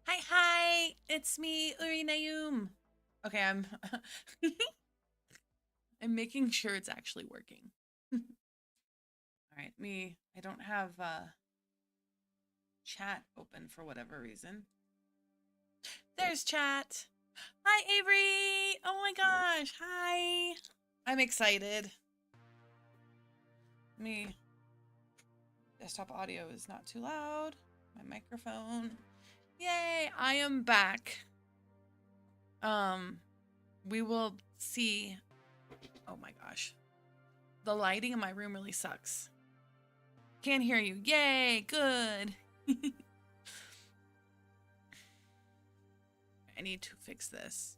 Hi, hi! It's me, Uri Nayum. Okay, I'm I'm making sure it's actually working. All right, I don't have chat open for whatever reason. There's chat. Hi, Avery! Oh my gosh, hi! I'm excited. Me desktop audio is not too loud. My microphone. Yay, I am back. Um, we will see. Oh my gosh. The lighting in my room really sucks. Can't hear you. Yay, good. I need to fix this.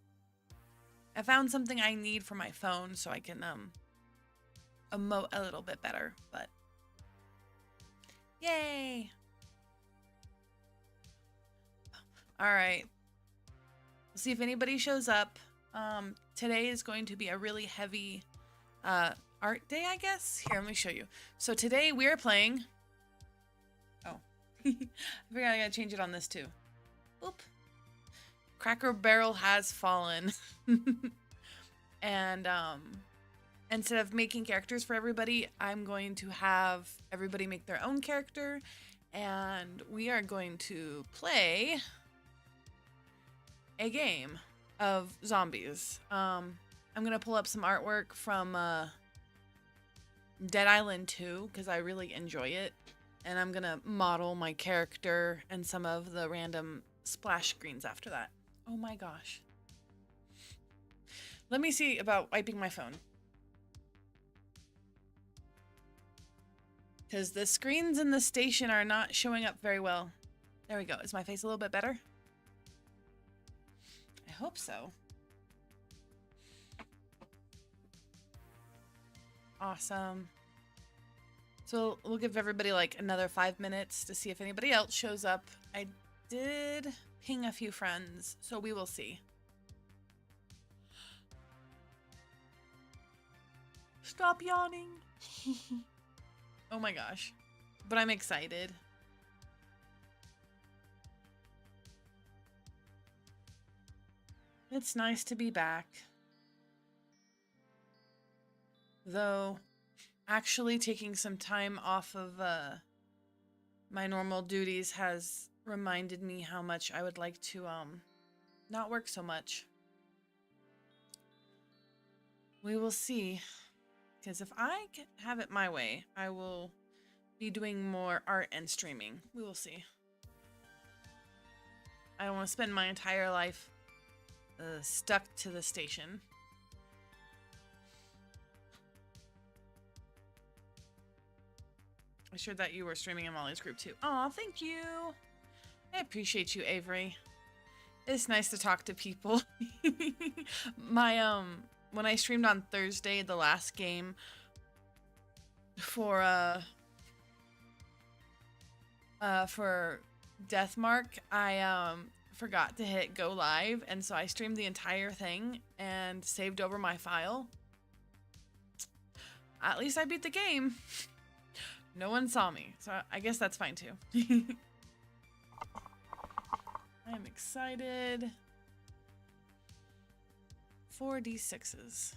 I found something I need for my phone so I can emote a little bit better, but yay. All right. We'll see if anybody shows up. Today is going to be a really heavy art day, I guess. Here, let me show you. So today we are playing. Oh, I forgot I gotta change it on this too. Oop. Cracker Barrel has fallen. And instead of making characters for everybody, I'm going to have everybody make their own character, and we are going to play a game of zombies. I'm gonna pull up some artwork from Dead Island 2 because I really enjoy it, and I'm gonna model my character and some of the random splash screens after that. Oh my gosh. Let me see about wiping my phone. Because the screens in the station are not showing up very well. There we go. Is my face a little bit better? I hope so. Awesome. So we'll give everybody like another 5 minutes to see if anybody else shows up. I did ping a few friends, so we will see. Stop yawning. Oh my gosh. But I'm excited. It's nice to be back. Though, actually taking some time off of my normal duties has reminded me how much I would like to not work so much. We will see. Because if I have it my way, I will be doing more art and streaming. We will see. I don't want to spend my entire life stuck to the station. I sure that you were streaming in Molly's group too. Aw, thank you. I appreciate you, Avery. It's nice to talk to people. My when I streamed on Thursday, the last game for Deathmark, I forgot to hit go live, and so I streamed the entire thing and saved over my file. At least I beat the game. No one saw me, so I guess that's fine too. I am excited. 4d6s.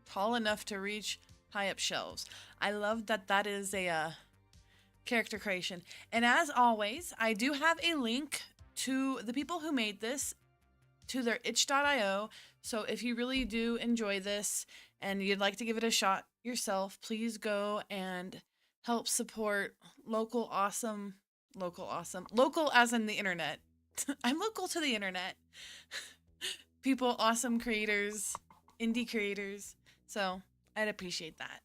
Tall enough to reach high up shelves. I love that that is a character creation. And as always, I do have a link to the people who made this, to their itch.io. So if you really do enjoy this and you'd like to give it a shot yourself, please go and help support local as in the internet. I'm local to the internet. People, awesome creators, indie creators. So I'd appreciate that.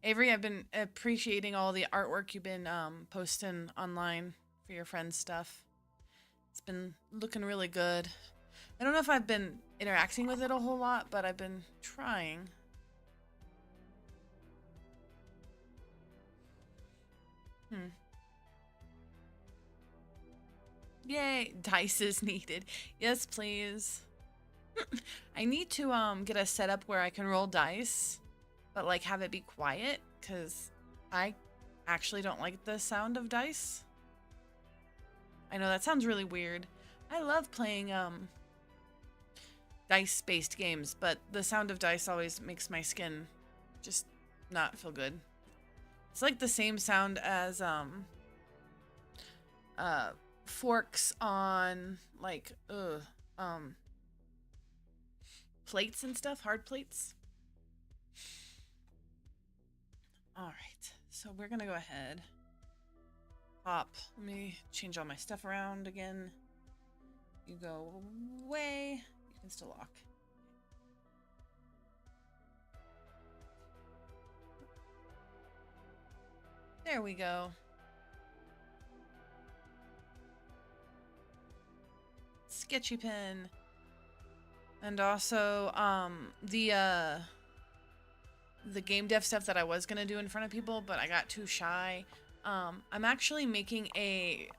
Avery, I've been appreciating all the artwork you've been posting online for your friends' stuff. It's been looking really good. I don't know if I've been interacting with it a whole lot, but I've been trying. Yay, dice is needed. Yes, please. I need to get a setup where I can roll dice, but like have it be quiet because I actually don't like the sound of dice. I know that sounds really weird. I love playing dice-based games, but the sound of dice always makes my skin just not feel good. It's like the same sound as forks on like plates and stuff, hard plates. All right, so we're gonna go ahead. Pop. Let me change all my stuff around again. You go away. You can still lock. There we go. Sketchy pen. And also, the game dev stuff that I was gonna do in front of people, but I got too shy. I'm actually making a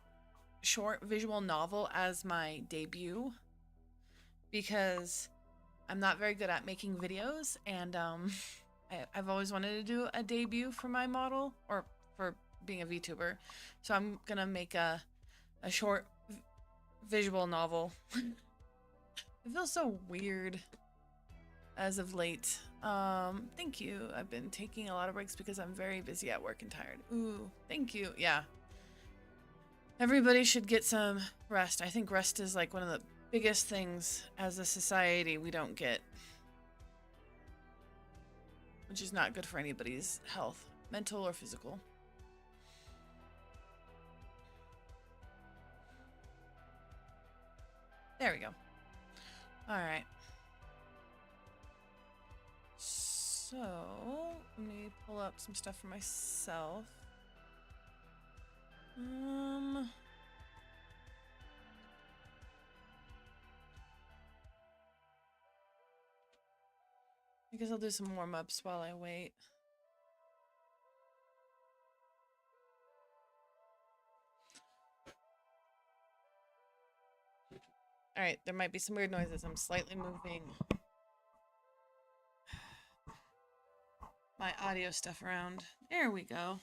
short visual novel as my debut because I'm not very good at making videos, and I've always wanted to do a debut for my model, or for being a VTuber. So I'm gonna make a short visual novel. It feels so weird as of late. Thank you. I've been taking a lot of breaks because I'm very busy at work and tired. Ooh, thank you. Yeah. Everybody should get some rest. I think rest is like one of the biggest things as a society we don't get, which is not good for anybody's health, mental or physical. There we go. All right. So, let me pull up some stuff for myself. I guess I'll do some warm-ups while I wait. All right, there might be some weird noises. I'm slightly moving my audio stuff around. There we go.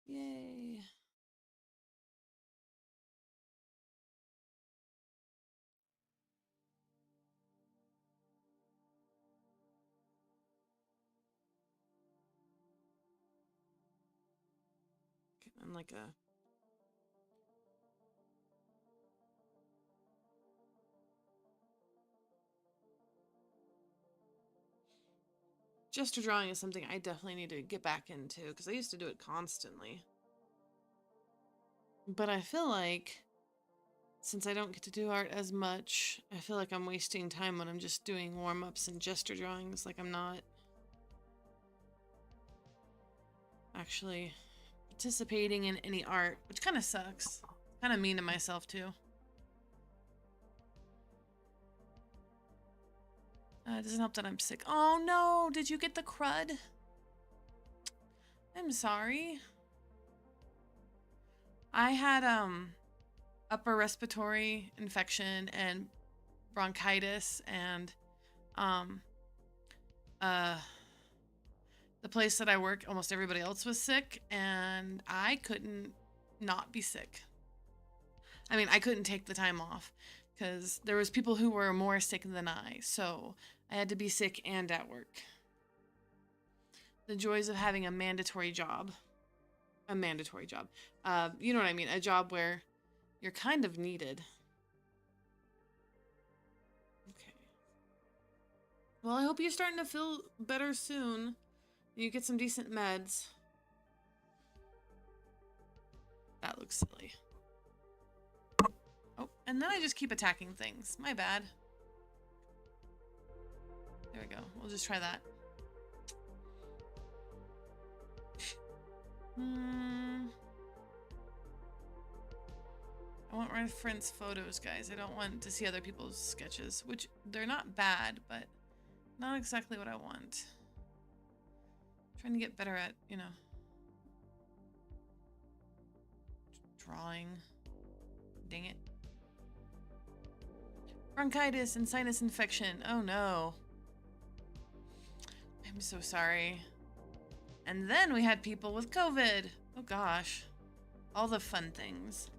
Yay. I'm like a... Gesture drawing is something I definitely need to get back into because I used to do it constantly. But I feel like since I don't get to do art as much, I feel like I'm wasting time when I'm just doing warm-ups and gesture drawings. Like I'm not actually participating in any art, which kind of sucks. Kind of mean to myself too. It doesn't help that I'm sick. Oh no, did you get the crud? I'm sorry. I had upper respiratory infection and bronchitis, and the place that I work, almost everybody else was sick, and I couldn't not be sick. I mean, I couldn't take the time off because there was people who were more sick than I, so I had to be sick and at work. The joys of having a mandatory job. A mandatory job. You know what I mean? A job where you're kind of needed. Okay. Well, I hope you're starting to feel better soon. You get some decent meds. That looks silly. Oh, and then I just keep attacking things. My bad. There we go. We'll just try that. I want reference photos, guys. I don't want to see other people's sketches, which they're not bad, but not exactly what I want. I'm trying to get better at, you know, drawing. Dang it. Bronchitis and sinus infection. Oh no. I'm so sorry. And then we had people with COVID. Oh gosh. All the fun things.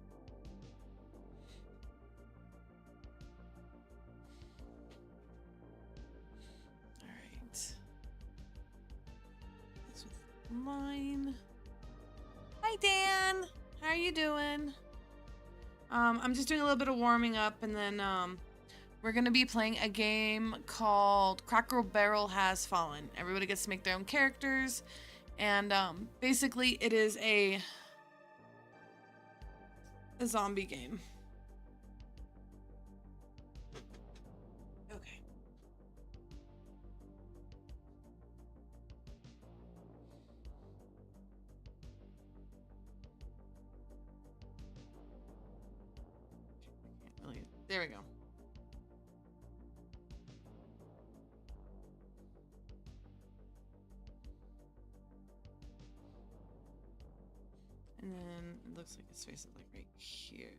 All right. That's with mine. Hi, Dan. How are you doing? I'm just doing a little bit of warming up, and then we're gonna be playing a game called Cracker Barrel Has Fallen. Everybody gets to make their own characters, and basically it is a zombie game. Okay. There we go. And then it looks like his face is like right here.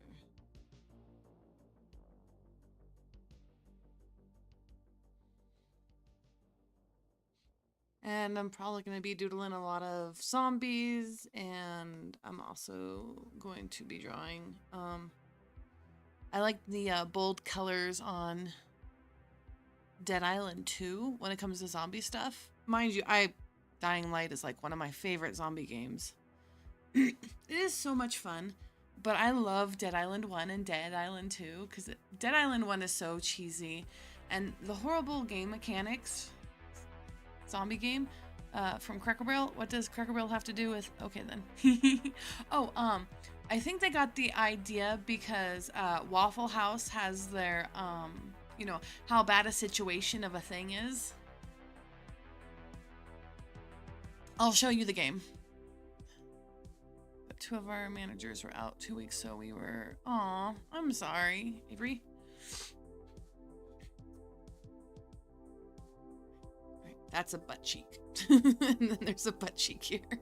And I'm probably going to be doodling a lot of zombies, and I'm also going to be drawing. I like the bold colors on Dead Island 2 when it comes to zombie stuff. Mind you, Dying Light is like one of my favorite zombie games. It is so much fun, but I love Dead Island 1 and Dead Island 2 because Dead Island 1 is so cheesy, and the horrible game mechanics, zombie game, from Cracker Barrel. What does Cracker Barrel have to do with? Okay then. Oh, I think they got the idea because Waffle House has their, you know, how bad a situation of a thing is. I'll show you the game. But 2 of our managers were out 2 weeks, so we were, aw, I'm sorry, Avery. Right, that's a butt cheek. And then there's a butt cheek here. And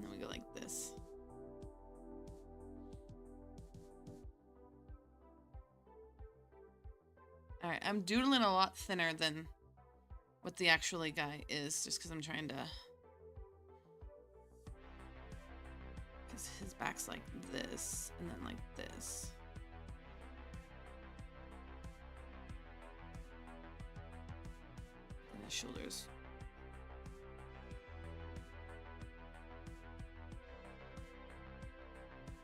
then we go like this. All right, I'm doodling a lot thinner than what the actual guy is, just because I'm trying to... Because his back's like this, and then like this. And his shoulders.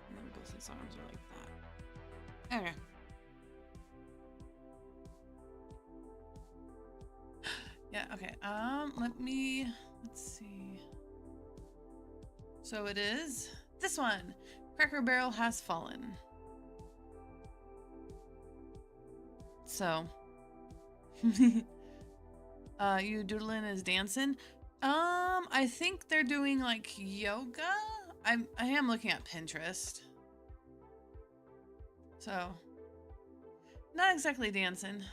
And then both his arms are like that. Okay. Yeah, okay. Let's see. So it is this one. Cracker Barrel Has Fallen. So you doodling is dancing. I think they're doing like yoga. I am looking at Pinterest. So not exactly dancing.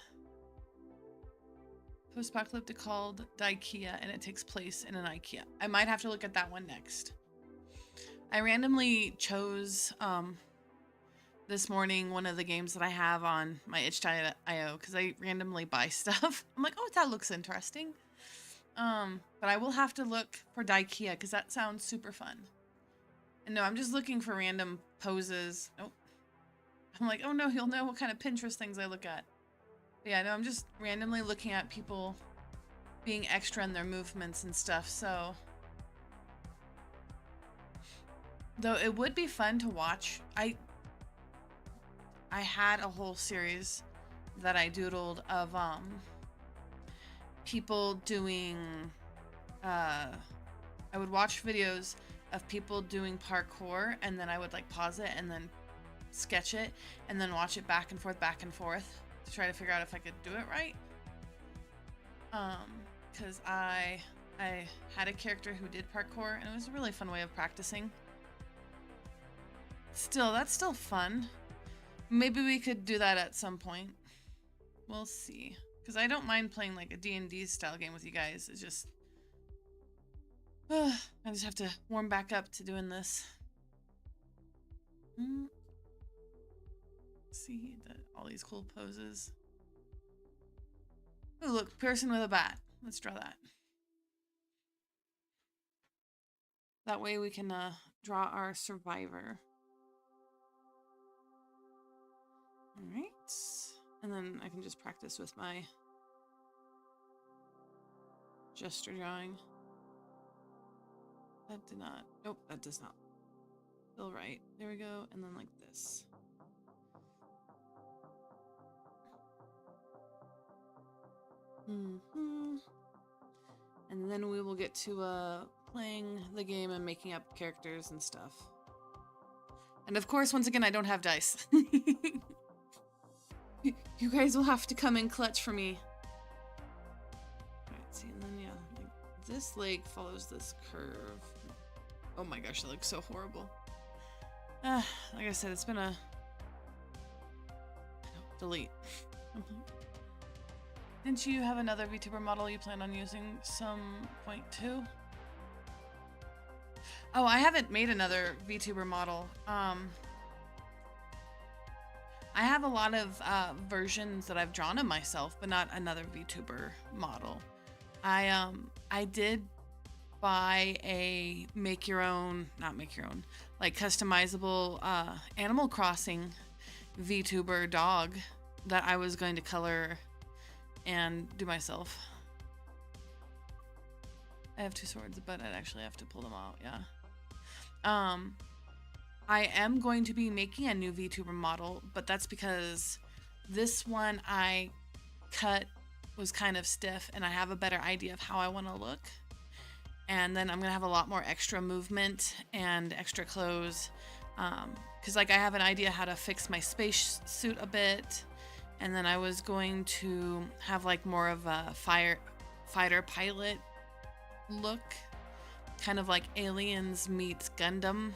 Post-apocalyptic called Dikea, and it takes place in an IKEA. I might have to look at that one next. I randomly chose this morning one of the games that I have on my itch.io because I randomly buy stuff. I'm like, oh, that looks interesting. But I will have to look for Dikea because that sounds super fun. And no, I'm just looking for random poses. Nope. I'm like, oh no, he'll know what kind of Pinterest things I look at. But yeah, no, I'm just randomly looking at people being extra in their movements and stuff, so. Though it would be fun to watch. I had a whole series that I doodled of people doing I would watch videos of people doing parkour, and then I would like pause it and then sketch it and then watch it back and forth to try to figure out if I could do it right. Because I had a character who did parkour, and it was a really fun way of practicing. Still, that's still fun. Maybe we could do that at some point. We'll see. Because I don't mind playing like a D&D style game with you guys. It's just... I just have to warm back up to doing this. See all these cool poses. Oh, look, person with a bat. Let's draw that. That way we can draw our survivor. All right. And then I can just practice with my gesture drawing. That did not. Nope, that does not feel right. There we go. And then like this. And then we will get to playing the game and making up characters and stuff. And of course, once again, I don't have dice. You guys will have to come in clutch for me. Alright, see, and then yeah, like this lake follows this curve. Oh my gosh, that looks so horrible. Like I said, it's been a... delete. Didn't you have another VTuber model you plan on using some point too? Oh, I haven't made another VTuber model. I have a lot of versions that I've drawn of myself, but not another VTuber model. I did buy a like customizable Animal Crossing VTuber dog that I was going to color and do myself. I have 2 swords, but I'd actually have to pull them out, yeah. I am going to be making a new VTuber model, but that's because this one I cut was kind of stiff and I have a better idea of how I want to look. And then I'm going to have a lot more extra movement and extra clothes. Because like I have an idea how to fix my space suit a bit. And then I was going to have like more of a fighter pilot look. Kind of like Aliens meets Gundam.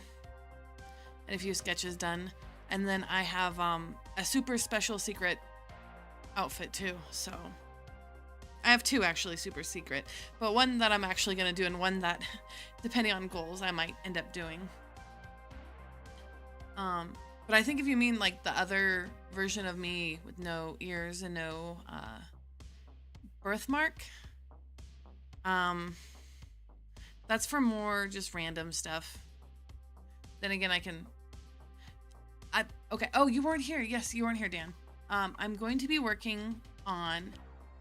And a few sketches done. And then I have a super special secret outfit too. So I have 2 actually super secret, but one that I'm actually going to do and one that, depending on goals, I might end up doing. But I think if you mean like the other version of me with no ears and no birthmark, that's for more just random stuff. Then again, okay. Oh, you weren't here. Yes, you weren't here, Dan. I'm going to be working on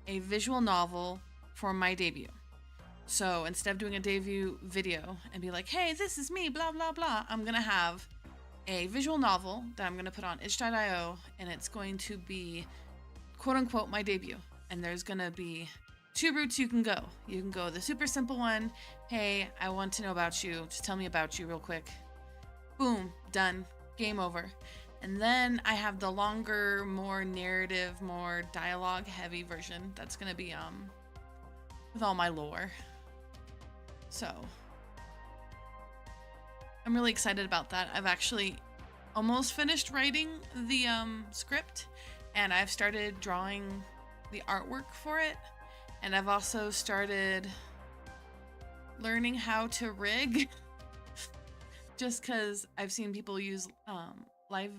a visual novel for my debut. So instead of doing a debut video and be like, hey, this is me, blah, blah, blah, I'm going to have a visual novel that I'm going to put on itch.io, and it's going to be quote unquote my debut. And there's going to be 2 routes you can go. You can go the super simple one. Hey, I want to know about you. Just tell me about you real quick. Boom, done, game over. And then I have the longer, more narrative, more dialogue heavy version that's gonna be with all my lore. So I'm really excited about that. I've actually almost finished writing the script, and I've started drawing the artwork for it, and I've also started learning how to rig. Just because I've seen people use live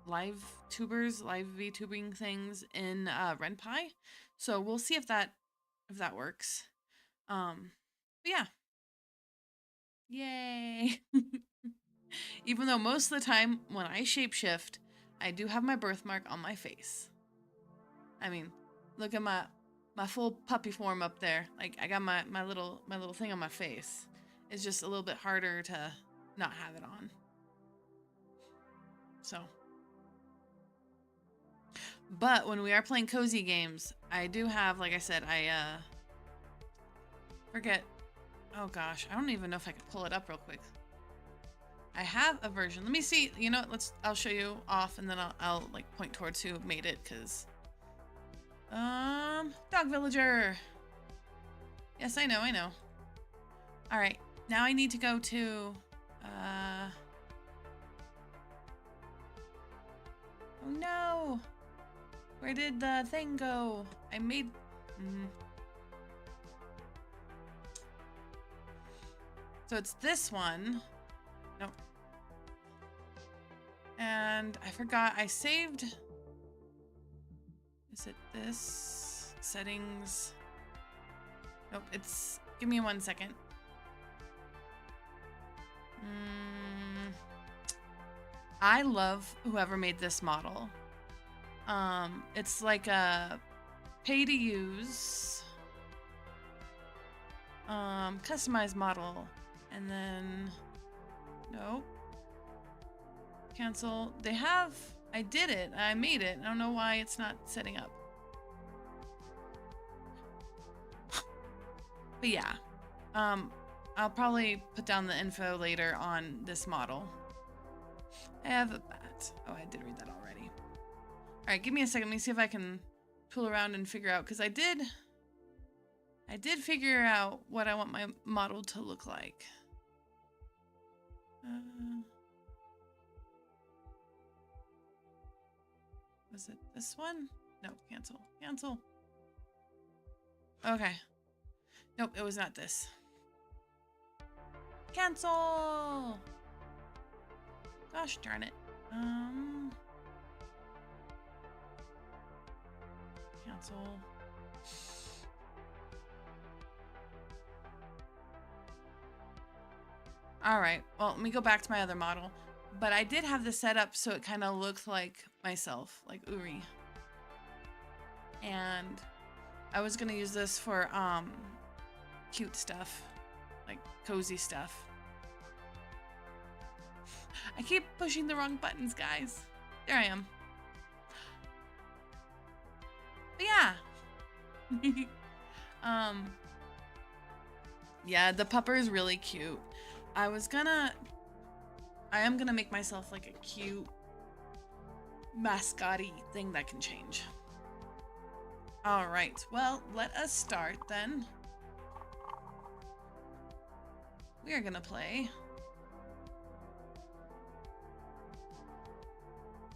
VTubing things in Ren'Py, so we'll see if that works. But yeah, yay! Even though most of the time when I shapeshift, I do have my birthmark on my face. I mean, look at my full puppy form up there. Like I got my little thing on my face. It's just a little bit harder to not have it on. So, but when we are playing cozy games, I do have, like I said, I forget. Oh gosh, I don't even know if I could pull it up real quick. I have a version. Let me see. You know what? I'll show you off, and then I'll like point towards who made it, cause Dog Villager. Yes, I know. All right, now I need to go to oh no! Where did the thing go? I made... So it's this one. Nope. And I forgot, I saved... Is it this? Settings? Nope, it's... Give me 1 second. I love whoever made this model. It's like a pay to use customize model, and then nope, cancel. They have, I did it, I made it. I don't know why it's not setting up. But yeah, I'll probably put down the info later on this model. I have a bat. Oh, I did read that already. All right, give me a second. Let me see if I can tool around and figure out, because I did figure out what I want my model to look like. Was it this one? No, cancel. Cancel. Okay. Nope, it was not this. Cancel! Gosh darn it. Cancel. All right, well, let me go back to my other model. But I did have this set up so it kind of looked like myself, like Uri. And I was gonna use this for cute stuff, like cozy stuff. I keep pushing the wrong buttons, guys. There I am. But yeah. Yeah, the pupper is really cute. I am gonna make myself like a cute mascot-y thing that can change. All right, well, let us start then. We are gonna play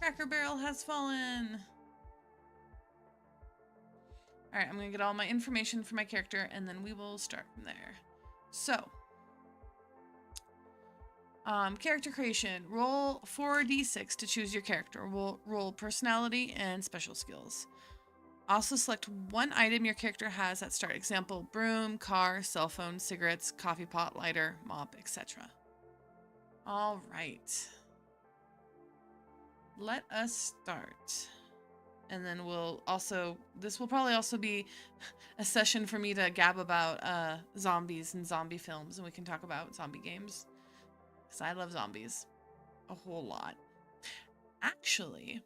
Cracker Barrel Has Fallen. All right, I'm gonna get all my information for my character and then we will start from there. So, character creation. Roll 4d6 to choose your character. Roll personality and special skills. Also select one item your character has at start. Example, broom, car, cell phone, cigarettes, coffee pot, lighter, mop, etc. All right. Let us start. And then this will probably also be a session for me to gab about zombies and zombie films, and we can talk about zombie games. Because I love zombies a whole lot. Actually,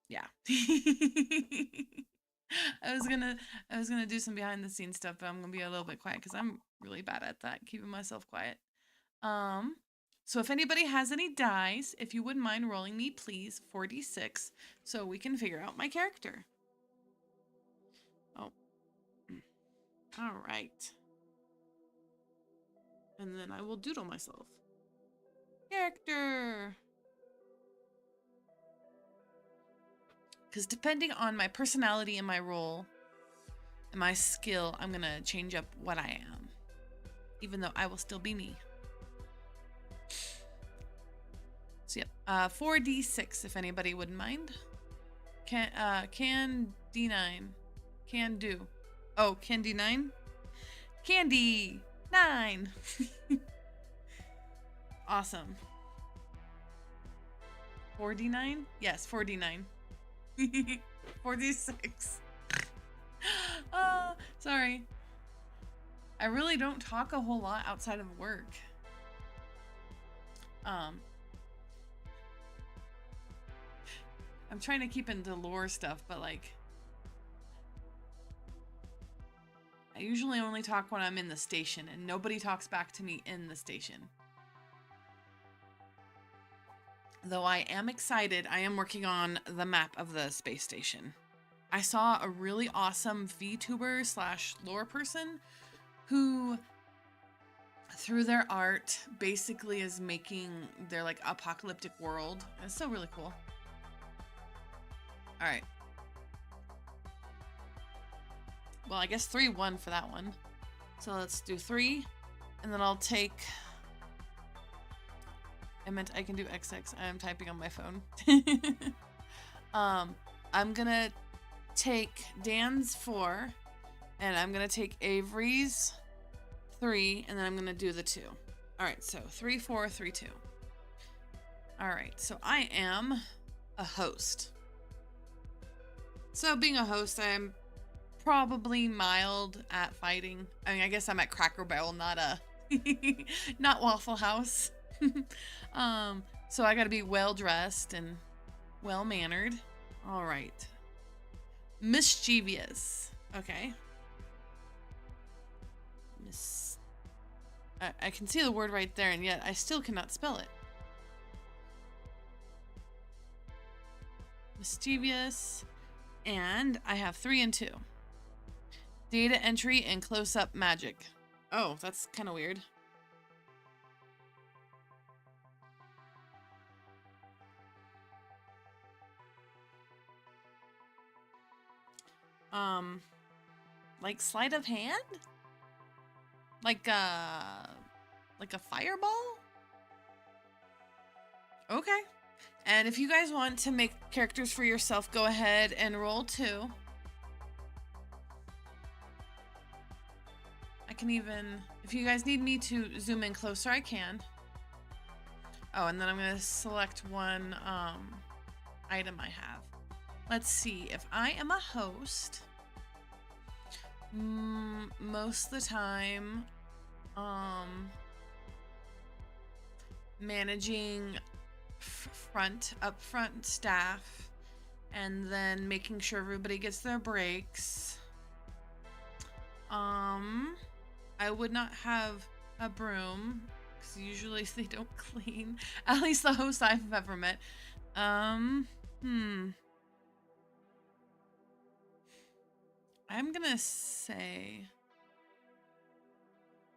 yeah. I was gonna do some behind the scenes stuff, but I'm gonna be a little bit quiet because I'm really bad at that, keeping myself quiet. So if anybody has any dice, if you wouldn't mind rolling me, please, 4d6, so we can figure out my character. Oh. All right. And then I will doodle myself. Character. Because depending on my personality and my role and my skill, I'm going to change up what I am. Even though I will still be me. So yep, 4d6 if anybody wouldn't mind. Can D9. Can do. Oh, can D9? Candy 9. Awesome. 4d9? Yes, 4d9. 4d6. Oh, sorry. I really don't talk a whole lot outside of work. I'm trying to keep into lore stuff, but like I usually only talk when I'm in the station, and nobody talks back to me in the station. Though I am excited, I am working on the map of the space station. I saw a really awesome VTuber / lore person who, through their art, basically is making their like apocalyptic world. It's so really cool. All right. Well, I guess 3-1 for that one. So let's do 3, and then I'll take. I meant I can do XX. I am typing on my phone. I'm gonna take Dan's 4, and I'm gonna take Avery's 3, and then I'm gonna do the 2. All right, so 3, 4, 3, 2. All right, so I am a host. So being a host, I'm probably mild at fighting. I mean, I guess I'm at Cracker Barrel, not not Waffle House. So I gotta be well dressed and well mannered. All right. Mischievous. Okay. I can see the word right there, and yet I still cannot spell it. Mischievous. And I have 3 and 2. Data entry and close-up magic. Oh, that's kind of weird. Like sleight of hand? Like a fireball? Okay. And if you guys want to make characters for yourself, go ahead and roll 2. I can even, if you guys need me to zoom in closer, I can. Oh, and then I'm gonna select one item I have. Let's see, if I am a host, most of the time, managing upfront staff, and then making sure everybody gets their breaks. I would not have a broom, because usually they don't clean. At least the hosts I've ever met. I'm gonna say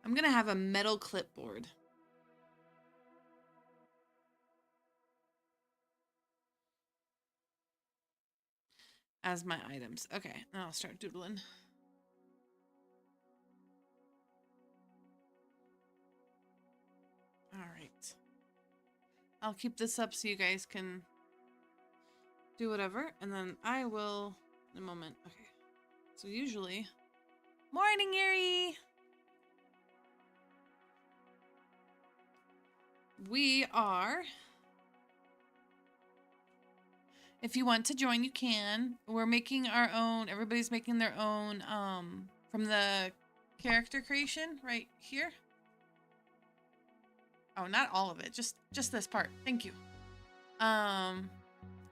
I'm gonna have a metal clipboard. As my items. Okay, now I'll start doodling. All right. I'll keep this up so you guys can do whatever, and then I will in a moment. Okay. So usually, morning, Yuri. We are. If you want to join, you can. We're making our own. Everybody's making their own. From the character creation right here. Oh, not all of it. Just this part. Thank you.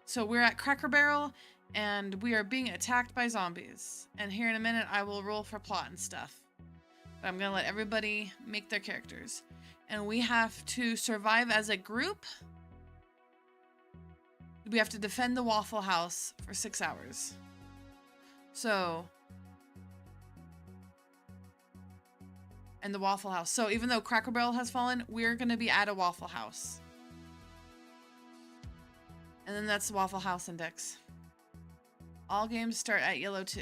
So we're at Cracker Barrel, and we are being attacked by zombies. And here in a minute, I will roll for plot and stuff. But I'm gonna let everybody make their characters, and we have to survive as a group. We have to defend the Waffle House for 6 hours. So. And the Waffle House. So even though Cracker Barrel has fallen, we're going to be at a Waffle House. And then that's the Waffle House index. All games start at yellow 2.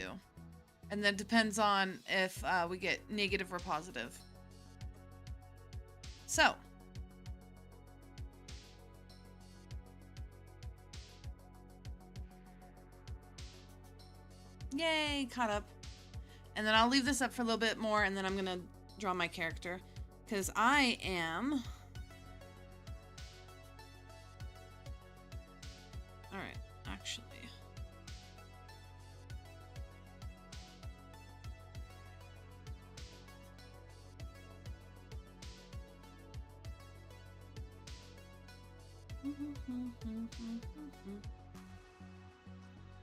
And then depends on if we get negative or positive. So. Yay, caught up. And then I'll leave this up for a little bit more, and then I'm going to draw my character, because I am. All right, actually.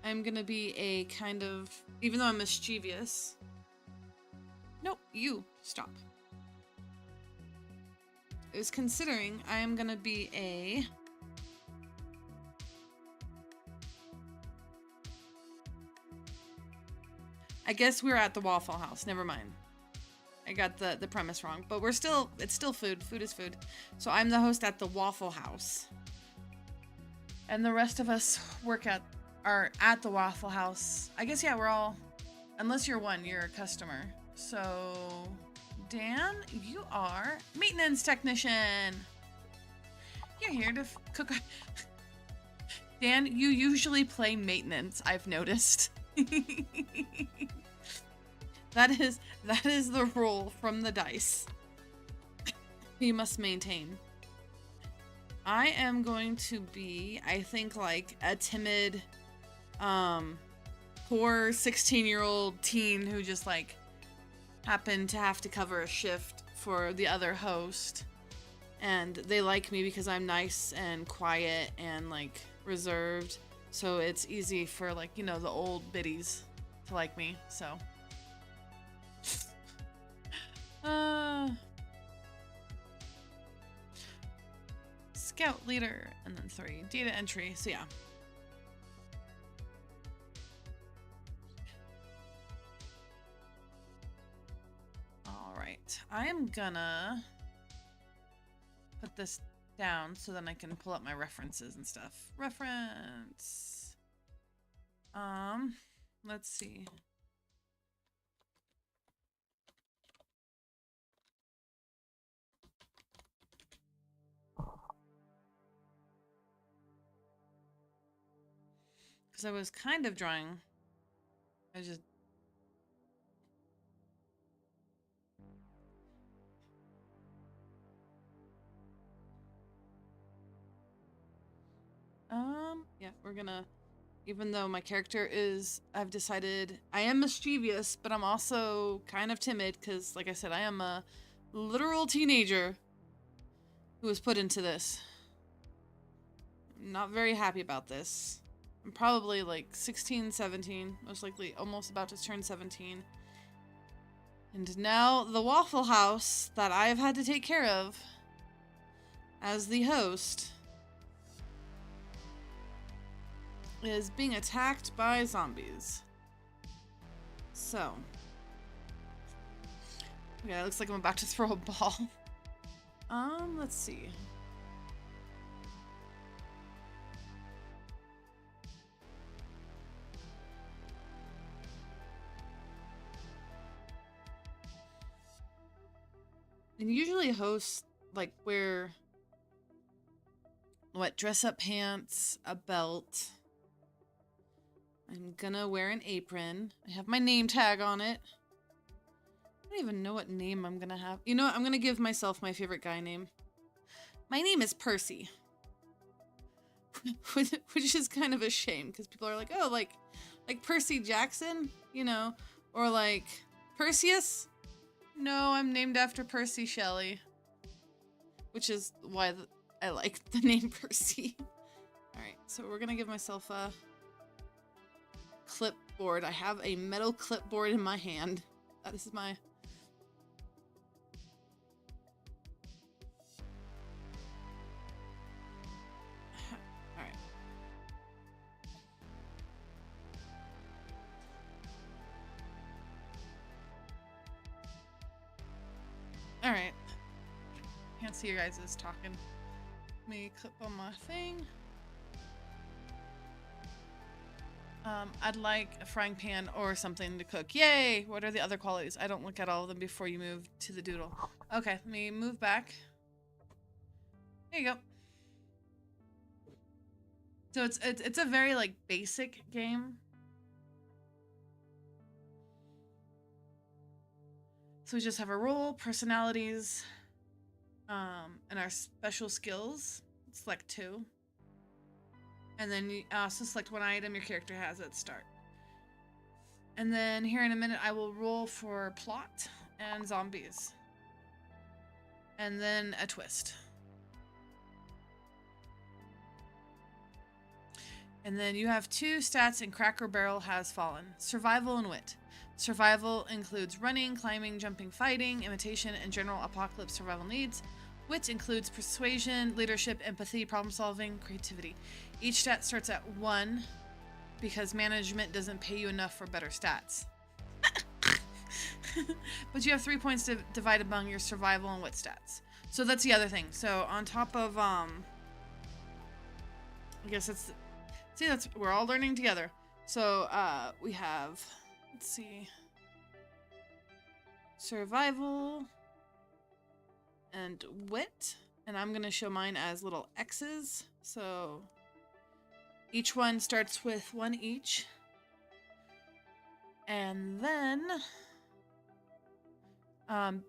I'm gonna be a kind of, even though I'm mischievous. Nope, you stop. I was considering I am gonna be a I guess we're at the Waffle House. Never mind. I got the premise wrong, but it's still food. Food is food. So I'm the host at the Waffle House. And the rest of us are at the Waffle House. I guess, yeah, we're all, unless you're you're a customer. So, Dan, you are maintenance technician. You're here to cook. Dan, you usually play maintenance, I've noticed. That is the rule from the dice. You must maintain. I am going to be, I think, like a timid, poor 16-year-old teen who just like happened to have to cover a shift for the other host, and they like me because I'm nice and quiet and like reserved, so it's easy for, like, you know, the old biddies to like me. So scout leader, and then 3 data entry. So yeah. All right, I am gonna put this down so then I can pull up my references and stuff. Reference. Let's see. Because I was kind of drawing. I just. Yeah, we're gonna, even though my character is, I've decided I am mischievous, but I'm also kind of timid because, like I said, I am a literal teenager who was put into this. I'm not very happy about this. I'm probably like 16, 17, most likely almost about to turn 17. And now the Waffle House that I've had to take care of as the host is being attacked by zombies. So. Okay, it looks like I'm about to throw a ball. Let's see. And usually hosts like wear dress up pants, a belt. I'm gonna wear an apron. I have my name tag on it. I don't even know what name I'm gonna have. You know what? I'm gonna give myself my favorite guy name. My name is Percy. Which is kind of a shame because people are like, oh, like Percy Jackson, you know, or like Perseus. No, I'm named after Percy Shelley, which is why I like the name Percy. All right, so we're gonna give myself a clipboard. I have a metal clipboard in my hand. That is my. All right. All right. Can't see you guys is talking. Let me clip on my thing. I'd like a frying pan or something to cook. Yay! What are the other qualities? I don't look at all of them before you move to the doodle. Okay, let me move back. There you go. So it's a very like basic game. So we just have our role, personalities, and our special skills. Select 2. And then you also select one item your character has at the start. And then here in a minute, I will roll for plot and zombies. And then a twist. And then you have 2 stats and Cracker Barrel has fallen. Survival and wit. Survival includes running, climbing, jumping, fighting, imitation, and general apocalypse survival needs. Wit includes persuasion, leadership, empathy, problem solving, creativity. Each stat starts at 1 because management doesn't pay you enough for better stats. But you have 3 points to divide among your survival and wit stats. So that's the other thing. So on top of, I guess it's, see, that's, we're all learning together. So, we have, let's see, survival and wit. And I'm going to show mine as little X's. So each one starts with 1 each. And then Um,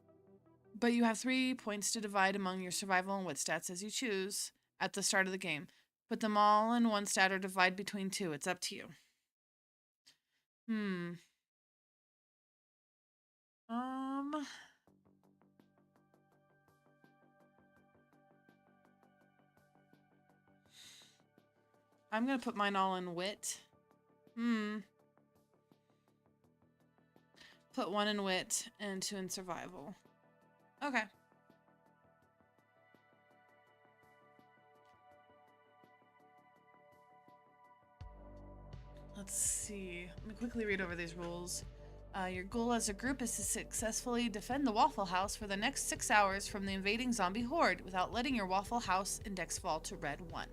but you have 3 points to divide among your survival and wit stats as you choose at the start of the game. Put them all in one stat or divide between 2. It's up to you. I'm gonna put mine all in wit. Put 1 in wit and 2 in survival. Okay. Let's see. Let me quickly read over these rules. Your goal as a group is to successfully defend the Waffle House for the next 6 hours from the invading zombie horde without letting your Waffle House index fall to red 1.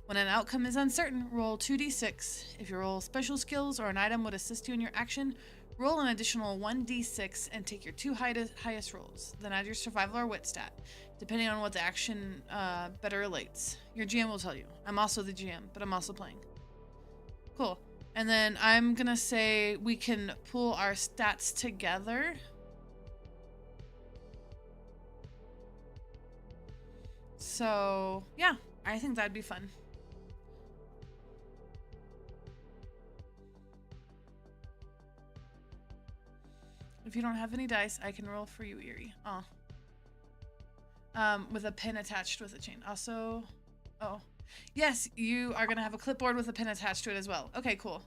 When an outcome is uncertain, roll 2d6. If you roll special skills or an item would assist you in your action, roll an additional 1d6 and take your 2 highest rolls. Then add your survival or wit stat, depending on what the action better relates. Your GM will tell you. I'm also the GM, but I'm also playing. Cool. And then I'm gonna say we can pool our stats together. So, yeah, I think that'd be fun. If you don't have any dice, I can roll for you, Eerie. Oh. With a pin attached with a chain. Also, oh. Yes, you are going to have a clipboard with a pin attached to it as well. Okay, cool.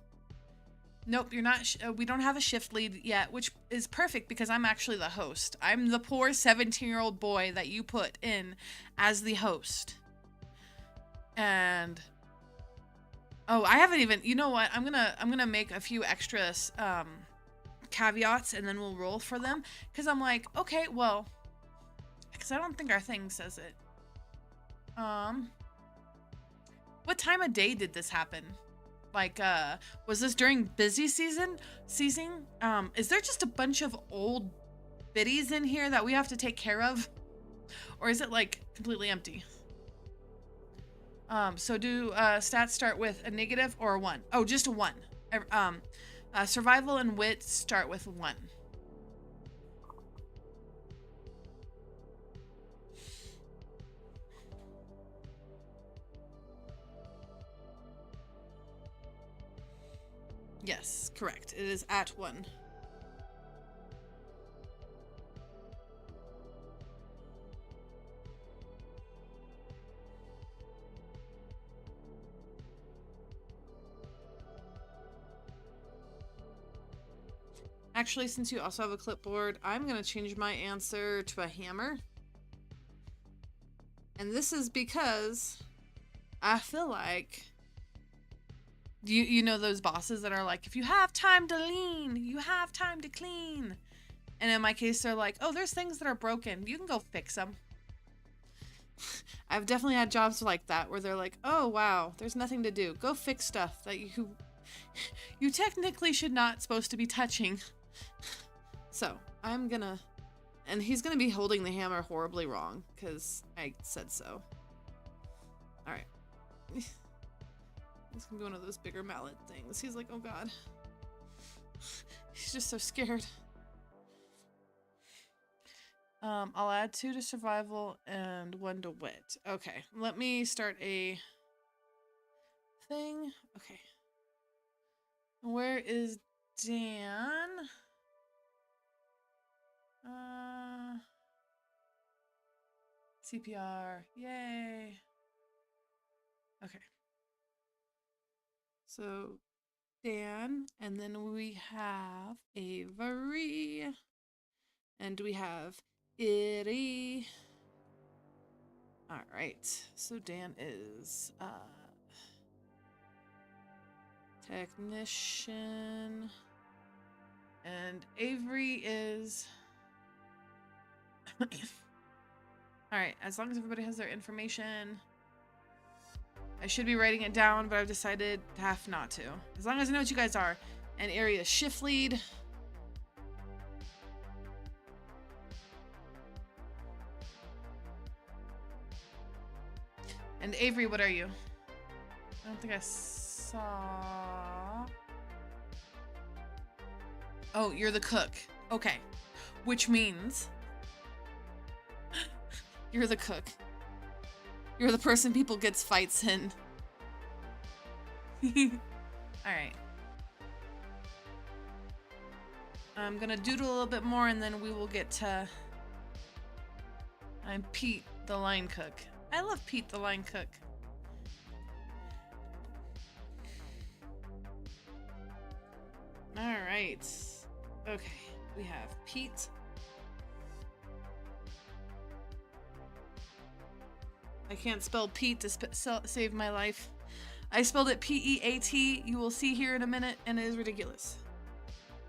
Nope, you're not. We don't have a shift lead yet, which is perfect because I'm actually the host. I'm the poor 17-year-old boy that you put in as the host. And oh, I haven't even. You know what? I'm gonna make a few extra caveats and then we'll roll for them because I'm like, okay, well, because I don't think our thing says it. What time of day did this happen? Like, was this during busy season? Is there just a bunch of old biddies in here that we have to take care of? Or is it, like, completely empty? So do stats start with a negative or a 1? Oh, just a 1. Survival and wit start with 1. Yes, correct. It is at 1. Actually, since you also have a clipboard, I'm going to change my answer to a hammer. And this is because I feel like you know those bosses that are like, if you have time to lean, you have time to clean. And in my case, they're like, oh, there's things that are broken. You can go fix them. I've definitely had jobs like that where they're like, oh, wow, there's nothing to do. Go fix stuff that you technically should not supposed to be touching. So I'm gonna, and he's gonna be holding the hammer horribly wrong because I said so. All right. He's gonna be one of those bigger mallet things. He's like, oh god. He's just so scared. I'll add 2 to survival and 1 to wit. Okay, let me start a thing. Okay. Where is Dan? CPR. Yay. Okay. So Dan, and then we have Avery, and we have Itty. All right, so Dan is technician, and Avery is all right, as long as everybody has their information. I should be writing it down, but I've decided half not to. As long as I know what you guys are. And area shift lead. And Avery, what are you? I don't think I saw. Oh, you're the cook. Okay. which means you're the cook. You're the person people gets fights in. Alright. I'm gonna doodle a little bit more and then we will get to... I'm Pete, the line cook. I love Pete, the line cook. Alright. Okay, we have Pete. I can't spell Pete to save my life. I spelled it P-E-A-T. You will see here in a minute, and it is ridiculous.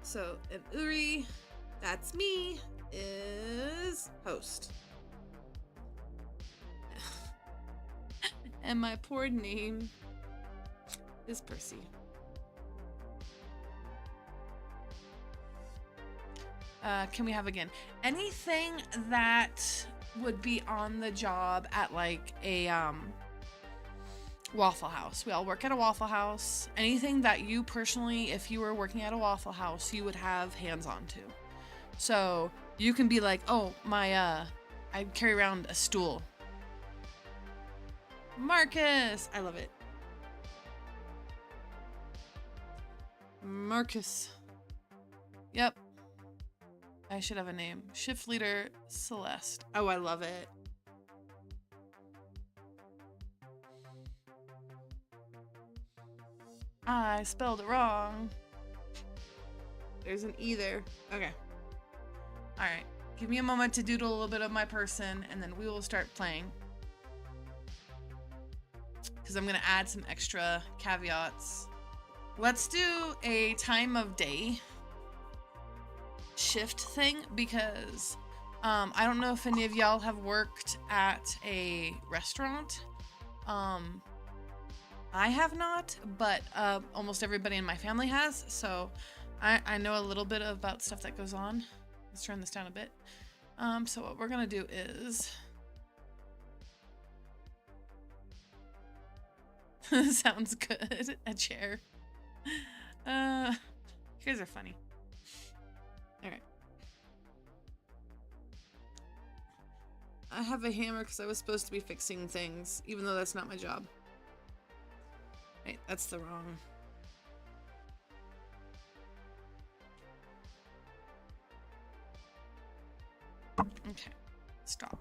So, and Uri, that's me, is host. And my poor name is Percy. Can we have again? Anything that would be on the job at like a Waffle House. We all work at a Waffle House. Anything that you personally, if you were working at a Waffle House, you would have hands on to. So you can be like, oh, I carry around a stool. Marcus! I love it. Marcus. Yep. I should have a name. Shift leader Celeste. Oh, I love it. I spelled it wrong. There's an E there. Okay. Alright. Give me a moment to doodle a little bit of my person, and then we will start playing. Because I'm going to add some extra caveats. Let's do a time of day shift thing, because I don't know if any of y'all have worked at a restaurant. I have not, but almost everybody in my family has, so I know a little bit about stuff that goes on. Let's turn this down a bit. So what we're gonna do is sounds good. A chair. You guys are funny. Alright. I have a hammer because I was supposed to be fixing things, even though that's not my job. Wait, that's the wrong... Okay, stop.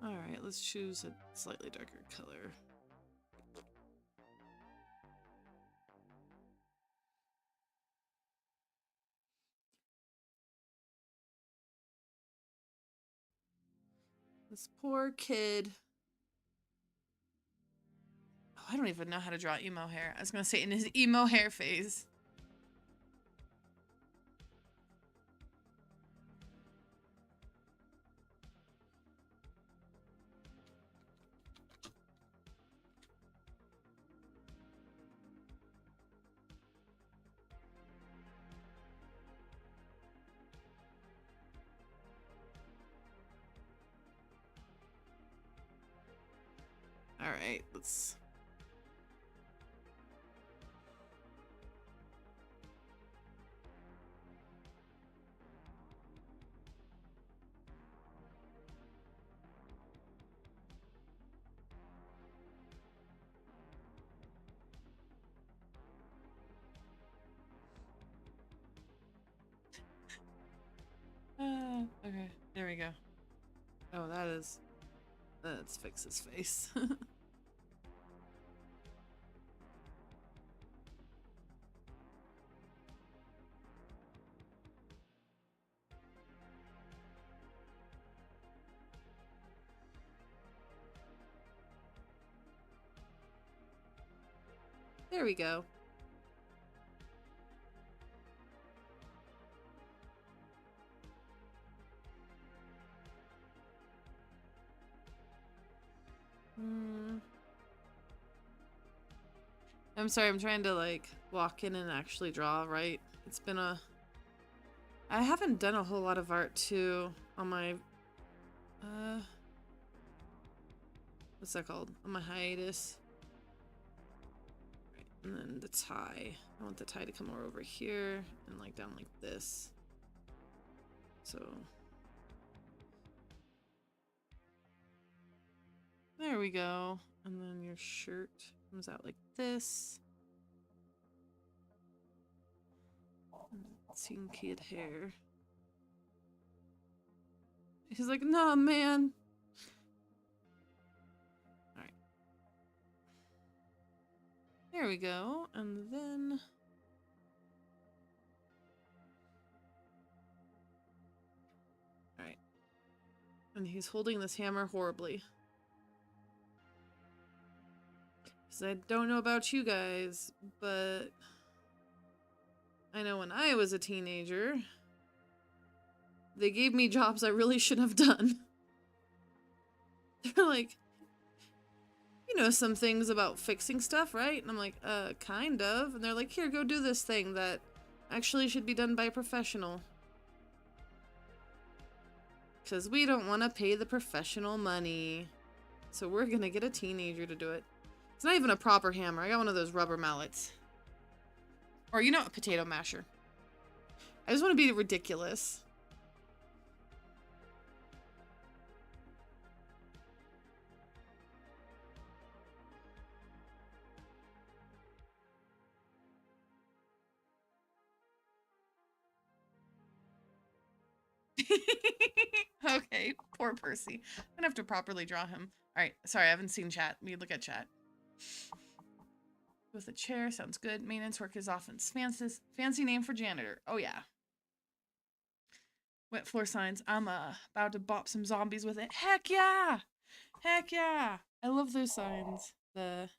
Alright, let's choose a slightly darker color. This poor kid. Oh, I don't even know how to draw emo hair. I was gonna say in his emo hair phase. Alright, let's... okay, there we go. Oh, that is... Let's fix his face. There we go. I'm sorry, I'm trying to like walk in and actually draw, right? It's been a... I haven't done a whole lot of art too on my... what's that called? On my hiatus. Right, and then the tie. I want the tie to come over here and like down like this. So... there we go. And then your shirt comes out like this. Seeing kid hair. He's like, nah, man. Alright. There we go. And then... alright. And he's holding this hammer horribly. Because I don't know about you guys, but... I know when I was a teenager, they gave me jobs I really shouldn't have done. They're like, you know some things about fixing stuff, right? And I'm like, kind of. And they're like, here, go do this thing that actually should be done by a professional. Because we don't want to pay the professional money. So we're gonna get a teenager to do it. It's not even a proper hammer. I got one of those rubber mallets. Or, you know, a potato masher. I just want to be ridiculous. Okay, poor Percy. I'm gonna have to properly draw him. Alright, sorry, I haven't seen chat. Let me look at chat. With a chair, sounds good. Maintenance work is often fancy name for janitor. Oh yeah. Wet floor signs. I'm about to bop some zombies with it. Heck yeah! Heck yeah! I love those signs. Let's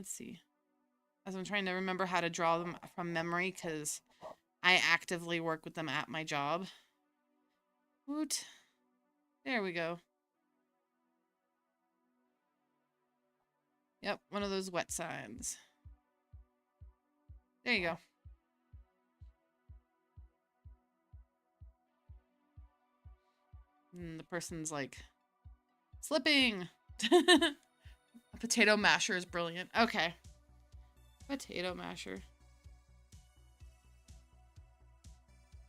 see. As I'm trying to remember how to draw them from memory, because I actively work with them at my job. Woot. There we go. Yep, one of those wet signs. There you go. And the person's like, slipping! A potato masher is brilliant. Okay. Potato masher.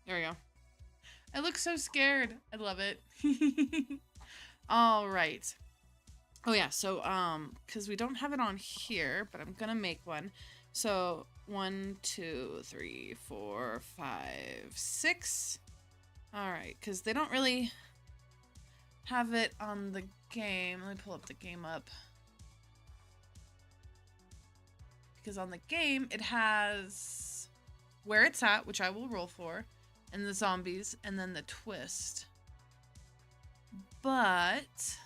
There we go. I look so scared. I love it. All right. Oh yeah, so because we don't have it on here, but I'm gonna make one. So 1, 2, 3, 4, 5, 6. All right, because they don't really have it on the game. Let me pull up the game up. Because on the game it has where it's at, which I will roll for, and the zombies, and then the twist. But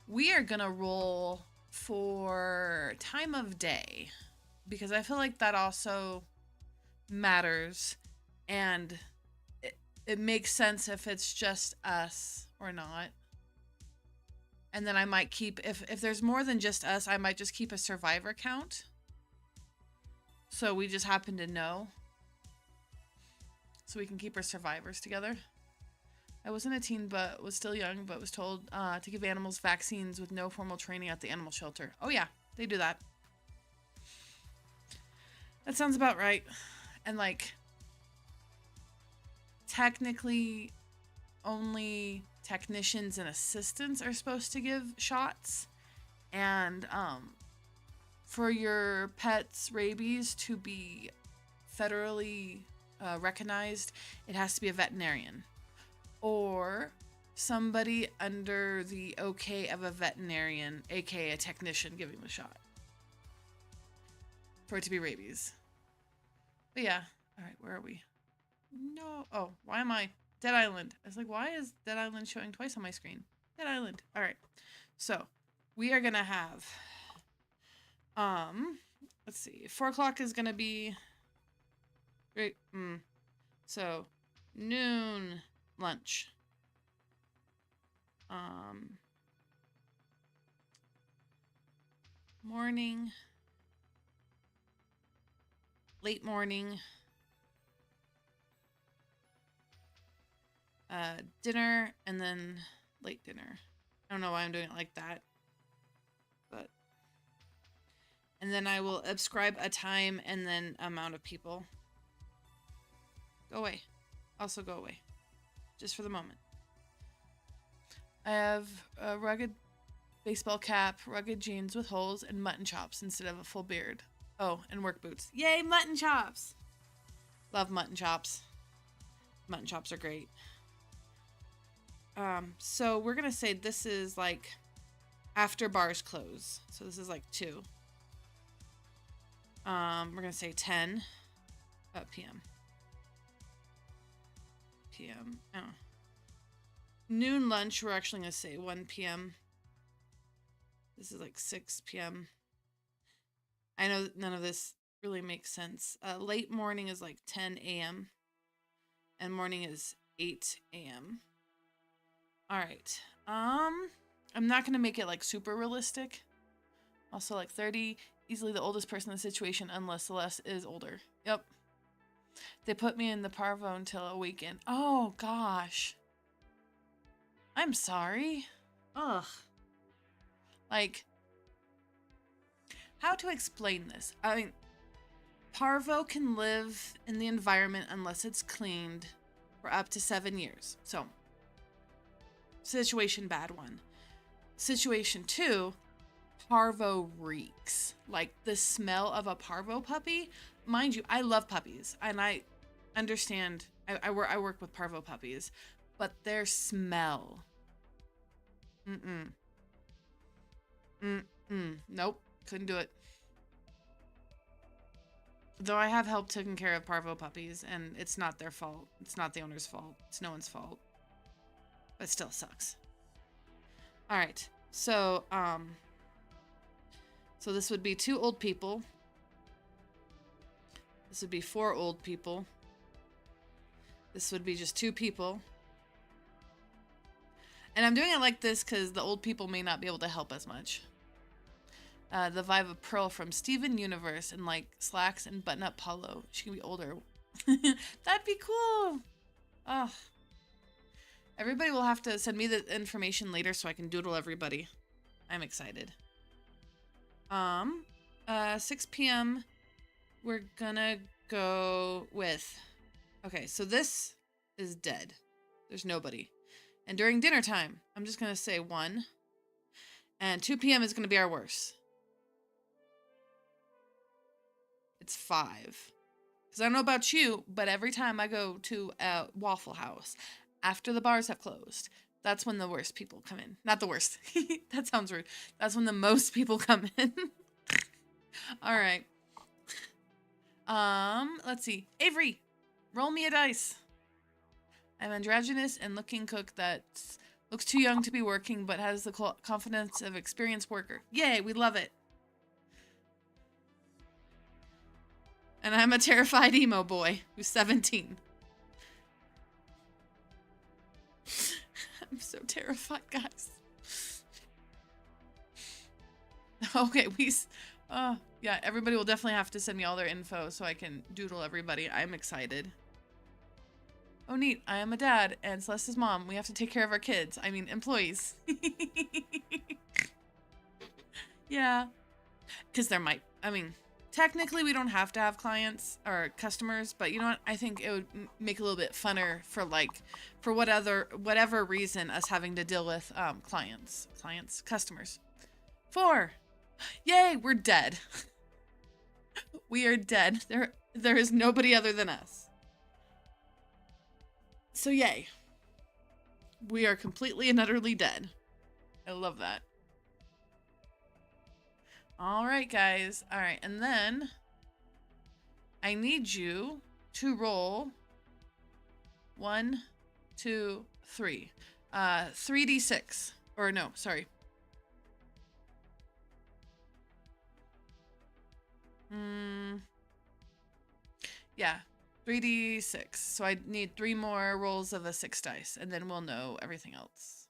we are gonna roll for time of day, because I feel like that also matters, and it makes sense if it's just us or not. And then I might keep, if there's more than just us, I might just keep a survivor count. So we just happen to know. So we can keep our survivors together. I wasn't a teen, but was still young, but was told to give animals vaccines with no formal training at the animal shelter. Oh yeah, they do that. That sounds about right. And like, technically, only technicians and assistants are supposed to give shots. And for your pet's rabies to be federally recognized, it has to be a veterinarian. Or somebody under the okay of a veterinarian, aka a technician, giving the shot. For it to be rabies. But yeah. Alright, where are we? No. Oh, why am I? Dead Island. I was like, why is Dead Island showing twice on my screen? Dead Island. Alright. So, we are gonna have... let's see. 4 o'clock is gonna be... Right. So, noon... lunch. Morning. late morning, dinner, and then late dinner. I don't know why I'm doing it like that, but and then I will ascribe a time and then amount of people. Go away. Also go away. Just for the moment. I have a rugged baseball cap, rugged jeans with holes, and mutton chops instead of a full beard. Oh, and work boots. Yay, mutton chops! Love mutton chops. Mutton chops are great. So we're gonna say this is like after bars close. So this is like 2. We're gonna say 10 p.m. Oh. Noon lunch, we're actually gonna say 1 p.m. This is like 6 p.m. I know none of this really makes sense. Late morning is like 10 a.m. and morning is 8 a.m. All right. I'm not gonna make it like super realistic. Also like 30, easily the oldest person in the situation unless Celeste is older. Yep. They put me in the parvo until a weekend. Oh gosh. I'm sorry. Ugh. Like, how to explain this? I mean, parvo can live in the environment unless it's cleaned for up to 7 years. So, situation bad 1. Situation 2, parvo reeks. Like the smell of a parvo puppy. Mind you, I love puppies and I understand. I work with parvo puppies, but their smell. Nope, couldn't do it. Though I have helped taking care of parvo puppies, and it's not their fault. It's not the owner's fault. It's no one's fault. But it still sucks. All right, so so this would be 2 old people. This would be 4 old people. This would be just 2 people. And I'm doing it like this because the old people may not be able to help as much. The vibe of Pearl from Steven Universe in like slacks and button-up polo. She can be older. That'd be cool. Oh. Everybody will have to send me the information later so I can doodle everybody. I'm excited. 6 p.m. We're gonna go with... Okay, so this is dead. There's nobody. And during dinner time, I'm just gonna say 1. And 2 p.m. is gonna be our worst. It's 5. Because I don't know about you, but every time I go to a Waffle House, after the bars have closed, that's when the worst people come in. Not the worst. That sounds rude. That's when the most people come in. All right. Let's see. Avery, roll me a dice. I'm androgynous and looking cook that looks too young to be working, but has the confidence of experienced worker. Yay, we love it. And I'm a terrified emo boy who's 17. I'm so terrified, guys. Okay, yeah, everybody will definitely have to send me all their info so I can doodle everybody. I'm excited. Oh, neat. I am a dad and Celeste's mom. We have to take care of our kids. I mean, employees. Yeah. Because technically we don't have to have clients or customers, but you know what? I think it would make it a little bit funner for whatever reason us having to deal with customers. 4. Yay, we're dead. We are dead. There is nobody other than us. So yay. We are completely and utterly dead. I love that. All right, guys. All right, and then I need you to roll 1, 2, 3. 3d6. Or no, sorry. Yeah, 3d6. So I need 3 more rolls of a 6 dice, and then we'll know everything else.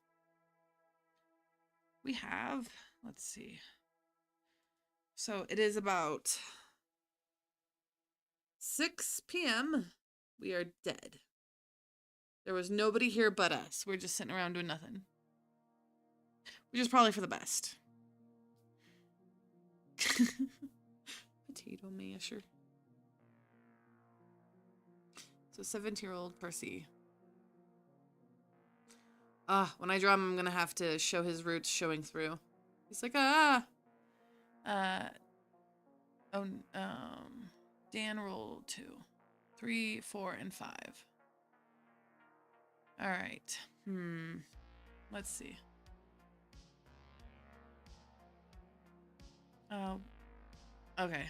We have, let's see. So it is about 6 p.m. We are dead. There was nobody here but us. We're just sitting around doing nothing. Which is probably for the best. Potato masher. So 17-year-old Percy. When I draw him, I'm gonna have to show his roots showing through. He's like, Dan rolled 2, 3, 4, and 5. All right. Let's see. Oh. Okay.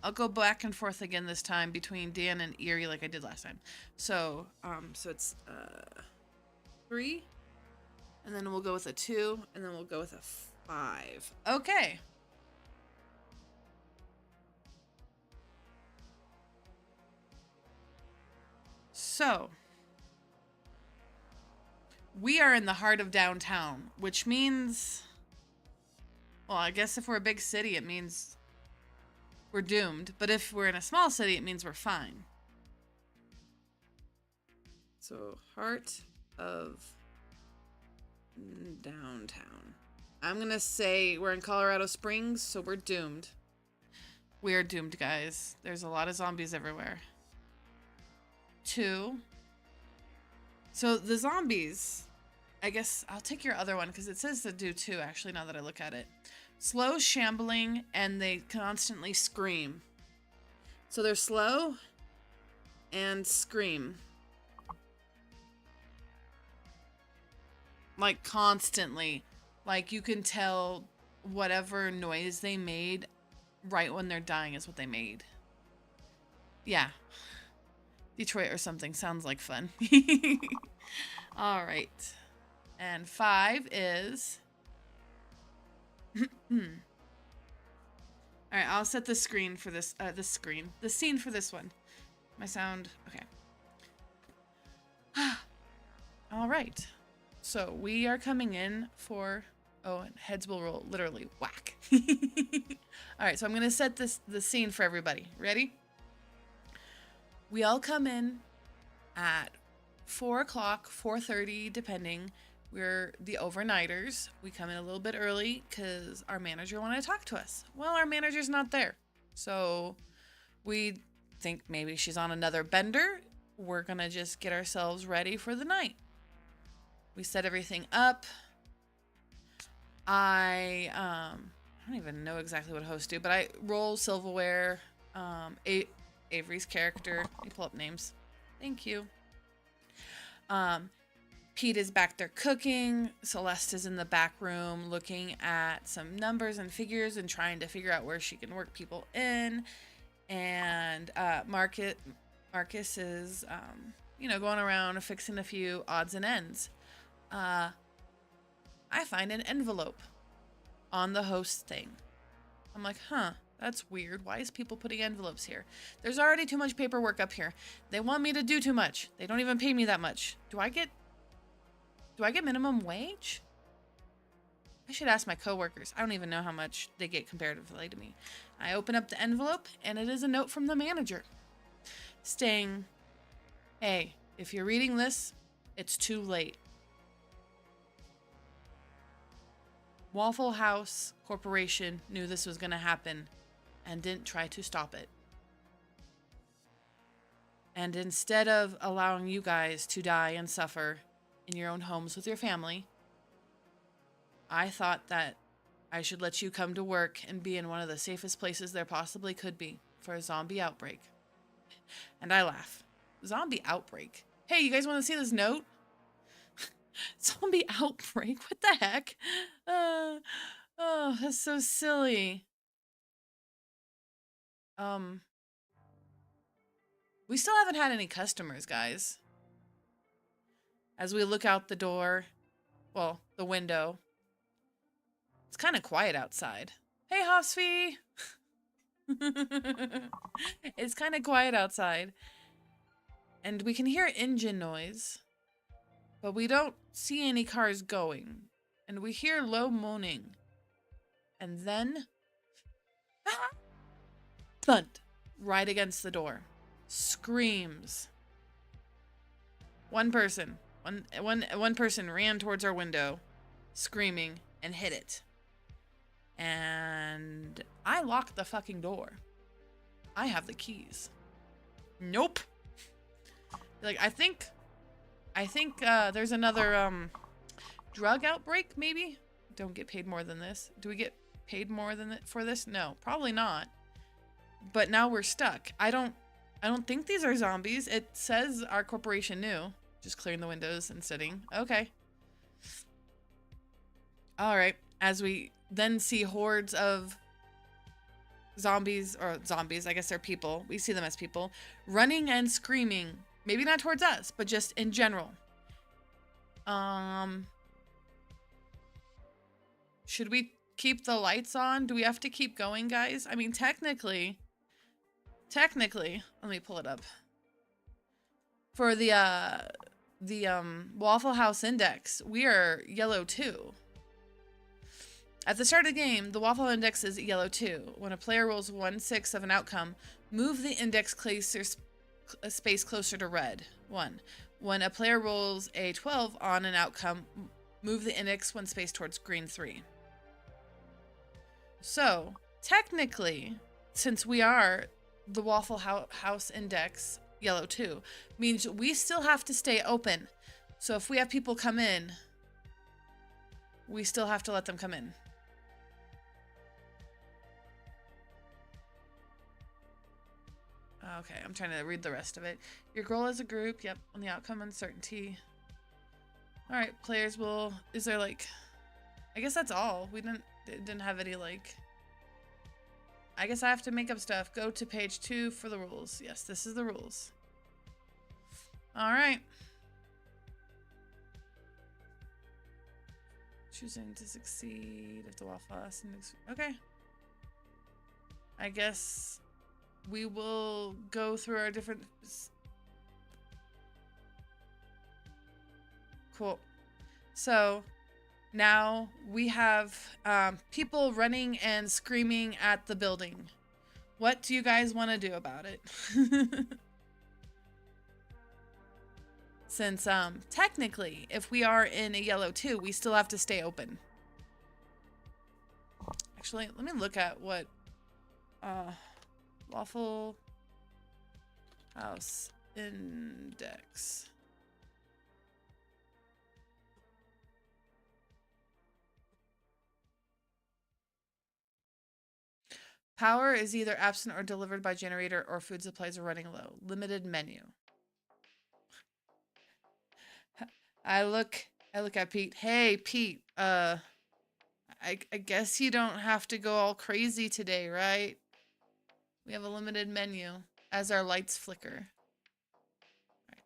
I'll go back and forth again this time between Dan and Eerie like I did last time. So it's 3, and then we'll go with a 2, and then we'll go with a 5. Okay. So we are in the heart of downtown, which means, well, I guess if we're a big city, it means we're doomed. But if we're in a small city, it means we're fine. So, heart of downtown. I'm going to say we're in Colorado Springs, so we're doomed. We are doomed, guys. There's a lot of zombies everywhere. 2. So, the zombies, I guess I'll take your other one because it says to do 2, actually, now that I look at it. Slow, shambling, and they constantly scream. So they're slow and scream. Like constantly. Like you can tell whatever noise they made right when they're dying is what they made. Yeah. Detroit or something sounds like fun. All right. And 5 is... All right, I'll set the screen for this, the scene for this one. My sound, okay. All right, so we are coming in for, and heads will roll, literally, whack. All right, so I'm gonna set the scene for everybody. Ready? We all come in at 4 o'clock, 4:30, depending. We're the overnighters. We come in a little bit early because our manager wanted to talk to us. Well, our manager's not there. So we think maybe she's on another bender. We're going to just get ourselves ready for the night. We set everything up. I don't even know exactly what hosts do, but I roll silverware. Avery's character. Let me pull up names. Thank you. Pete is back there cooking. Celeste is in the back room looking at some numbers and figures and trying to figure out where she can work people in. And Marcus is, going around fixing a few odds and ends. I find an envelope on the host thing. I'm like, that's weird. Why is people putting envelopes here? There's already too much paperwork up here. They want me to do too much. They don't even pay me that much. Do I get minimum wage? I should ask my coworkers. I don't even know how much they get comparatively to me. I open up the envelope, and it is a note from the manager saying, hey, if you're reading this, it's too late. Waffle House Corporation knew this was going to happen and didn't try to stop it. And instead of allowing you guys to die and suffer in your own homes with your family, I thought that I should let you come to work and be in one of the safest places there possibly could be for a zombie outbreak. And I laugh. Zombie outbreak? Hey, you guys want to see this note? Zombie outbreak? What the heck? That's so silly. We still haven't had any customers, guys. As we look out the door, well, the window, it's kind of quiet outside. Hey, Hofsfee! It's kind of quiet outside. And we can hear engine noise. but we don't see any cars going, and we hear low moaning. And then thud right against the door. Screams. One person ran towards our window, screaming, and hit it. And I locked the fucking door. I have the keys. Nope. Like, I think there's another drug outbreak, maybe? Don't get paid more than this. Do we get paid more than for this? No, probably not. But now we're stuck. I don't think these are zombies. It says our corporation knew. Just clearing the windows and sitting. Okay. All right. As we then see hordes of zombies, I guess they're people. We see them as people, running and screaming. Maybe not towards us, but just in general. Should we keep the lights on? Do we have to keep going, guys? I mean, technically, let me pull it up. For the Waffle House Index, we are yellow 2. At the start of the game, the Waffle Index is yellow 2. When a player rolls 1/6 of an outcome, move the index space closer to red. 1. When a player rolls a 12 on an outcome, move the index 1 space towards green 3. So, technically, since we are the Waffle House Index yellow 2, means we still have to stay open. So if we have people come in, we still have to let them come in. Okay, I'm trying to read the rest of it. Your goal as a group, yep, on the outcome uncertainty. Alright, players will, is there like, I guess that's all. We didn't have any like, I guess I have to make up stuff. Go to page 2 for the rules. Yes, this is the rules. Alright. Choosing to succeed if the Waffle House Index, okay. I guess we will go through our different... Cool. So, now we have people running and screaming at the building. What do you guys want to do about it? Since, technically, if we are in a yellow 2, we still have to stay open. Actually, let me look at what... Waffle House Index. Power is either absent or delivered by generator, or food supplies are running low. Limited menu. I look at Pete. Hey, Pete, I guess you don't have to go all crazy today, right? We have a limited menu as our lights flicker. Right.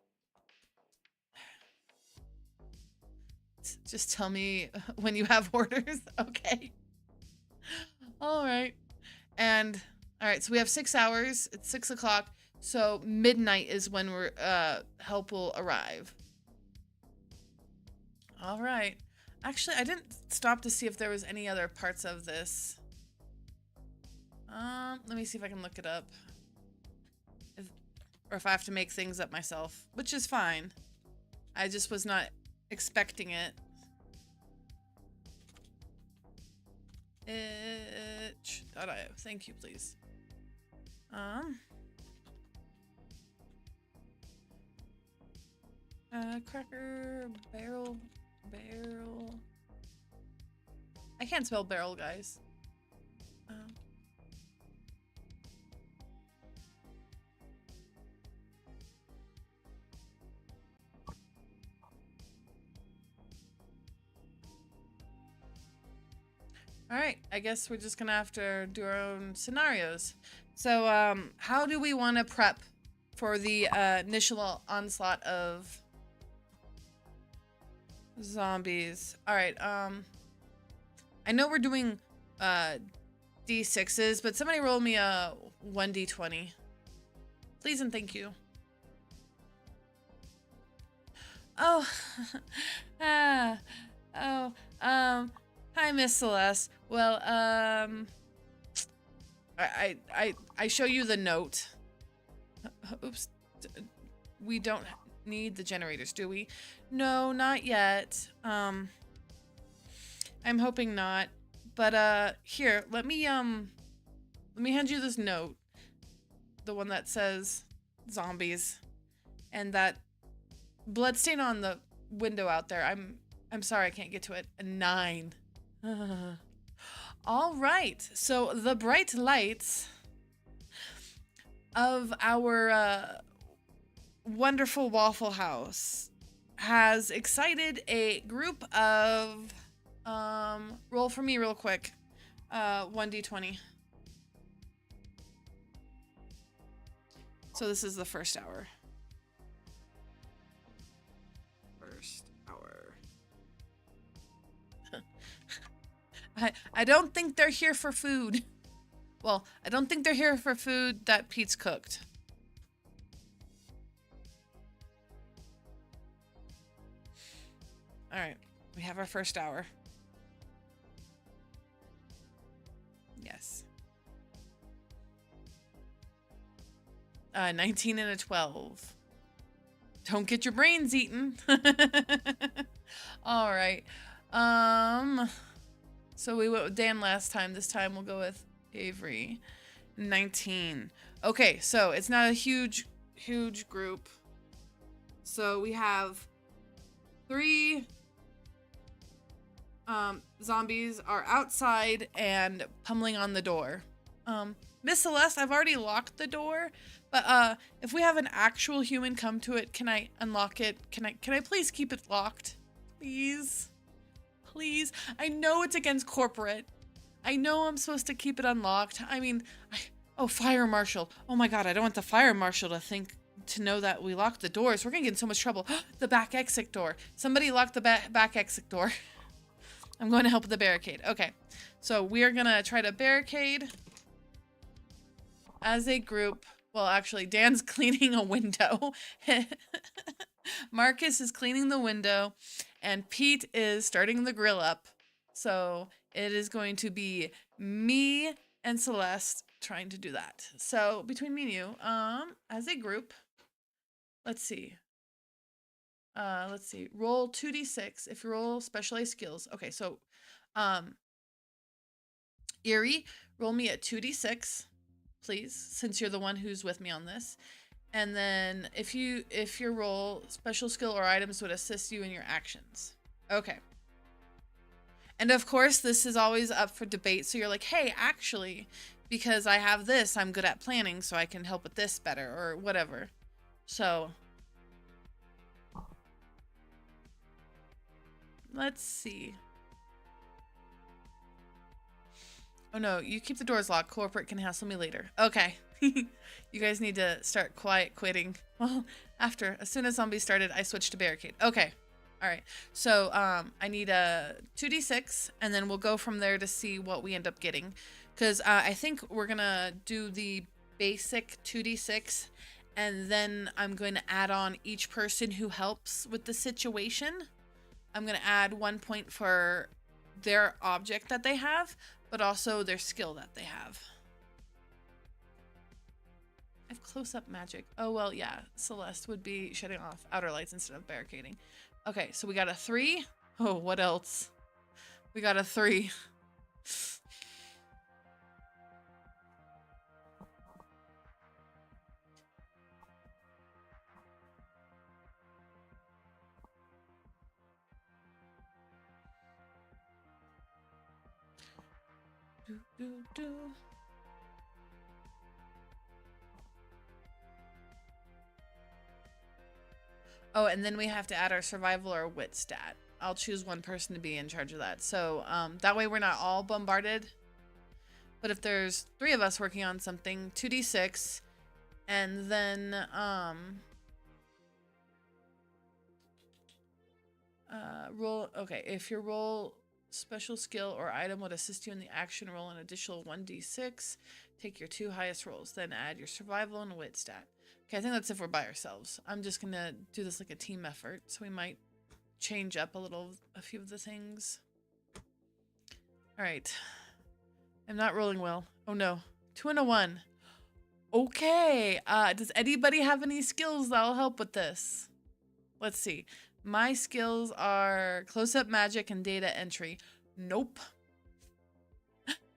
Just tell me when you have orders. Okay. All right. And all right, so we have 6 hours. It's 6 o'clock. So midnight is when help will arrive. All right. Actually, I didn't stop to see if there was any other parts of this. Let me see if I can look it up. Or if I have to make things up myself, which is fine. I just was not expecting it. Itch.io. Thank you, please. Cracker, barrel. I can't spell barrel, guys. All right, I guess we're just gonna have to do our own scenarios. So, how do we want to prep for the initial onslaught of zombies? All right, I know we're doing D6s, but somebody roll me a 1d20. Please and thank you. Oh, ah, oh, hi, Miss Celeste. Well, I show you the note. Oops, we don't need the generators, do we? No, not yet. I'm hoping not. But here, let me hand you this note. The one that says zombies and that bloodstain on the window out there. I'm sorry I can't get to it. A 9. All right. So the bright lights of our wonderful Waffle House has excited a group of roll for me real quick. 1d20. So this is the first hour. First hour. I don't think they're here for food. Well, I don't think they're here for food that Pete's cooked. All right, we have our first hour. Yes. 19 and a 12. Don't get your brains eaten. All right. So we went with Dan last time. This time we'll go with Avery. 19. Okay, so it's not a huge group. So we have 3 zombies are outside and pummeling on the door. Miss Celeste, I've already locked the door, but if we have an actual human come to it, can I unlock it? Can I please keep it locked? Please? Please? I know it's against corporate. I know I'm supposed to keep it unlocked. I mean, oh, fire marshal. Oh my god, I don't want the fire marshal to know that we locked the doors. We're gonna get in so much trouble. The back exit door. Somebody locked the back exit door. I'm going to help with the barricade. Okay, so we are gonna try to barricade as a group. Well, actually, Dan's cleaning a window. Marcus is cleaning the window, and Pete is starting the grill up. So it is going to be me and Celeste trying to do that. So between me and you, as a group, let's see. Roll 2d6 if you roll specialized skills. Okay, so Erie, roll me a 2d6, please, since you're the one who's with me on this. And then if your roll special skill or items would assist you in your actions. Okay. And of course, this is always up for debate. So you're like, hey, actually, because I have this, I'm good at planning, so I can help with this better or whatever. So let's see. Oh no, you keep the doors locked. Corporate can hassle me later. Okay. You guys need to start quiet quitting. Well, as soon as zombies started, I switched to barricade. Okay. All right. So I need a 2d6, and then we'll go from there to see what we end up getting. Because I think we're going to do the basic 2d6, and then I'm going to add on each person who helps with the situation. I'm going to add 1 point for their object that they have, but also their skill that they have. I have close-up magic. Oh, well, yeah. Celeste would be shutting off outer lights instead of barricading. Okay, so we got a 3. Oh, what else? We got a 3. Do. Oh, and then we have to add our survival or wit stat. I'll choose one person to be in charge of that. So that way we're not all bombarded. But if there's 3 of us working on something, 2d6, and then roll. Okay, if your roll special skill or item would assist you in the action, roll an additional 1d6. Take your 2 highest rolls, then add your survival and wit stat. Okay, I think that's if we're by ourselves. I'm just gonna do this like a team effort, so we might change up a few of the things. All right. I'm not rolling well. Oh no. 2 and a 1. Okay. Does anybody have any skills that'll help with this? Let's see. My skills are close-up magic and data entry. Nope.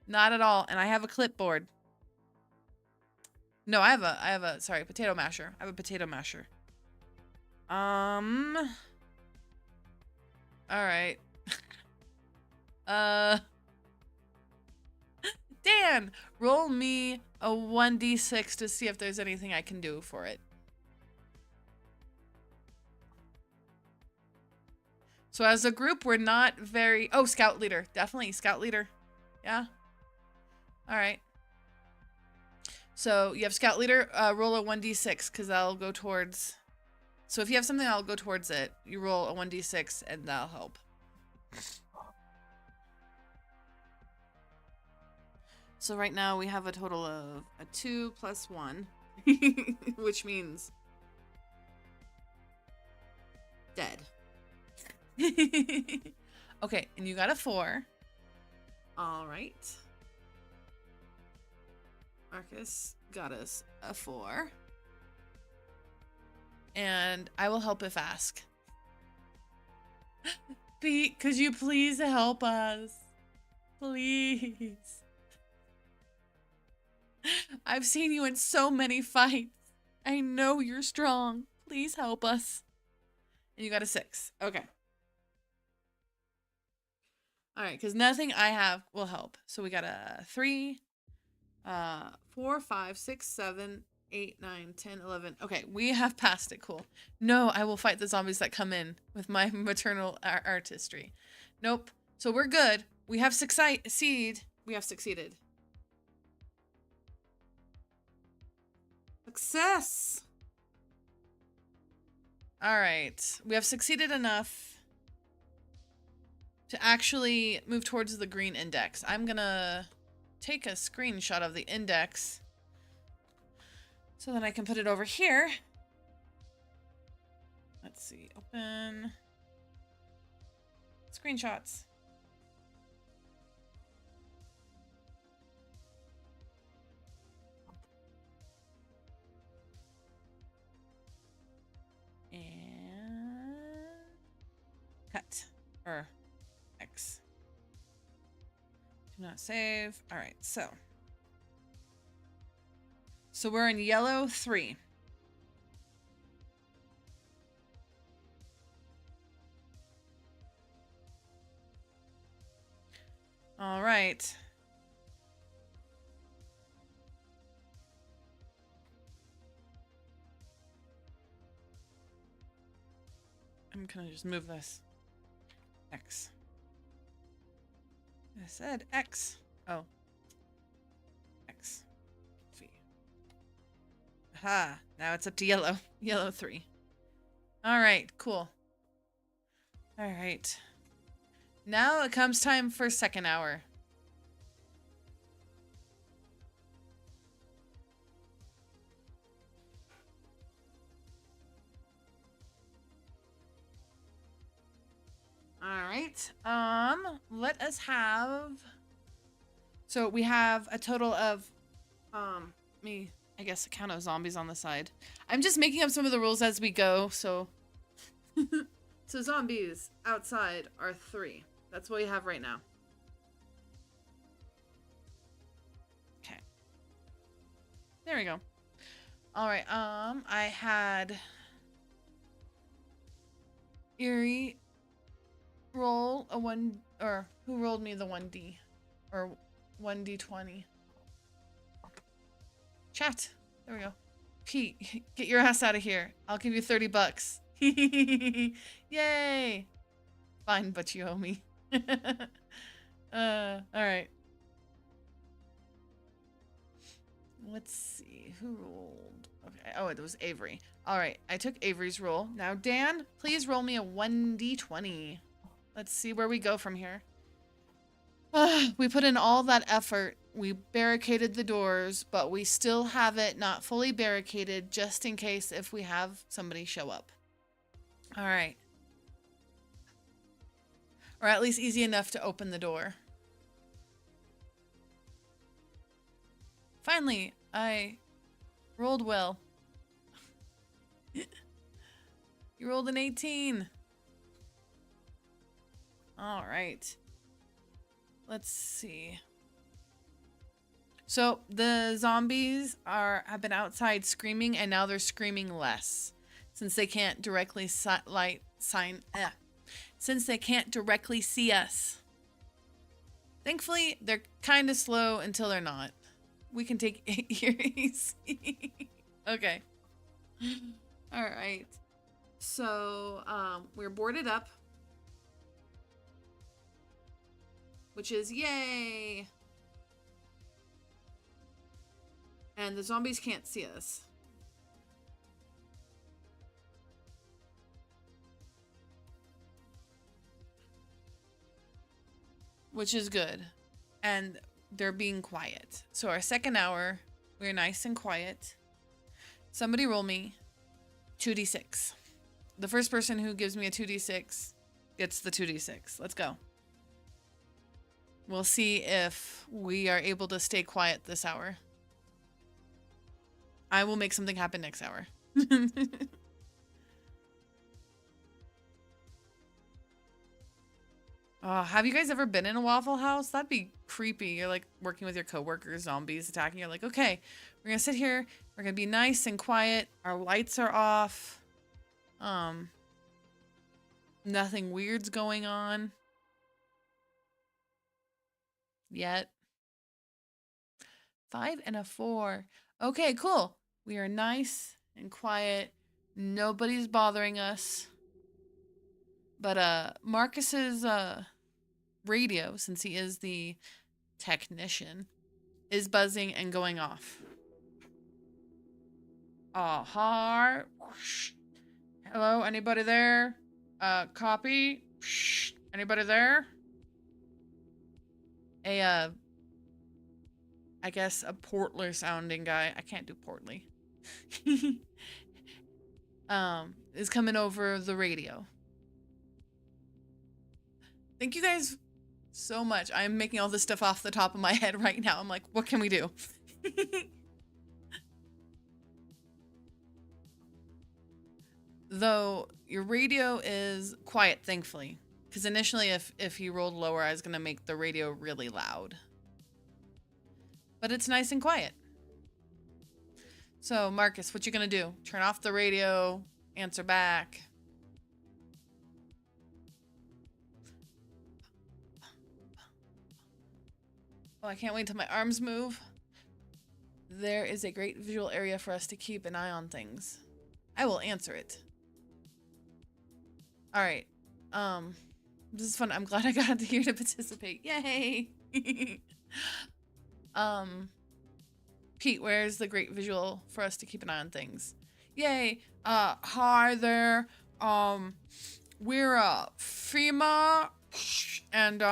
Not at all. And I have a clipboard. No, I have a sorry, potato masher. I have a potato masher. All right. Dan, roll me a 1d6 to see if there's anything I can do for it. So as a group, we're not very... Oh, scout leader. Definitely scout leader. Yeah. All right. So you have scout leader, roll a 1d6 because that'll go towards... So if you have something that'll go towards it, you roll a 1d6 and that'll help. So right now we have a total of a 2 plus 1, which means dead. Okay, and you got a 4. All right. Marcus got us a 4. And I will help if asked. Pete, could you please help us? Please. I've seen you in so many fights. I know you're strong. Please help us. And you got a 6. Okay. All right, because nothing I have will help. So we got a 3, 4, 5, 6, 7, 8, 9, 10, 11. Okay, we have passed it. Cool. No, I will fight the zombies that come in with my maternal artistry. Nope. So we're good. We have succeeded. We have succeeded. Success! Alright. We have succeeded enough to actually move towards the green index. I'm gonna take a screenshot of the index so that I can put it over here. Let's see. Open. Screenshots. Cut. Or X. Do not save. Alright, so. So we're in yellow 3. Alright. I'm gonna just move this. X. I said X. Oh. X. V. Aha. Now it's up to yellow. Yellow 3. Alright, cool. Alright. Now it comes time for second hour. Alright, let us have... So we have a total of, I guess a count of zombies on the side. I'm just making up some of the rules as we go, so... So zombies outside are 3. That's what we have right now. Okay. There we go. Alright, I had... Eerie... roll a 1, or who rolled me the 1D or 1d20? Chat. There we go. Pete, get your ass out of here. I'll give you $30. Yay. Fine, but you owe me. All right. Let's see who rolled. Okay. Oh, it was Avery. All right. I took Avery's roll. Now, Dan, please roll me a 1d20. Let's see where we go from here. We put in all that effort. We barricaded the doors, but we still have it not fully barricaded just in case if we have somebody show up. All right. Or at least easy enough to open the door. Finally, I rolled well. You rolled an 18. All right. Let's see. So the zombies have been outside screaming, and now they're screaming less, since they can't directly since they can't directly see us. Thankfully, they're kind of slow until they're not. We can take it easy. Okay. All right. So we're boarded up, which is yay. And the zombies can't see us. Which is good. And they're being quiet. So our second hour, we're nice and quiet. Somebody roll me 2d6. The first person who gives me a 2d6 gets the 2d6. Let's go. We'll see if we are able to stay quiet this hour. I will make something happen next hour. Have you guys ever been in a Waffle House? That'd be creepy. You're like working with your coworkers, zombies attacking. You're like, okay, we're gonna sit here. We're gonna be nice and quiet. Our lights are off. Nothing weird's going on yet. 5 and a 4. Okay, cool. We are nice and quiet. Nobody's bothering us. But Marcus's radio, since he is the technician, is buzzing and going off. Hi. Hello, anybody there? Copy. Anybody there? I guess a Portler sounding guy. I can't do Portly. Is coming over the radio. Thank you guys so much. I'm making all this stuff off the top of my head right now. I'm like, what can we do? Though your radio is quiet, thankfully. Because initially, if you rolled lower, I was going to make the radio really loud. But it's nice and quiet. So, Marcus, what you gonna do? Turn off the radio, answer back. Oh, I can't wait till my arms move. There is a great visual area for us to keep an eye on things. I will answer it. Alright. This is fun. I'm glad I got here to participate. Yay! Pete, where's the great visual for us to keep an eye on things? Yay! Hi there. We're FEMA, and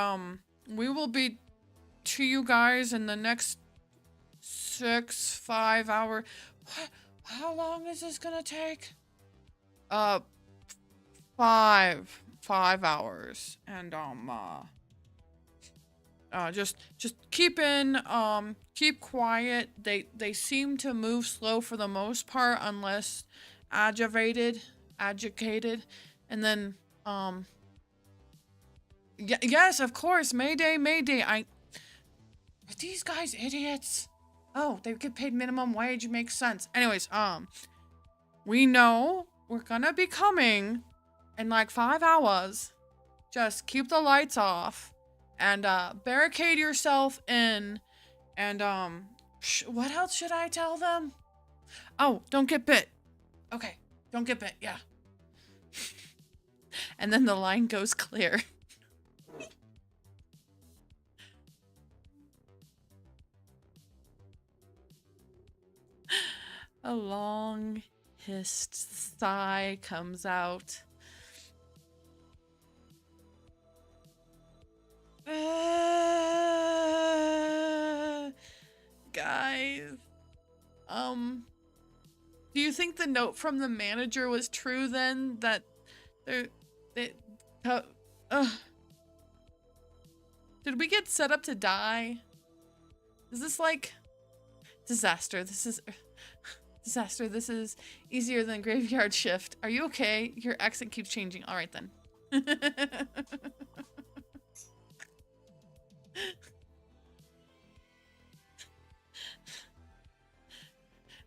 we will be to you guys in the next 5 hour. What? How long is this gonna take? 5 hours, and just keep quiet. They seem to move slow for the most part, unless agitated, and then yes, of course, Mayday. Are these guys idiots? Oh, they get paid minimum wage. Makes sense. Anyways, we know we're gonna be coming in like 5 hours. Just keep the lights off. And barricade yourself in, and what else should I tell them? Oh, don't get bit. Okay, don't get bit. Yeah. And then the line goes clear. A long hissed sigh comes out. think the note from the manager was true then? That they're... Did we get set up to die? Is this like... Disaster. This is... Disaster. This is easier than graveyard shift. Are you okay? Your accent keeps changing. Alright then.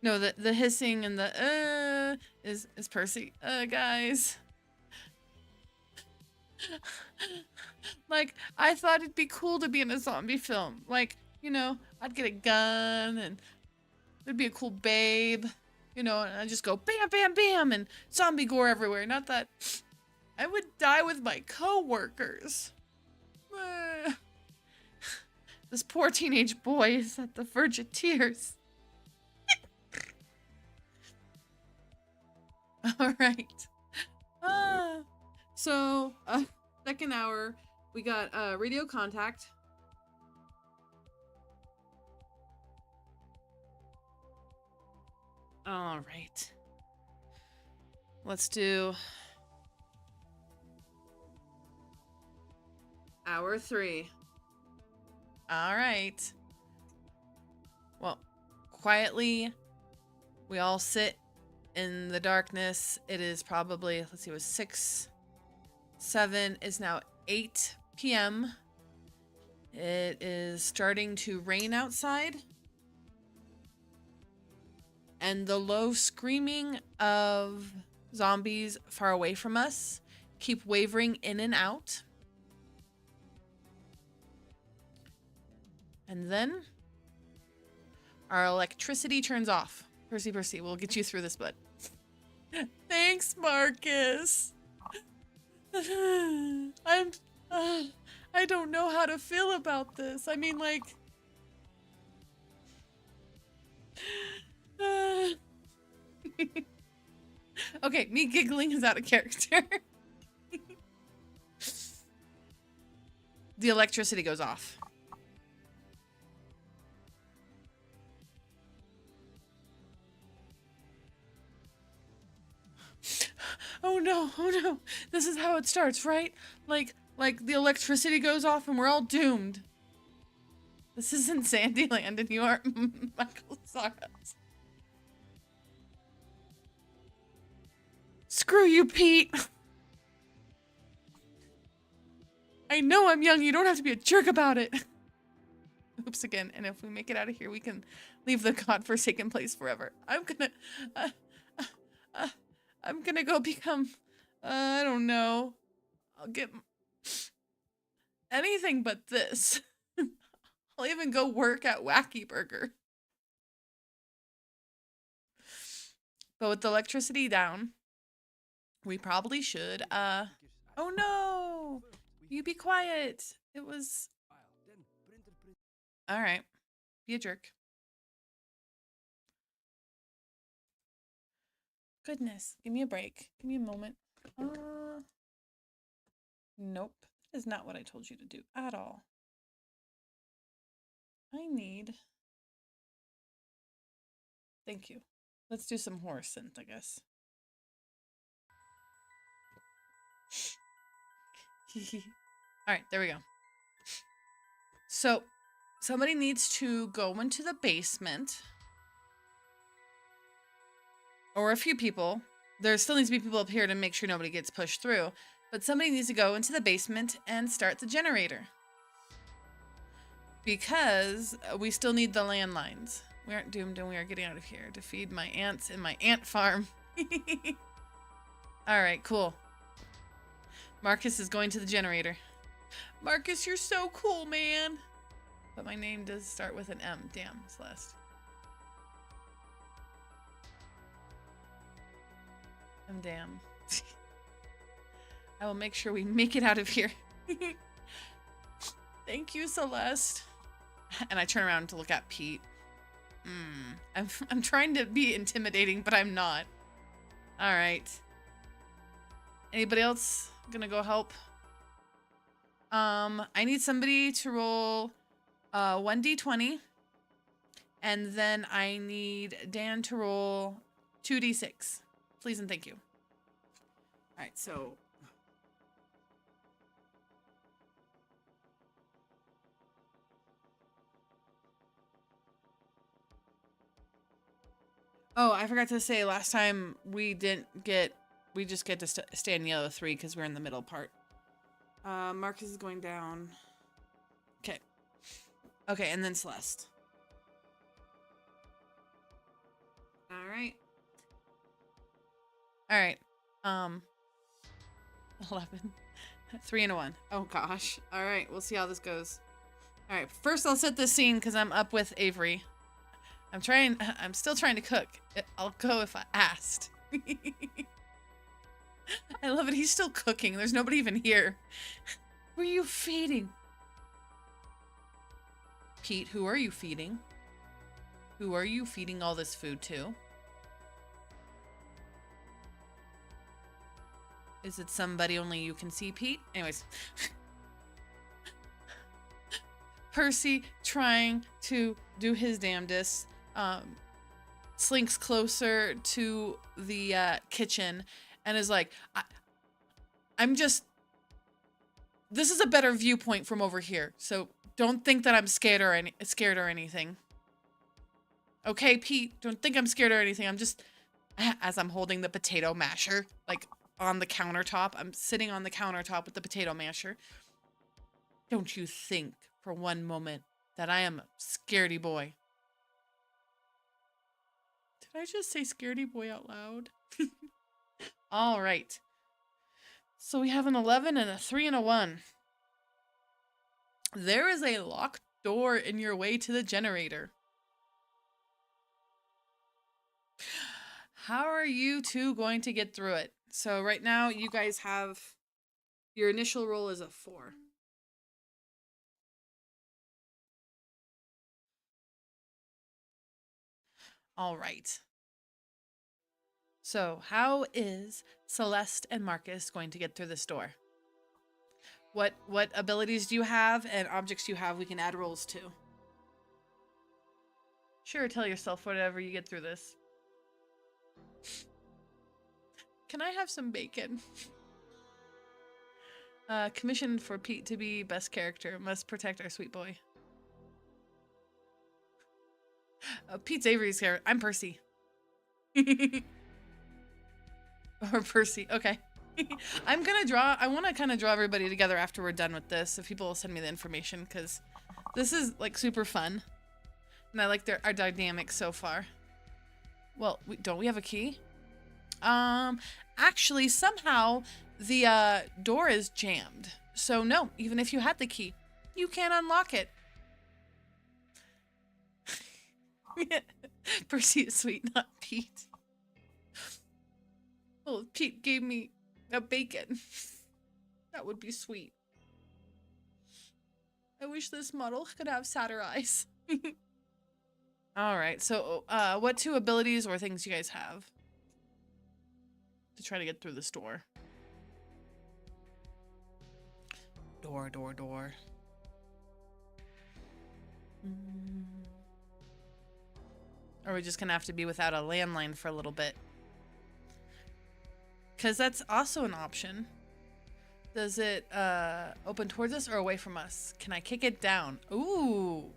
No, the hissing and the is Percy. Guys. Like, I thought it'd be cool to be in a zombie film. Like, you know, I'd get a gun and there'd be a cool babe, you know, and I'd just go bam, bam, bam, and zombie gore everywhere. Not that I would die with my co-workers. This poor teenage boy is at the verge of tears. All right. So, second hour, we got radio contact. All right. Let's do hour 3. All right. Well, quietly, we all sit in the darkness. It is probably, let's see, it was 6, 7, it's now 8 p.m. It is starting to rain outside. And the low screaming of zombies far away from us keep wavering in and out. And then our electricity turns off. Percy, we'll get you through this, bud. Thanks, Marcus. I don't know how to feel about this. I mean, like... Okay, me giggling is out of character. The electricity goes off. Oh no, this is how it starts, right? Like the electricity goes off and we're all doomed. This isn't Sandyland and you aren't Michael Saras. Screw you, Pete. I know I'm young, you don't have to be a jerk about it. Oops again, and if we make it out of here, we can leave the godforsaken place forever. I'm gonna go become, I don't know. I'll get anything but this. I'll even go work at Wacky Burger. But with the electricity down, we probably should, oh no! You be quiet. It was... Alright. Be a jerk. Goodness. Give me a break. Give me a moment. Nope. That is not what I told you to do at all. I need... Thank you. Let's do some horror synth, I guess. Alright, there we go. So, somebody needs to go into the basement. Or a few people. There still needs to be people up here to make sure nobody gets pushed through. But somebody needs to go into the basement and start the generator. Because we still need the landlines. We aren't doomed and we are getting out of here to feed my ants in my ant farm. Alright, cool. Marcus is going to the generator. Marcus, you're so cool, man. But my name does start with an M. Damn, Celeste. I'm damn. I will make sure we make it out of here. Thank you, Celeste. And I turn around to look at Pete. I'm trying to be intimidating, but I'm not. All right. Anybody else gonna go help? I need somebody to roll 1d20. And then I need Dan to roll 2d6. Please and thank you. All right, so... Oh, I forgot to say, last time we just get to stay in yellow 3 because we're in the middle part. Marcus is going down. Okay. Okay, and then Celeste. All right. All right. 11. 3 and a 1. Oh gosh. All right, we'll see how this goes. All right, first I'll set this scene because I'm up with Avery. I'm still trying to cook. I'll go if I asked. I love it. He's still cooking. There's nobody even here. Who are you feeding? Pete, who are you feeding? Who are you feeding all this food to? Is it somebody only you can see, Pete? Anyways. Percy trying to do his damnedest. Slinks closer to the kitchen and is like, this is a better viewpoint from over here, so don't think that I'm scared or anything. Okay, Pete, don't think I'm scared or anything. I'm just, as I'm holding the potato masher, like on the countertop, I'm sitting on the countertop with the potato masher. Don't you think for one moment that I am a scaredy boy. Did I just say scaredy boy out loud? All right. So we have an 11 and a 3 and a 1. There is a locked door in your way to the generator. How are you two going to get through it? So right now you guys have, your initial roll is a 4. All right. So how is Celeste and Marcus going to get through this door? What abilities do you have and objects do you have we can add rolls to? Sure, tell yourself whatever you get through this. Can I have some bacon? Commission for Pete to be best character. Must protect our sweet boy. Pete's Avery's here. I'm Percy. Or Percy. Okay. I'm gonna draw. I want to kind of draw everybody together after we're done with this. If people will send me the information, because this is like super fun, and I like our dynamics so far. Well, don't we have a key? Actually, somehow the door is jammed. So no, even if you had the key, you can't unlock it. Percy is sweet, not Pete. Well, if Pete gave me a bacon, that would be sweet. I wish this model could have sadder eyes. All right, so what 2 abilities or things you guys have to try to get through this door? Door. Or we're just gonna have to be without a landline for a little bit. Because that's also an option. Does it open towards us or away from us? Can I kick it down? Ooh.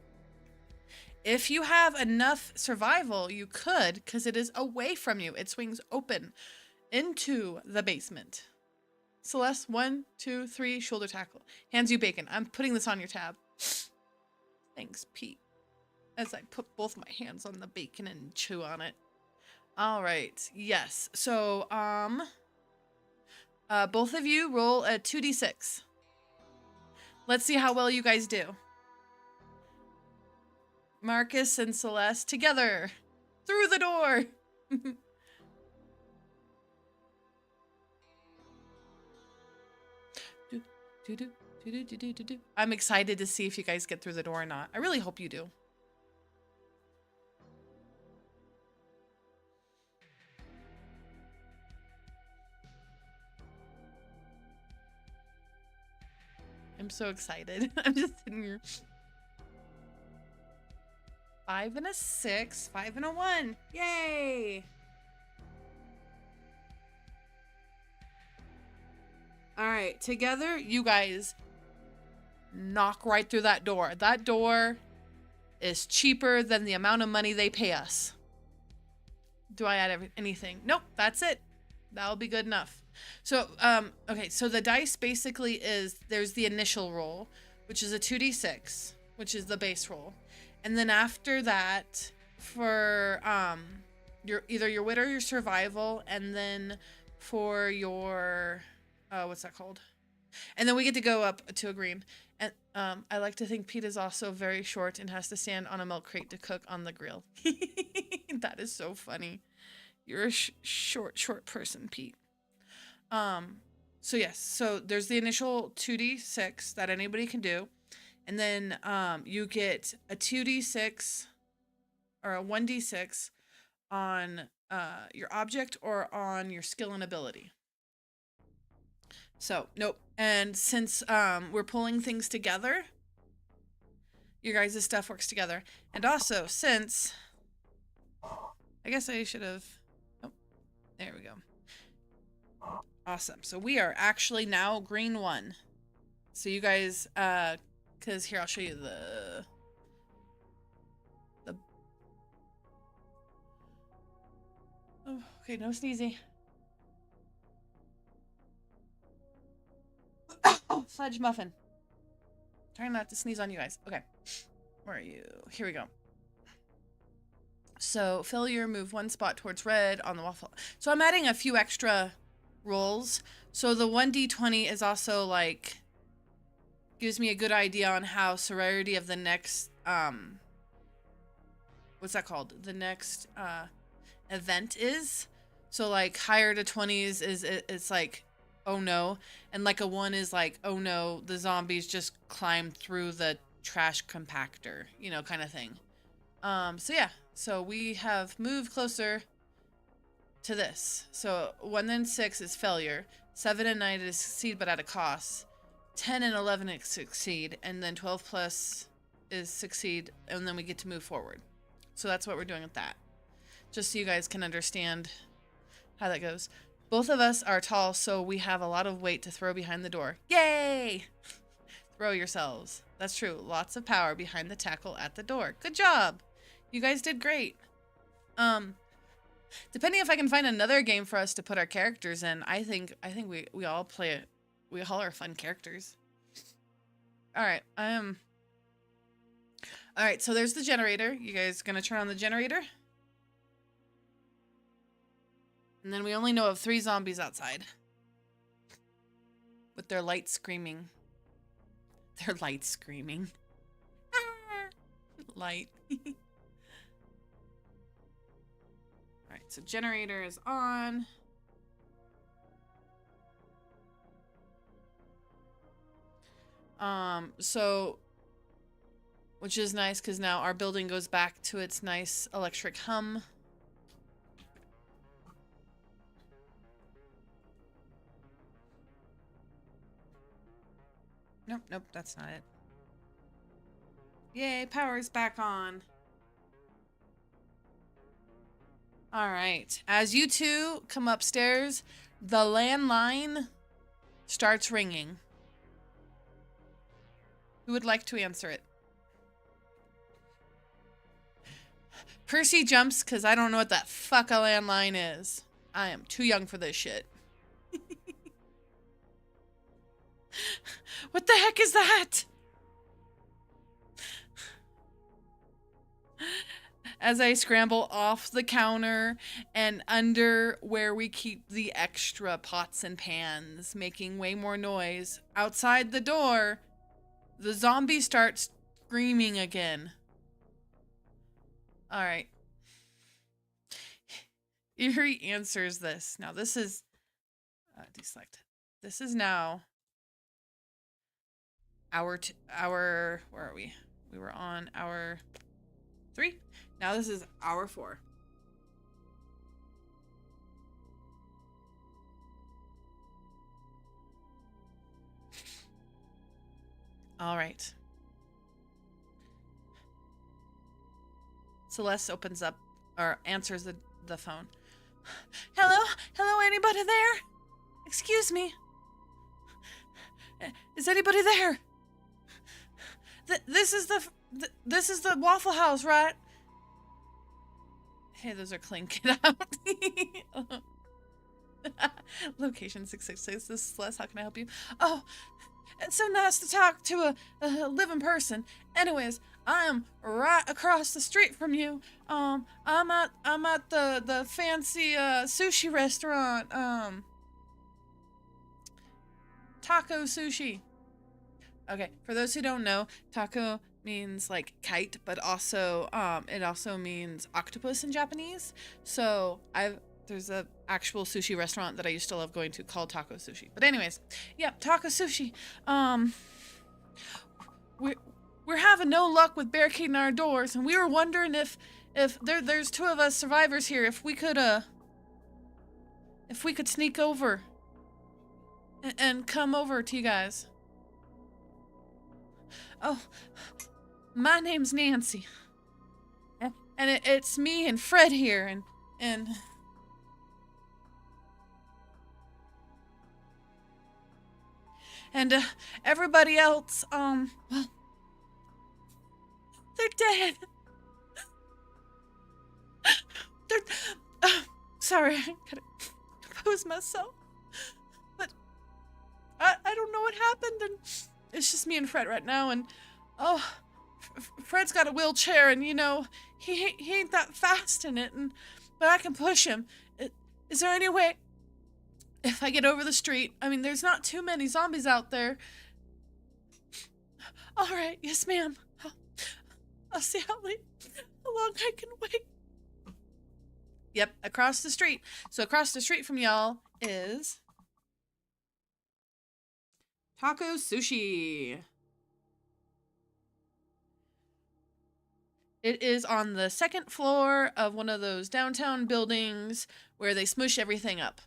If you have enough survival, you could, because it is away from you. It swings open into the basement. Celeste, 1, 2, 3, shoulder tackle. Hands you bacon. I'm putting this on your tab. Thanks, Pete. As I put both my hands on the bacon and chew on it. All right. Yes. So, both of you roll a 2d6. Let's see how well you guys do. Marcus and Celeste together through the door. I'm excited to see if you guys get through the door or not. I really hope you do. I'm so excited. I'm just sitting here. 5 and a 6, 5 and a 1. Yay! All right, together, you guys knock right through that door. That door is cheaper than the amount of money they pay us. Do I add anything? Nope, that's it. That'll be good enough. So, okay, so the dice basically is, there's the initial roll, which is a 2d6, which is the base roll. And then after that, for either your wit or your survival, and then for your, what's that called? And then we get to go up to a green. And I like to think Pete is also very short and has to stand on a milk crate to cook on the grill. That is so funny. You're a short person, Pete. So yes, so there's the initial 2d6 that anybody can do. And then you get a 2d6 or a 1d6 on your object or on your skill and ability. So, nope. And since we're pulling things together, your guys' stuff works together. And also, since... I guess I should have... Oh, there we go. Awesome. So we are actually now green 1. So you guys... because here, I'll show you the... Oh, okay, no sneezy. Oh, fudge muffin. Trying not to sneeze on you guys. Okay. Where are you? Here we go. So, failure, move 1 spot towards red on the waffle. So I'm adding a few extra rolls. So the 1d20 is also like, gives me a good idea on how severity of the next, what's that called? The next, event is. So like higher to 20s it's like, oh no, and like a 1 is like, oh no, the zombies just climbed through the trash compactor, you know, kind of thing. So yeah, so we have moved closer to this. So 1 and 6 is failure, 7 and 9 is succeed but at a cost, 10 and 11 is succeed, and then 12 plus is succeed, and then we get to move forward. So that's what we're doing with that, just so you guys can understand how that goes. Both of us are tall, so we have a lot of weight to throw behind the door. Yay! Throw yourselves. That's true. Lots of power behind the tackle at the door. Good job. You guys did great. Depending if I can find another game for us to put our characters in, I think we all play it. We all are fun characters. All right. All right, so there's the generator. You guys gonna turn on the generator? And then we only know of 3 zombies outside. With their lights screaming. Their lights screaming. Light. Alright, so generator is on. So, which is nice because now our building goes back to its nice electric hum. Nope, nope, that's not it. Yay, power's back on. Alright, as you two come upstairs, the landline starts ringing. Who would like to answer it? Percy jumps because I don't know what that fuck a landline is. I am too young for this shit. What the heck is that? As I scramble off the counter and under where we keep the extra pots and pans, making way more noise, outside the door, the zombie starts screaming again. All right. Eerie answers this. Now this is deselect. This is now our where are we? We were on hour 3. Now this is hour 4. All right. Celeste opens up or answers the phone. Hello? Hello, anybody there? Excuse me. Is anybody there? This is the Waffle House, right? Hey, those are Clink. Get out. Location 666. This is Celeste. How can I help you? Oh, it's so nice to talk to a living person. Anyways, I am right across the street from you. I'm at the fancy sushi restaurant. Taco Sushi. Okay, for those who don't know, taco means like kite, but also it also means octopus in Japanese. So there's a actual sushi restaurant that I used to love going to called Taco Sushi. But anyways, yeah, Taco Sushi. We're having no luck with barricading our doors, and we were wondering if there's two of us survivors here, if we could sneak over and come over to you guys. Oh, my name's Nancy. And it's me and Fred here, and everybody else, well, they're dead. They're, sorry, I gotta compose myself. But I don't know what happened, and it's just me and Fred right now, and oh, Fred's got a wheelchair, and you know, he ain't that fast in it, but I can push him. Is there any way, if I get over the street, I mean, there's not too many zombies out there. All right, yes, ma'am. I'll see how long I can wait. Yep, across the street. So across the street from y'all is Taco Sushi. It is on the second floor of one of those downtown buildings where they smush everything up.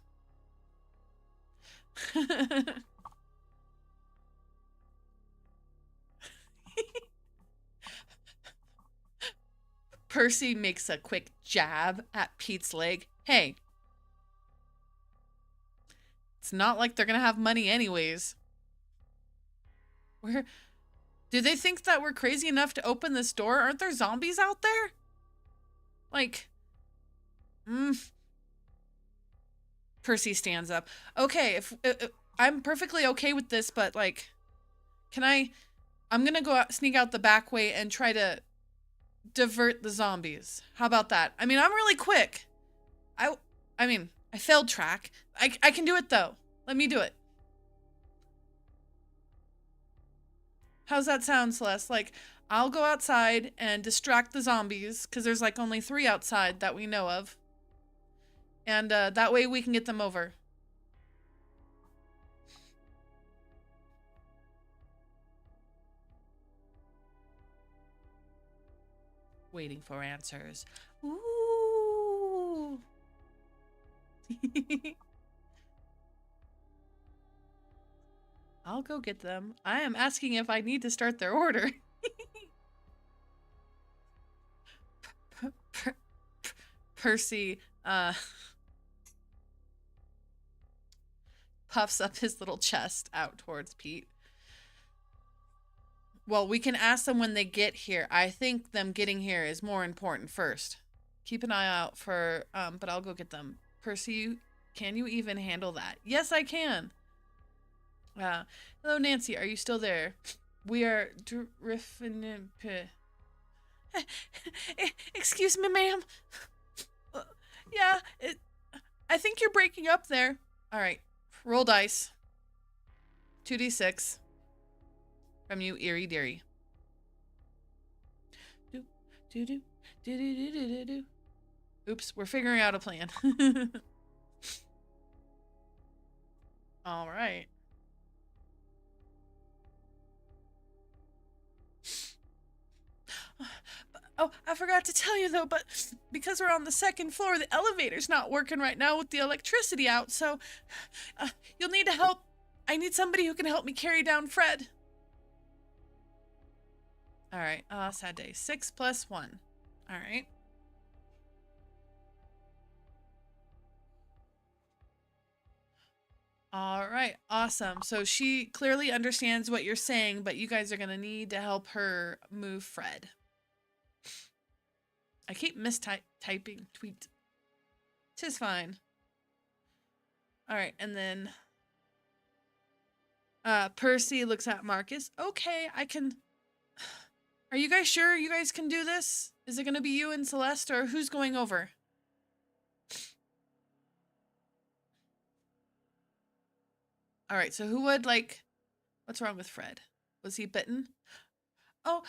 Percy makes a quick jab at Pete's leg. Hey, it's not like they're gonna have money anyways. Do they think that we're crazy enough to open this door? Aren't there zombies out there? Like, Percy stands up. Okay, if I'm perfectly okay with this, but like, I'm gonna go out, sneak out the back way and try to divert the zombies. How about that? I mean, I'm really quick. I mean, I failed track. I can do it though. Let me do it. How's that sound, Celeste? Like, I'll go outside and distract the zombies, because there's like only 3 outside that we know of. And that way we can get them over. Waiting for answers. Ooh. I'll go get them. I am asking if I need to start their order. Percy puffs up his little chest out towards Pete. Well, we can ask them when they get here. I think them getting here is more important first. Keep an eye out for, but I'll go get them. Percy, can you even handle that? Yes, I can. Hello, Nancy. Are you still there? We are drifting. Excuse me, ma'am. Yeah, I think you're breaking up there. All right, roll dice. 2d6. From you, Eerie Deary. Oops, we're figuring out a plan. All right. Oh, I forgot to tell you though, but because we're on the second floor, the elevator's not working right now with the electricity out, so you'll need to help. I need somebody who can help me carry down Fred. All right, sad day. 6 + 1. All right. All right, awesome. So she clearly understands what you're saying, but you guys are gonna need to help her move Fred. I keep mistyping tweet. Tis fine. All right, and then Percy looks at Marcus. Okay, I can. Are you guys sure you guys can do this? Is it gonna be you and Celeste, or who's going over? All right, so who would like? What's wrong with Fred? Was he bitten? Oh,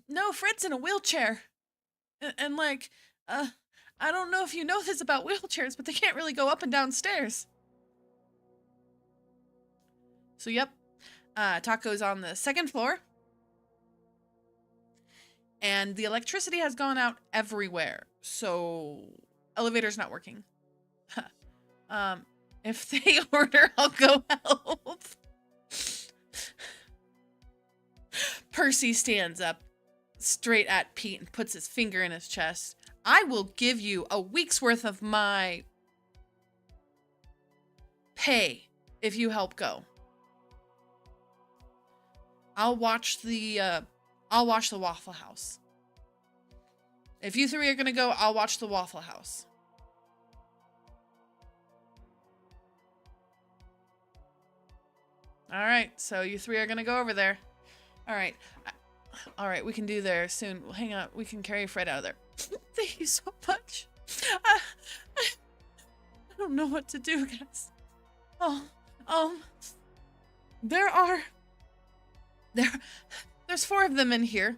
no, Fred's in a wheelchair. And like, I don't know if you know this about wheelchairs, but they can't really go up and down stairs. So, yep. Taco's on the second floor. And the electricity has gone out everywhere. So, elevator's not working. If they order, I'll go help. Percy stands up straight at Pete and puts his finger in his chest. I will give you a week's worth of my pay if you help go. I'll watch the Waffle House. If you three are gonna go, I'll watch the Waffle House. All right, so you three are gonna go over there. All right. All right, we can do there soon. Hang on, we can carry Fred out of there. Thank you so much. I don't know what to do, guys. There's 4 of them in here.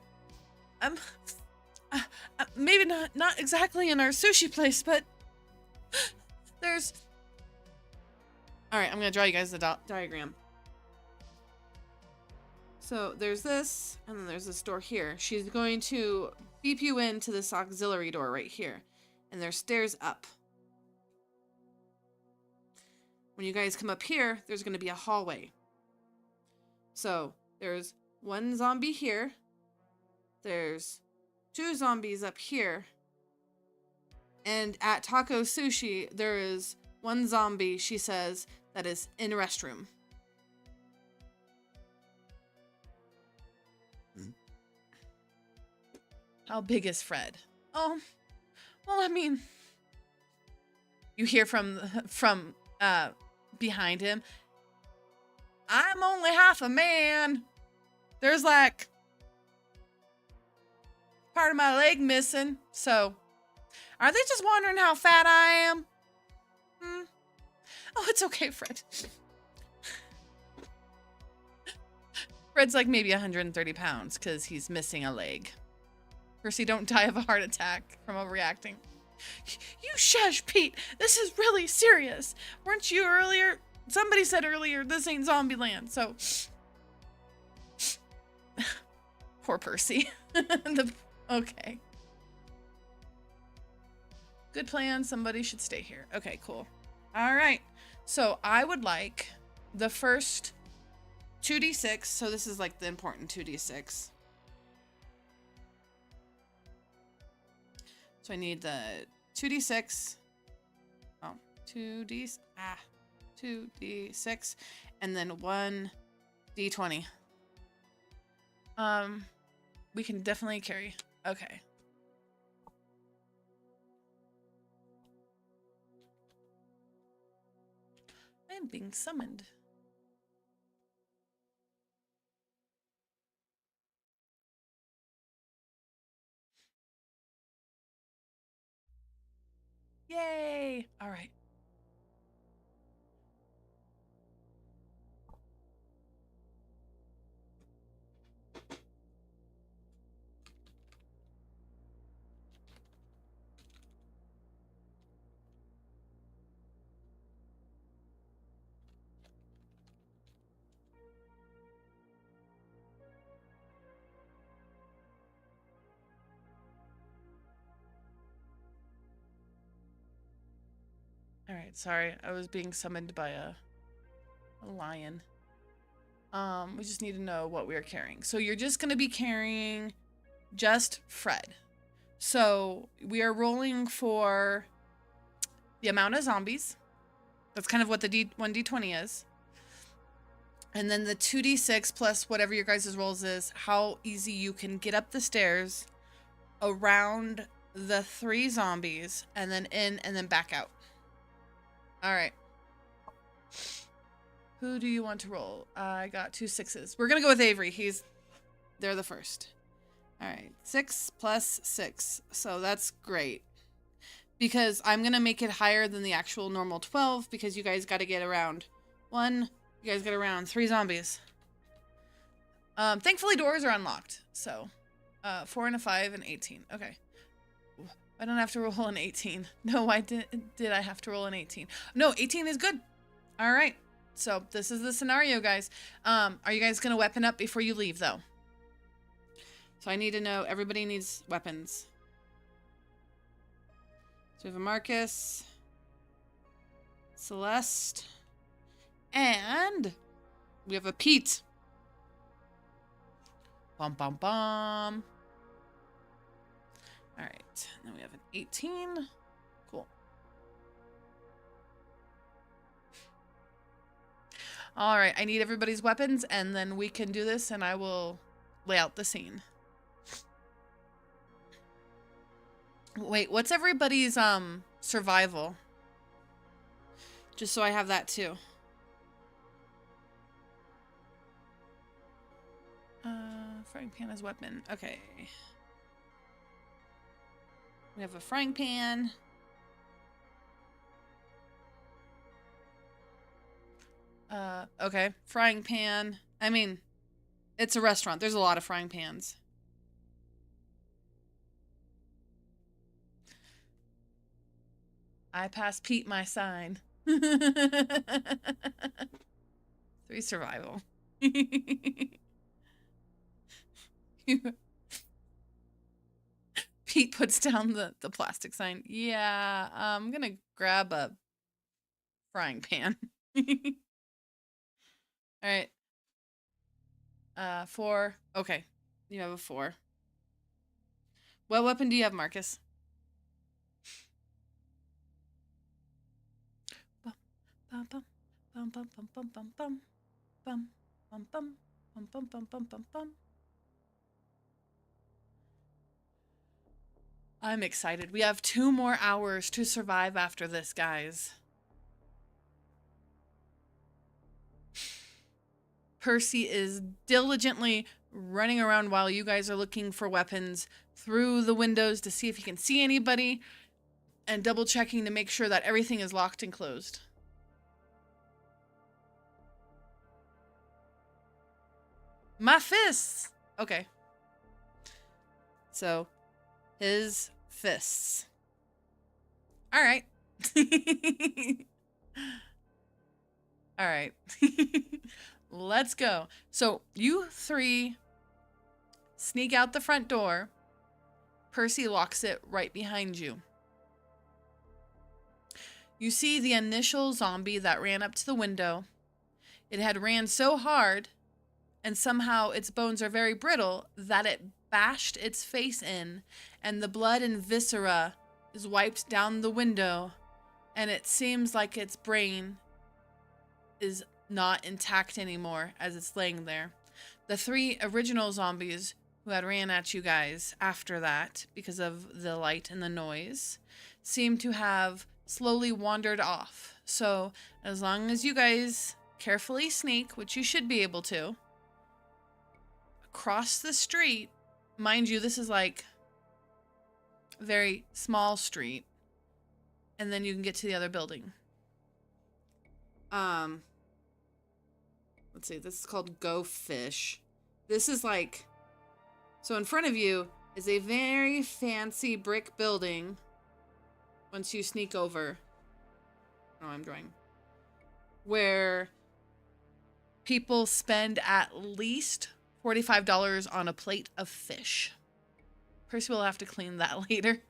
Maybe not exactly in our sushi place, but there's. All right, I'm gonna draw you guys the diagram. So there's this, and then there's this door here. She's going to beep you into this auxiliary door right here. And there's stairs up. When you guys come up here, there's going to be a hallway. So there's 1 zombie here. There's 2 zombies up here. And at Taco Sushi, there is 1 zombie, she says, that is in a restroom. How big is Fred? Oh, well, I mean, you hear from behind him. I'm only half a man. There's like part of my leg missing. So, are they just wondering how fat I am? Oh, it's okay, Fred. Fred's like maybe 130 pounds because he's missing a leg. Percy, don't die of a heart attack from overreacting. You shush, Pete. This is really serious. Weren't you earlier? Somebody said earlier this ain't Zombieland, so. Poor Percy. Okay. Good plan. Somebody should stay here. Okay, cool. All right. So I would like the first 2d6. So this is like the important 2d6. So I need the 2d6. Oh, 2d6. And then 1d20. We can definitely carry. Okay. I am being summoned. Yay! All right. All right, sorry. I was being summoned by a lion. We just need to know what we are carrying. So you're just going to be carrying just Fred. So we are rolling for the amount of zombies, That's kind of what the 1d20 is. And then the 2d6 plus whatever your guys' rolls is, how easy you can get up the stairs around the 3 zombies and then in and then back out. All right. Who do you want to roll? I got 2 6s. We're going to go with Avery. They're the first. All right. 6 plus 6. So that's great. Because I'm going to make it higher than the actual normal 12 because you guys got to get around 1. You guys get around 3 zombies. Thankfully, doors are unlocked. So, 4 and a 5 and 18. Okay. I don't have to roll an 18. No, why did I have to roll an 18? No, 18 is good. All right. So, this is the scenario, guys. Are you guys going to weapon up before you leave, though? So, I need to know. Everybody needs weapons. So, we have a Marcus. Celeste. And we have a Pete. Bum, bum, bum. All right. And then we have an 18. Cool. All right. I need everybody's weapons, and then we can do this, and I will lay out the scene. Wait, what's everybody's survival? Just so I have that too. Frying pan as weapon. Okay. We have a frying pan. Okay. Frying pan. I mean, it's a restaurant. There's a lot of frying pans. I pass Pete my sign. 3 survival. Pete puts down the plastic sign. Yeah, I'm gonna grab a frying pan. All right. 4. Okay, you have a 4. What weapon do you have, Marcus? Bum bum bum bum bum bum bum bum bum bum bum bum bum bum bum bum bum. I'm excited. We have 2 more hours to survive after this, guys. Percy is diligently running around while you guys are looking for weapons through the windows to see if he can see anybody and double checking to make sure that everything is locked and closed. My fists! Okay. So, his fists. All right. All right. Let's go. So you 3 sneak out the front door. Percy locks it right behind you. You see the initial zombie that ran up to the window. It had ran so hard, and somehow its bones are very brittle, that it bashed its face in, and the blood and viscera is wiped down the window, and it seems like its brain is not intact anymore as it's laying there. The 3 original zombies who had ran at you guys after that, because of the light and the noise, seem to have slowly wandered off. So as long as you guys carefully sneak, which you should be able to, across the street, mind you, this is like a very small street, and then you can get to the other building. Let's see, this is called Go Fish. This is like, so in front of you is a very fancy brick building. Once you sneak over, oh, I'm drawing, where people spend at least $45 on a plate of fish. Percy will have to clean that later.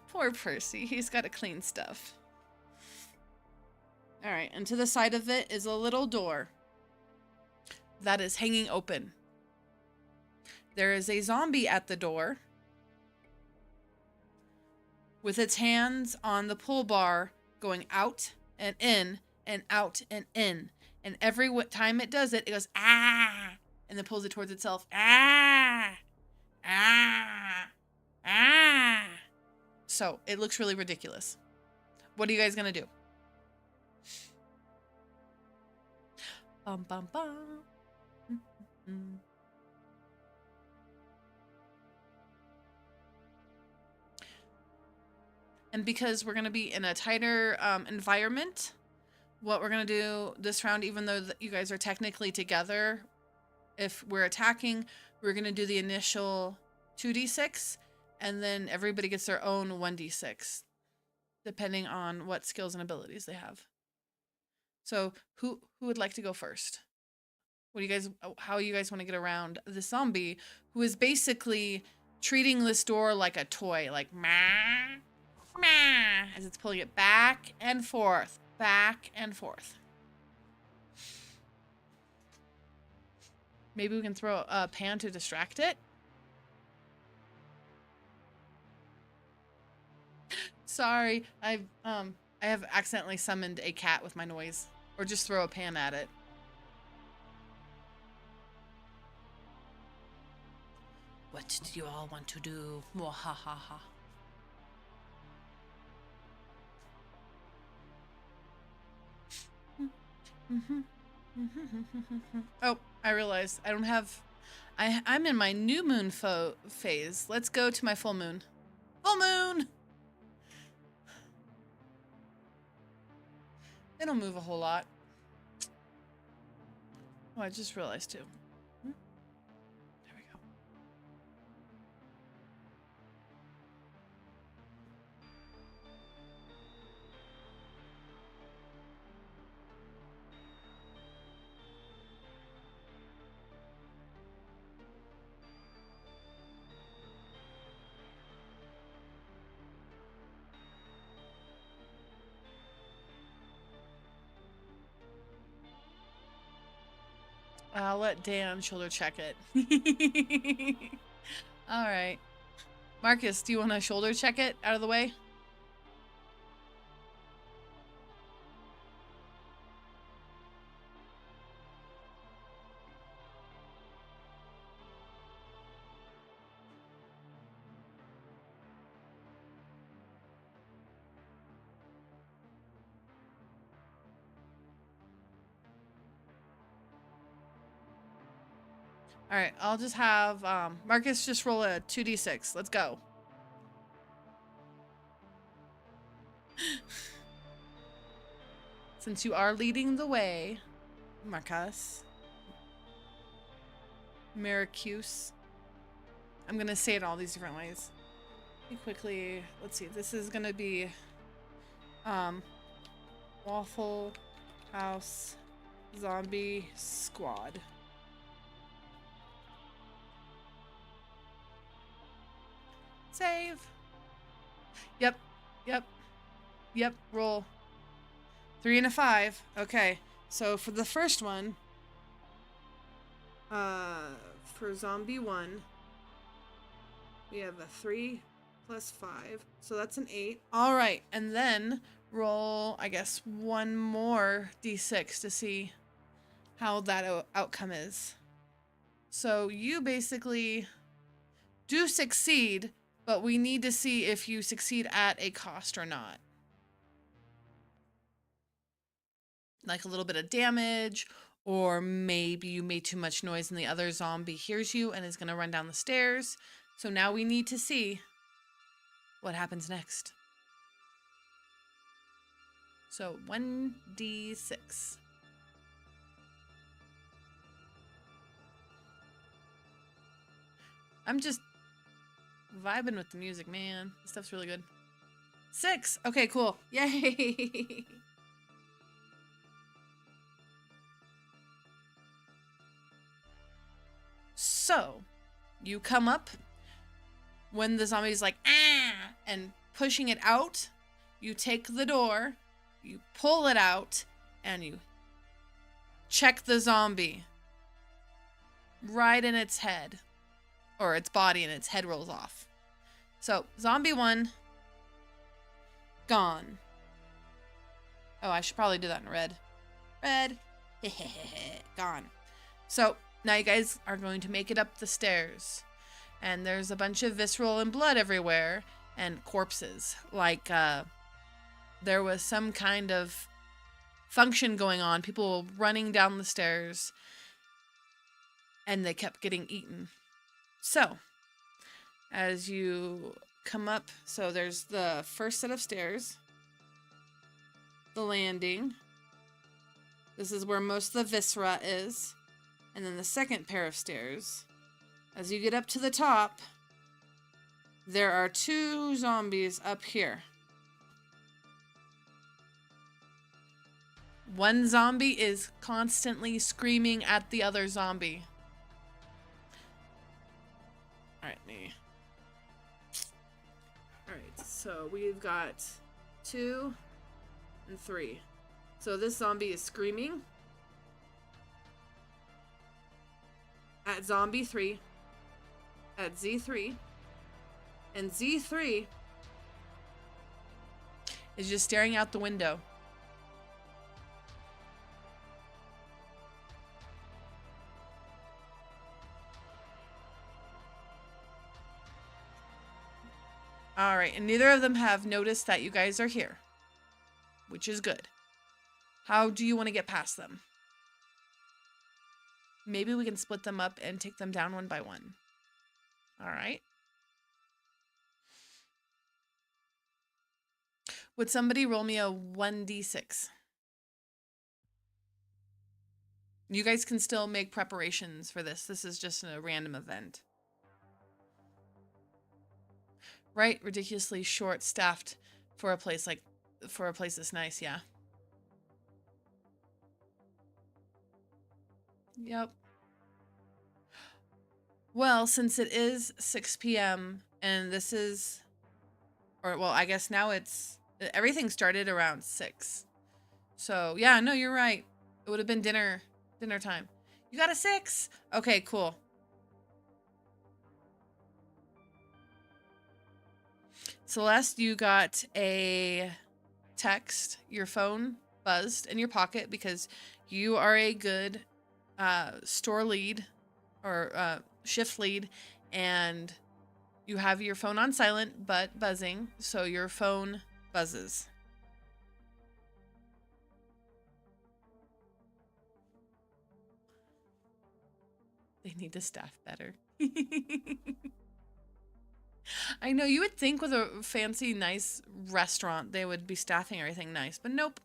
Poor Percy, he's got to clean stuff. All right, and to the side of it is a little door that is hanging open. There is a zombie at the door with its hands on the pull bar, going out and in and out and in. And every time it does it, it goes, ah, and then pulls it towards itself. Ah, ah, ah. So it looks really ridiculous. What are you guys going to do? Bum, bum, bum. Mm-hmm. And because we're going to be in a tighter environment, what we're going to do this round, even though you guys are technically together, if we're attacking, we're going to do the initial 2d6, and then everybody gets their own 1d6, depending on what skills and abilities they have. So who would like to go first? What do you guys, how you guys want to get around the zombie who is basically treating this door like a toy, like meh, meh, as it's pulling it back and forth, back and forth. Maybe we can throw a pan to distract it. Sorry, I have accidentally summoned a cat with my noise, or just throw a pan at it. What do you all want to do? Mwahaha. Oh, I realized I don't have... I'm in my new moon phase. Let's go to my full moon. Full moon! They don't move a whole lot. Oh, I just realized too. There we go. I'll let Dan shoulder check it. All right. Marcus, do you want to shoulder check it out of the way? All right, I'll just have Marcus just roll a 2d6. Let's go. Since you are leading the way, Marcus. Maricuse. I'm going to say it all these different ways. Quickly, let's see. This is going to be Waffle House Zombie Squad. Save. Yep. Roll. 3 and a 5. Okay. So for the first one, for zombie 1, we have a 3 plus 5. So that's an 8. All right. And then roll, I guess, one more d6 to see how that outcome is. So you basically do succeed, but we need to see if you succeed at a cost or not. Like a little bit of damage, or maybe you made too much noise and the other zombie hears you and is going to run down the stairs. So now we need to see what happens next. So 1d6. I'm just vibing with the music, man. This stuff's really good. 6. Okay, cool. Yay. So, you come up when the zombie's like, ah, and pushing it out. You take the door, you pull it out, and you check the zombie right in its head, or its body, and its head rolls off. So, zombie 1, gone. Oh, I should probably do that in red. Red. Gone. So now you guys are going to make it up the stairs. And there's a bunch of visceral and blood everywhere. And corpses. Like, there was some kind of function going on. People running down the stairs. And they kept getting eaten. So, as you come up, so there's the first set of stairs. The landing. This is where most of the viscera is. And then the second pair of stairs. As you get up to the top, there are 2 zombies up here. One zombie is constantly screaming at the other zombie. Alright, so we've got 2 and 3. So this zombie is screaming at zombie 3, at Z3, and Z3 is just staring out the window. Alright, and neither of them have noticed that you guys are here, which is good. How do you want to get past them? Maybe we can split them up and take them down one by one. Alright. Would somebody roll me a 1d6? You guys can still make preparations for this. This is just a random event. Right? Ridiculously short-staffed for a place this nice, yeah. Yep. Well, since it is 6 p.m. and this is, or well, I guess now everything started around 6. So yeah, no, you're right. It would have been dinner time. You got a 6? Okay, cool. Celeste, you got a text. Your phone buzzed in your pocket because you are a good store lead or shift lead, and you have your phone on silent but buzzing, so your phone buzzes. They need to staff better. I know, you would think with a fancy, nice restaurant they would be staffing everything nice, but nope.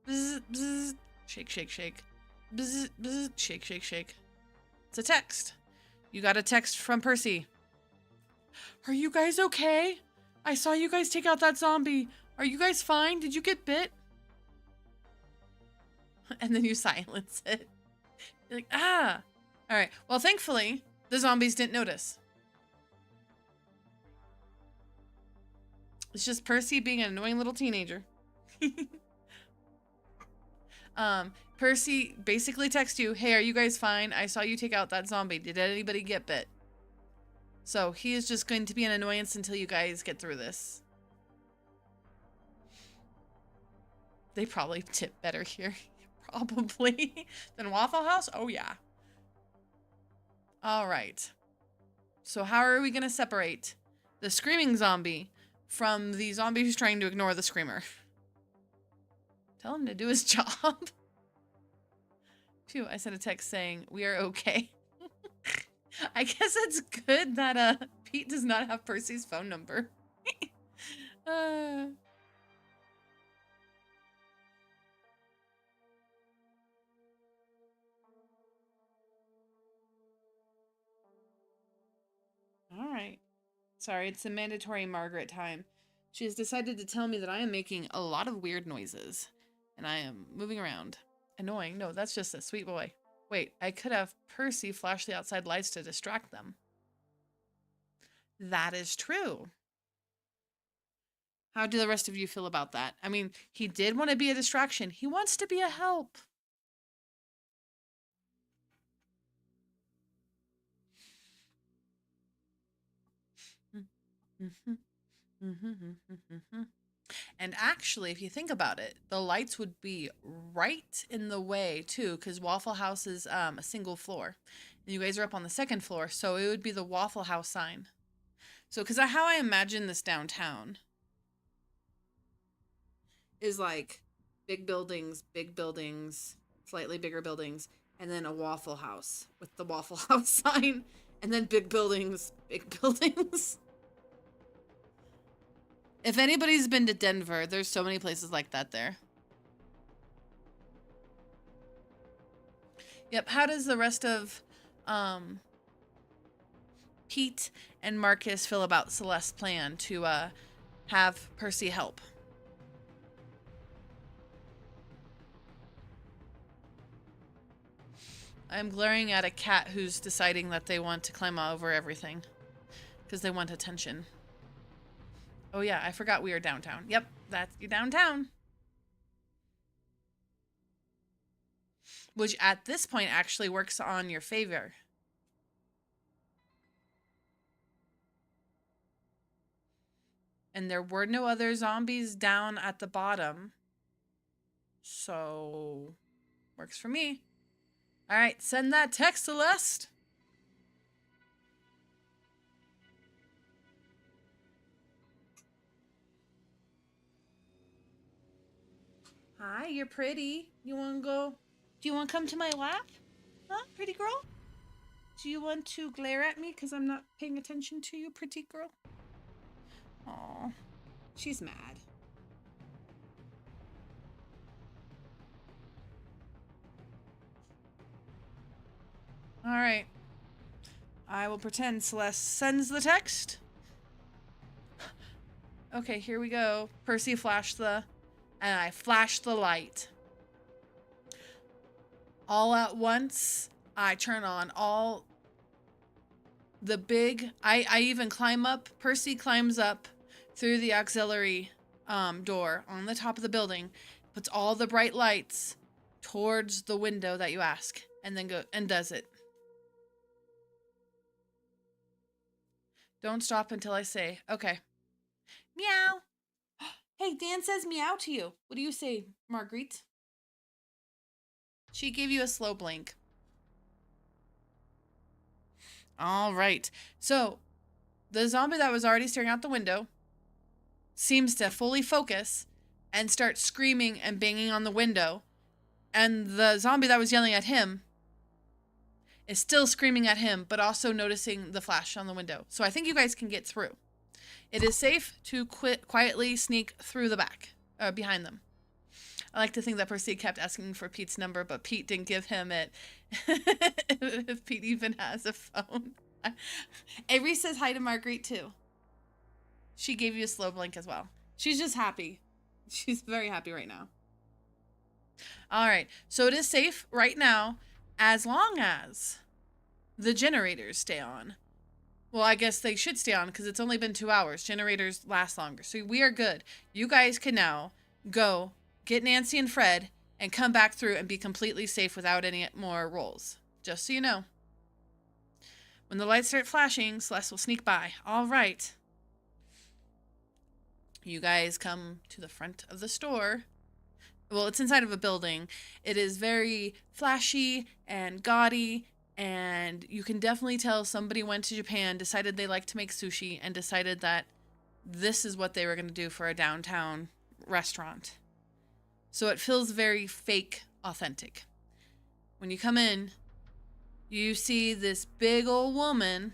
Bzz, bzz. Shake, shake, shake. Bzz, bzz. Shake, shake, shake. It's a text. You got a text from Percy. Are you guys okay? I saw you guys take out that zombie. Are you guys fine? Did you get bit? And then you silence it. You're like, ah. All right. Well, thankfully, the zombies didn't notice. It's just Percy being an annoying little teenager. Percy basically texts you, hey, are you guys fine? I saw you take out that zombie. Did anybody get bit? So he is just going to be an annoyance until you guys get through this. They probably tip better here. Probably. Than Waffle House? Oh, yeah. All right. So how are we going to separate the screaming zombie from the zombie who's trying to ignore the screamer? Tell him to do his job. Phew, I sent a text saying, we are okay. I guess it's good that Pete does not have Percy's phone number. All right. Sorry, it's the mandatory Margaret time. She has decided to tell me that I am making a lot of weird noises. And I am moving around. Annoying. No, that's just a sweet boy. Wait, I could have Percy flash the outside lights to distract them. That is true. How do the rest of you feel about that? I mean, he did want to be a distraction. He wants to be a help. And actually, if you think about it, the lights would be right in the way too, because Waffle House is a single floor. And you guys are up on the second floor, so it would be the Waffle House sign. So, because how I imagine this downtown is like big buildings, slightly bigger buildings, and then a Waffle House with the Waffle House sign, and then big buildings, big buildings. If anybody's been to Denver, there's so many places like that there. Yep, how does the rest of Pete and Marcus feel about Celeste's plan to have Percy help? I'm glaring at a cat who's deciding that they want to climb over everything because they want attention. Oh yeah, I forgot we are downtown. Yep, that's you downtown. Which at this point actually works on your favor. And there were no other zombies down at the bottom. So, works for me. All right, send that text, Celeste. Hi, you're pretty. You want to go? Do you want to come to my lap? Huh, pretty girl? Do you want to glare at me because I'm not paying attention to you, pretty girl? Aw, she's mad. All right. I will pretend Celeste sends the text. Okay, here we go. Percy flashed and I flashed the light. All at once, I turn on all the big, I even climb up. Percy climbs up through the auxiliary door on the top of the building, puts all the bright lights towards the window that you ask, and then go and does it. Don't stop until I say, okay. Meow. Hey, Dan says meow to you. What do you say, Marguerite? She gave you a slow blink. All right. So, the zombie that was already staring out the window seems to fully focus and start screaming and banging on the window. And the zombie that was yelling at him is still screaming at him, but also noticing the flash on the window. So I think you guys can get through. It is safe to quietly sneak through the back, behind them. I like to think that Percy kept asking for Pete's number, but Pete didn't give him it. If Pete even has a phone. Avery says hi to Marguerite too. She gave you a slow blink as well. She's just happy. She's very happy right now. All right. So it is safe right now as long as the generators stay on. Well, I guess they should stay on because it's only been 2 hours. Generators last longer. So we are good. You guys can now go get Nancy and Fred and come back through and be completely safe without any more rolls. Just so you know. When the lights start flashing, Celeste will sneak by. All right. You guys come to the front of the store. Well, it's inside of a building. It is very flashy and gaudy, and you can definitely tell somebody went to Japan, decided they like to make sushi, and decided that this is what they were going to do for a downtown restaurant. So it feels very fake, authentic. When you come in, you see this big old woman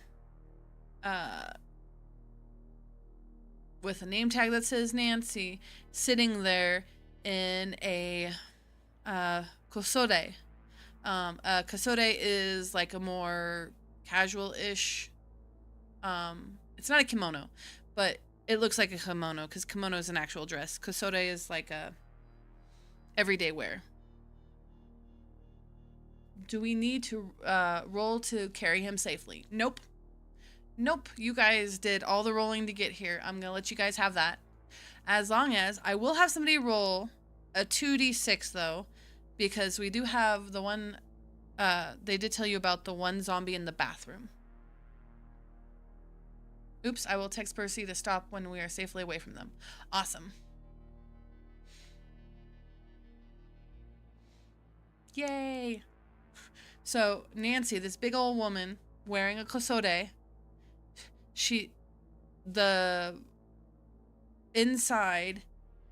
with a name tag that says Nancy sitting there in a kosode. Kosode is like a more casual-ish, it's not a kimono, but it looks like a kimono because kimono is an actual dress. Kosode is like a everyday wear. Do we need to roll to carry him safely? Nope. Nope. You guys did all the rolling to get here. I'm going to let you guys have that. As long as I will have somebody roll a 2d6 though, because we do have the one, they did tell you about the one zombie in the bathroom. Oops, I will text Percy to stop when we are safely away from them. Awesome. Yay! So, Nancy, this big old woman wearing a cosode, the inside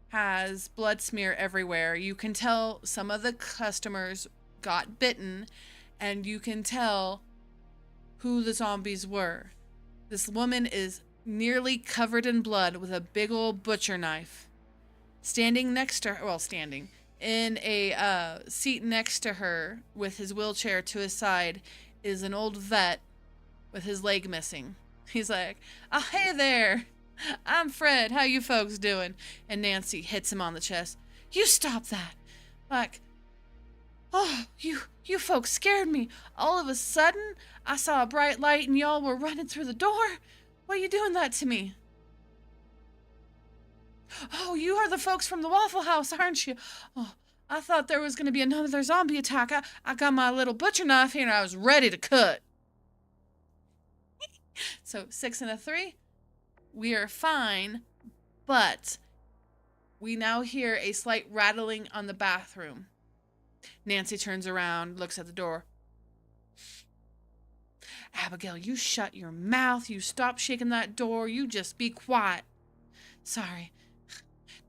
has blood smear everywhere. You can tell some of the customers got bitten, and you can tell who the zombies were. This woman is nearly covered in blood with a big old butcher knife. Standing next to her, well, standing in a seat next to her with his wheelchair to his side is an old vet with his leg missing. He's like, "Oh, hey there. I'm Fred. How you folks doing?" And Nancy hits him on the chest. "You stop that." Like, "Oh, you folks scared me. All of a sudden, I saw a bright light and y'all were running through the door. Why are you doing that to me?" "Oh, you are the folks from the Waffle House, aren't you? Oh, I thought there was going to be another zombie attack. I got my little butcher knife here and I was ready to cut." So 6 and a 3. We are fine, but we now hear a slight rattling on the bathroom. Nancy turns around, looks at the door. "Abigail, you shut your mouth. You stop shaking that door. You just be quiet." "Sorry.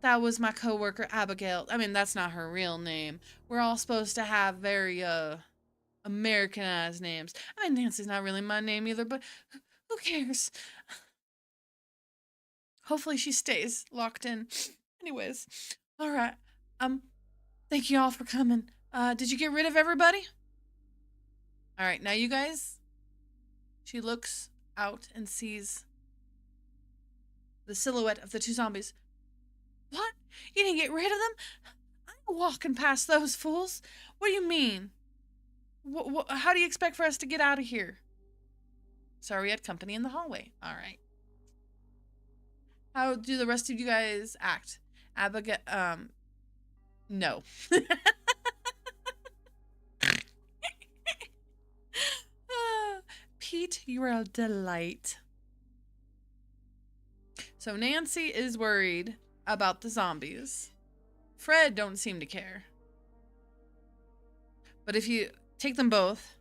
That was my coworker, Abigail. I mean, that's not her real name. We're all supposed to have very, Americanized names. I mean, Nancy's not really my name either, but who cares? Hopefully she stays locked in. Anyways, all right. Thank you all for coming. Did you get rid of everybody?" All right, now you guys, she looks out and sees the silhouette of the two zombies. "What? You didn't get rid of them? I'm walking past those fools. What do you mean? How do you expect for us to get out of here?" "Sorry, we had company in the hallway." All right. How do the rest of you guys act? Abigail, no. Pete, you are a delight. So Nancy is worried about the zombies. Fred don't seem to care. But if you take them both,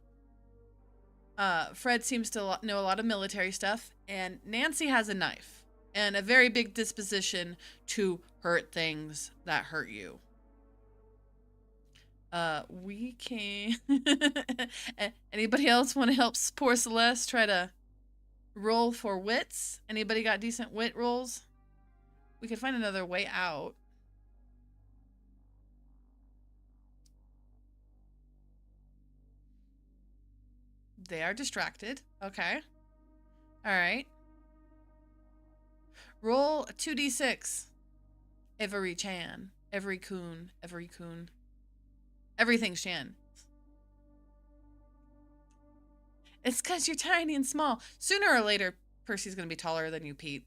Fred seems to know a lot of military stuff, and Nancy has a knife and a very big disposition to hurt things that hurt you. We can... Anybody else want to help poor Celeste try to roll for wits? Anybody got decent wit rolls? We could find another way out. They are distracted. Okay. All right. Roll 2d6. Every Chan. Every Coon. Every Coon. Everything's Chan. It's because you're tiny and small. Sooner or later, Percy's going to be taller than you, Pete.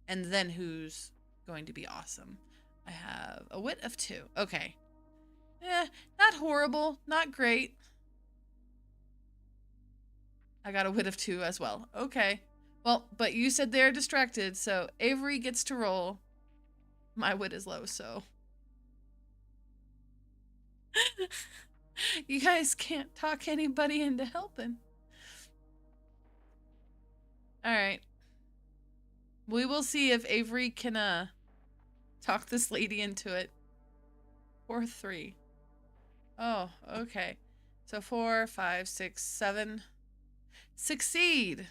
And then who's going to be awesome? I have a wit of 2. Okay. Not horrible. Not great. I got a wit of 2 as well. Okay. Well, but you said they're distracted, so Avery gets to roll. My wit is low, so... You guys can't talk anybody into helping. Alright. We will see if Avery can, talk this lady into it. 4, 3. Oh, okay. So 4, 5, 6, 7. Succeed.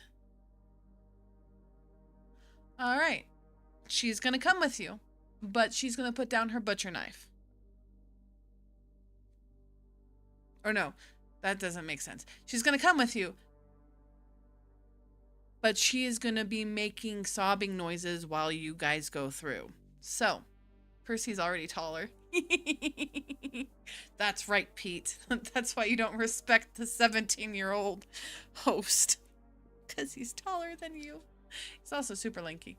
Alright. She's gonna come with you, but she's gonna put down her butcher knife. Or no, that doesn't make sense. She's gonna come with you, but she is gonna be making sobbing noises while you guys go through. So, Percy's already taller. That's right, Pete. That's why you don't respect the 17-year-old host. Because he's taller than you. He's also super lanky.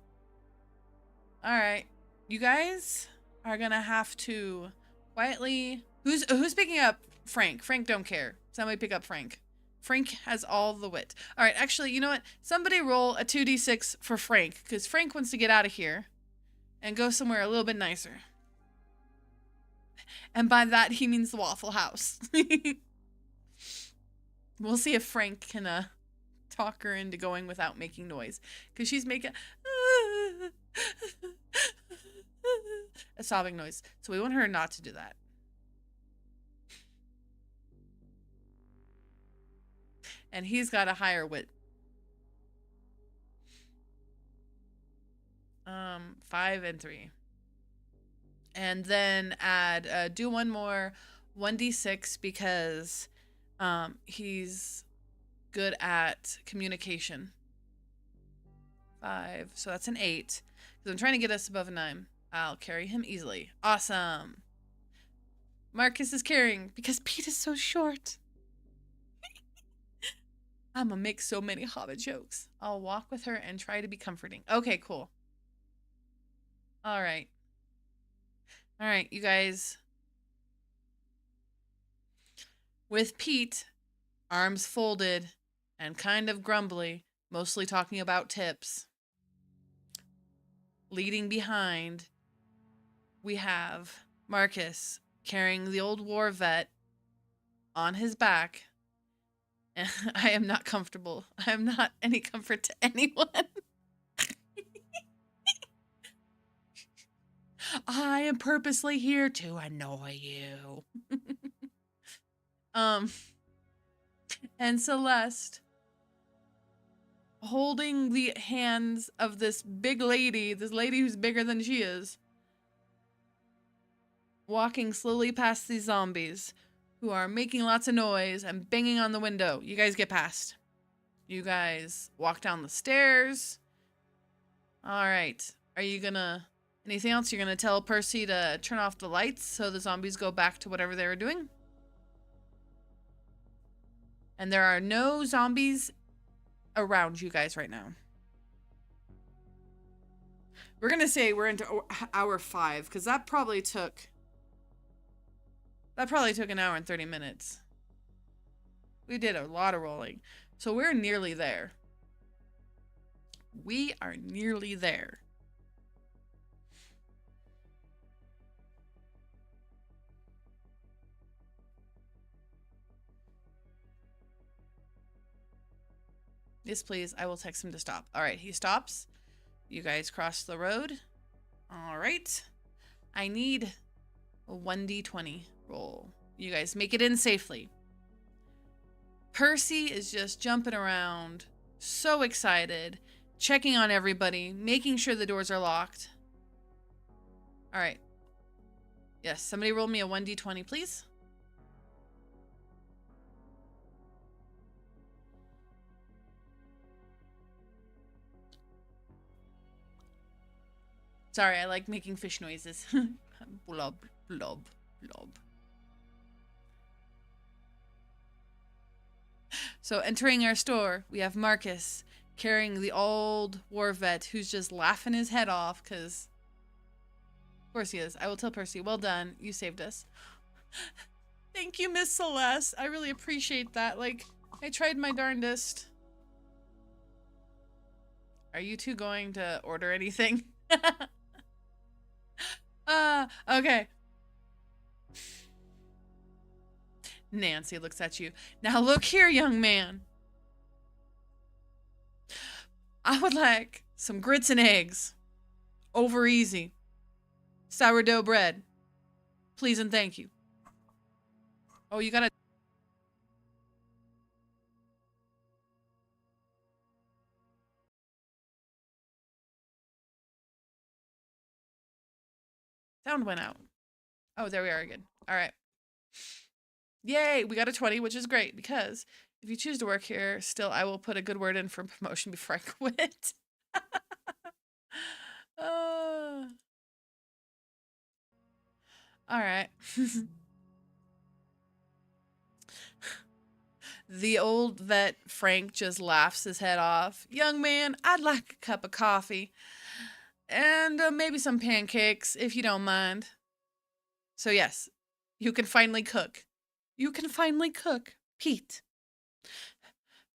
Alright. You guys are gonna have to quietly... Who's picking up Frank? Frank don't care. Somebody pick up Frank. Frank has all the wit. All right, actually, you know what? Somebody roll a 2d6 for Frank, because Frank wants to get out of here and go somewhere a little bit nicer. And by that, he means the Waffle House. We'll see if Frank can talk her into going without making noise, because she's making a sobbing noise. So we want her not to do that. And he's got a higher wit. 5 and 3. And then add, do one more 1d6 because he's good at communication. 5, so that's an 8. Because I'm trying to get us above a 9. I'll carry him easily. Awesome. Marcus is carrying because Pete is so short. I'm gonna make so many Hobbit jokes. I'll walk with her and try to be comforting. Okay, cool. All right. All right, you guys. With Pete, arms folded and kind of grumbly, mostly talking about tips. Leading behind, we have Marcus carrying the old war vet on his back. And I am not comfortable. I am not any comfort to anyone. I am purposely here to annoy you. And Celeste holding the hands of this lady who's bigger than she is, walking slowly past these zombies who are making lots of noise and banging on the window. You guys get past. You guys walk down the stairs. All right. Are you gonna... anything else? You're gonna tell Percy to turn off the lights so the zombies go back to whatever they were doing? And there are no zombies around you guys right now. We're gonna say we're into hour 5 because that probably took an hour and 30 minutes. We did a lot of rolling. So we're nearly there. We are nearly there. Yes, please. I will text him to stop. All right, he stops. You guys cross the road. All right. I need a 1d20 roll. You guys make it in safely. Percy is just jumping around, so excited, checking on everybody, making sure the doors are locked. All right. Yes, somebody roll me a 1d20, please. Sorry, I like making fish noises. Blob, blob, blob. So entering our store, we have Marcus carrying the old war vet who's just laughing his head off because... of course he is. I will tell Percy, well done. You saved us. Thank you, Miss Celeste. I really appreciate that. Like, I tried my darndest. Are you two going to order anything? Okay. Nancy looks at you. Now look here, young man. I would like some grits and eggs. Over easy. Sourdough bread. Please and thank you. Oh, you gotta... Sound went out. Oh, there we are again. All right. Yay, we got a 20, which is great because if you choose to work here, still I will put a good word in for promotion before I quit. All right. The old vet Frank just laughs his head off. Young man, I'd like a cup of coffee and maybe some pancakes if you don't mind. So yes, you can finally cook. You can finally cook, Pete.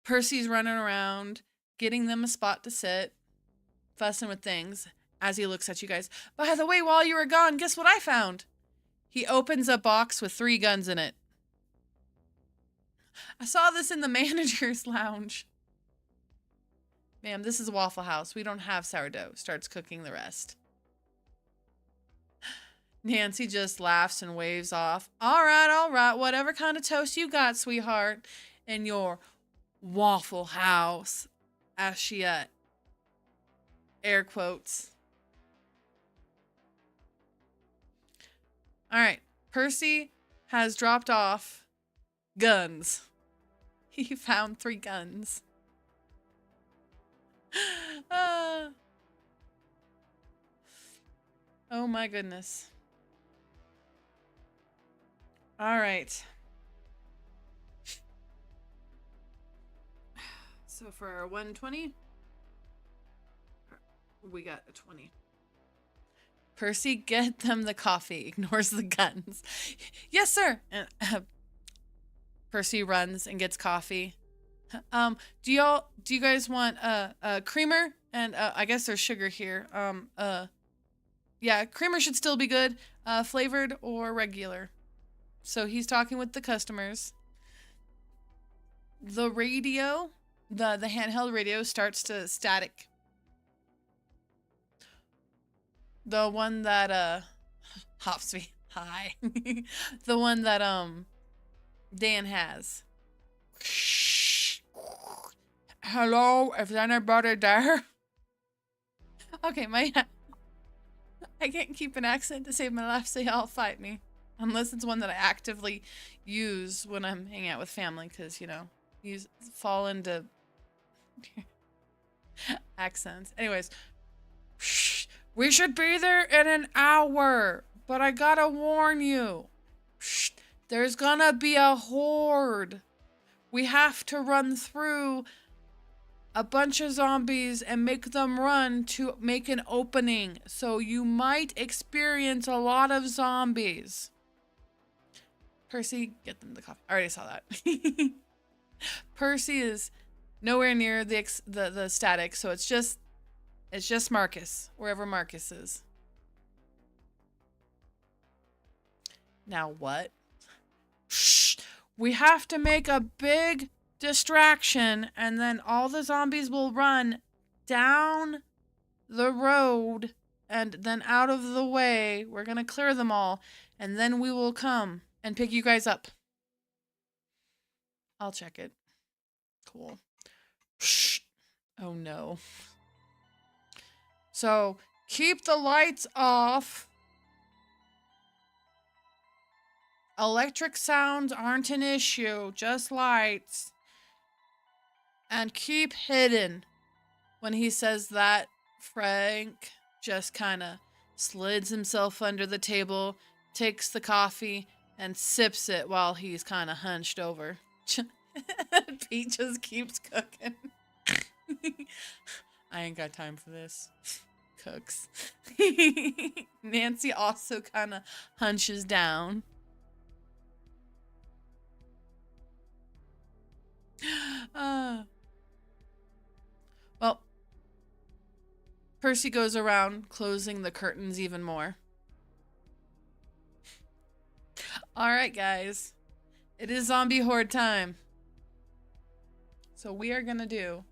Percy's running around, getting them a spot to sit, fussing with things as he looks at you guys. By the way, while you were gone, guess what I found? He opens a box with 3 guns in it. I saw this in the manager's lounge. Ma'am, this is a Waffle House. We don't have sourdough. Starts cooking the rest. Nancy just laughs and waves off. All right. Whatever kind of toast you got, sweetheart, in your Waffle House. As she, air quotes. All right. Percy has dropped off guns. He found 3 guns. Oh my goodness. All right. So for our 120, we got a 20. Percy, get them the coffee. Ignores the guns. Yes, sir. And, Percy runs and gets coffee. Do you guys want a creamer? And I guess there's sugar here. Yeah, creamer should still be good. Flavored or regular. So he's talking with the customers. The radio, the handheld radio starts to static. The one that Hopsby, hi. The one that Dan has. Hello, is anybody there? Okay, I can't keep an accent to save my life, so y'all fight me. Unless it's one that I actively use when I'm hanging out with family, because, you know, you fall into accents. Anyways, we should be there in an hour, but I gotta warn you, there's gonna be a horde. We have to run through a bunch of zombies and make them run to make an opening. So you might experience a lot of zombies. Percy, get them the coffee. I already saw that. Percy is nowhere near the static, so it's just Marcus, wherever Marcus is. Now what? Shh. We have to make a big distraction, and then all the zombies will run down the road and then out of the way. We're gonna clear them all, and then we will come and pick you guys up. I'll check it. Cool. Shh. Oh no. So keep the lights off. Electric sounds aren't an issue, just lights. And keep hidden. When he says that, Frank just kind of slides himself under the table, takes the coffee, and sips it while he's kind of hunched over. Pete just keeps cooking. I ain't got time for this. Cooks. Nancy also kind of hunches down. Well, Percy goes around closing the curtains even more. All right, guys. It is zombie horde time. So we are going to do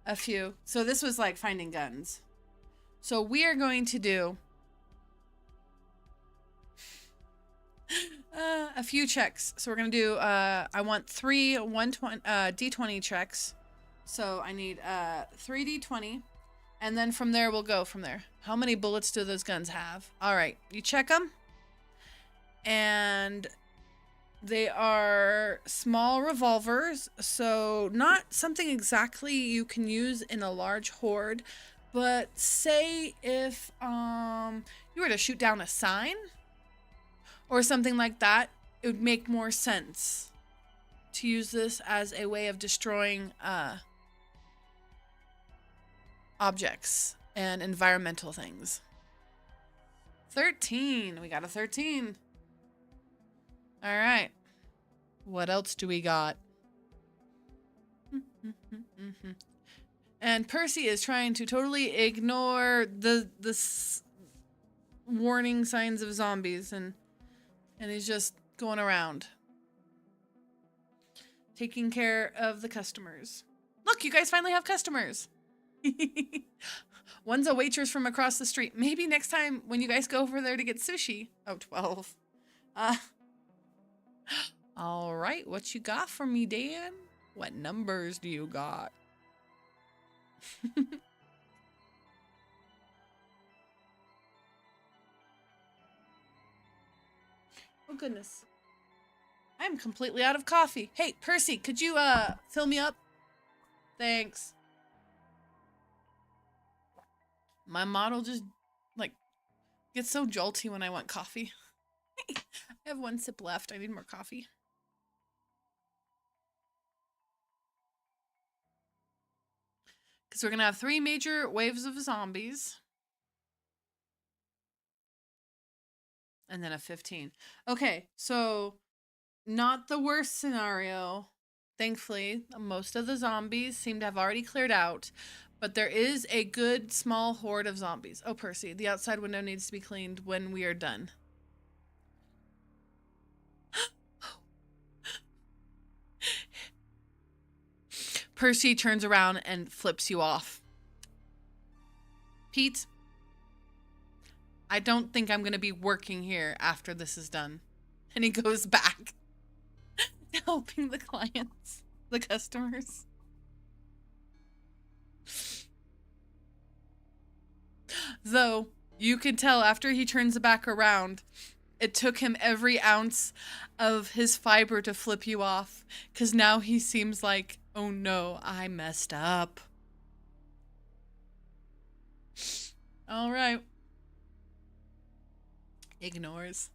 a few. So this was like finding guns. So we are going to do a few checks. So we're going to do, I want 3 D20 checks. So I need 3 D20. And then from there, we'll go from there. How many bullets do those guns have? All right. You check them. And they are small revolvers. So not something exactly you can use in a large horde. But say if you were to shoot down a sign or something like that, it would make more sense to use this as a way of destroying objects and environmental things. 13. We got a 13. All right. What else do we got? And Percy is trying to totally ignore the warning signs of zombies, and he's just going around taking care of the customers. Look, you guys finally have customers. One's a waitress from across the street. Maybe next time when you guys go over there to get sushi. Oh, 12. All right, what you got for me, Dan? What numbers do you got? Oh, goodness. I'm completely out of coffee. Hey, Percy, could you, fill me up? Thanks. My model just, like, gets so jolty when I want coffee. I have one sip left. I need more coffee. Because we're going to have 3 major waves of zombies. And then a 15. Okay, so not the worst scenario. Thankfully, most of the zombies seem to have already cleared out. But there is a good small horde of zombies. Oh, Percy, the outside window needs to be cleaned when we are done. Percy turns around and flips you off. Pete, I don't think I'm going to be working here after this is done. And he goes back to helping the clients, the customers. Though, you can tell after he turns back around, it took him every ounce of his fiber to flip you off. Because now he seems like, oh no, I messed up. All right. Ignores.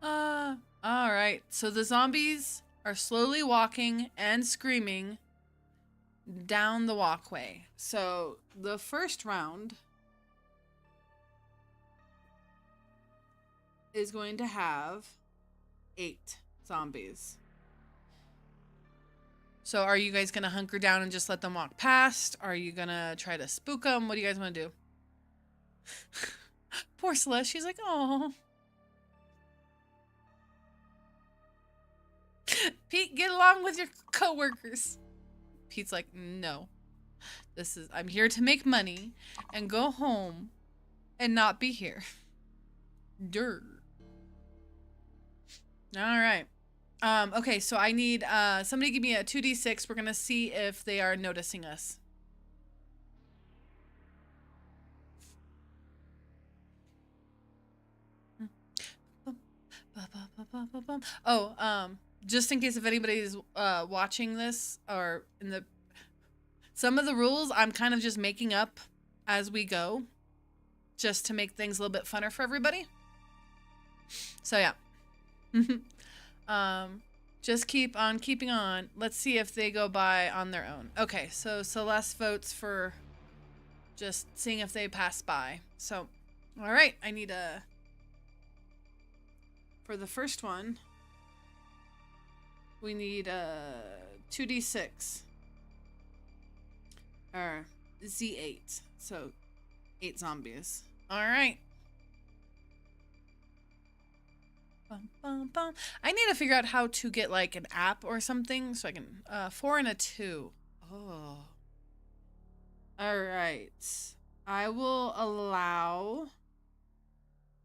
All right. So the zombies are slowly walking and screaming down the walkway. So the first round is going to have 8 zombies. So are you guys going to hunker down and just let them walk past? Are you going to try to spook them? What do you guys want to do? Poor Celeste. She's like, oh. Pete, get along with your coworkers. Pete's like, no. I'm here to make money and go home and not be here. Durr. All right. Okay, so I need somebody give me a 2d6. We're gonna see if they are noticing us. Oh, just in case if anybody's watching this or in the some of the rules I'm kind of just making up as we go, just to make things a little bit funner for everybody. So yeah. Just keep on keeping on. Let's see if they go by on their own. Okay, so Celeste votes for just seeing if they pass by. So, all right, I need for the first one, we need a 2d6 or Z8. So 8 zombies. All right. Bum, bum, bum. I need to figure out how to get like an app or something so I can 4 and a 2. Oh. All right. I will allow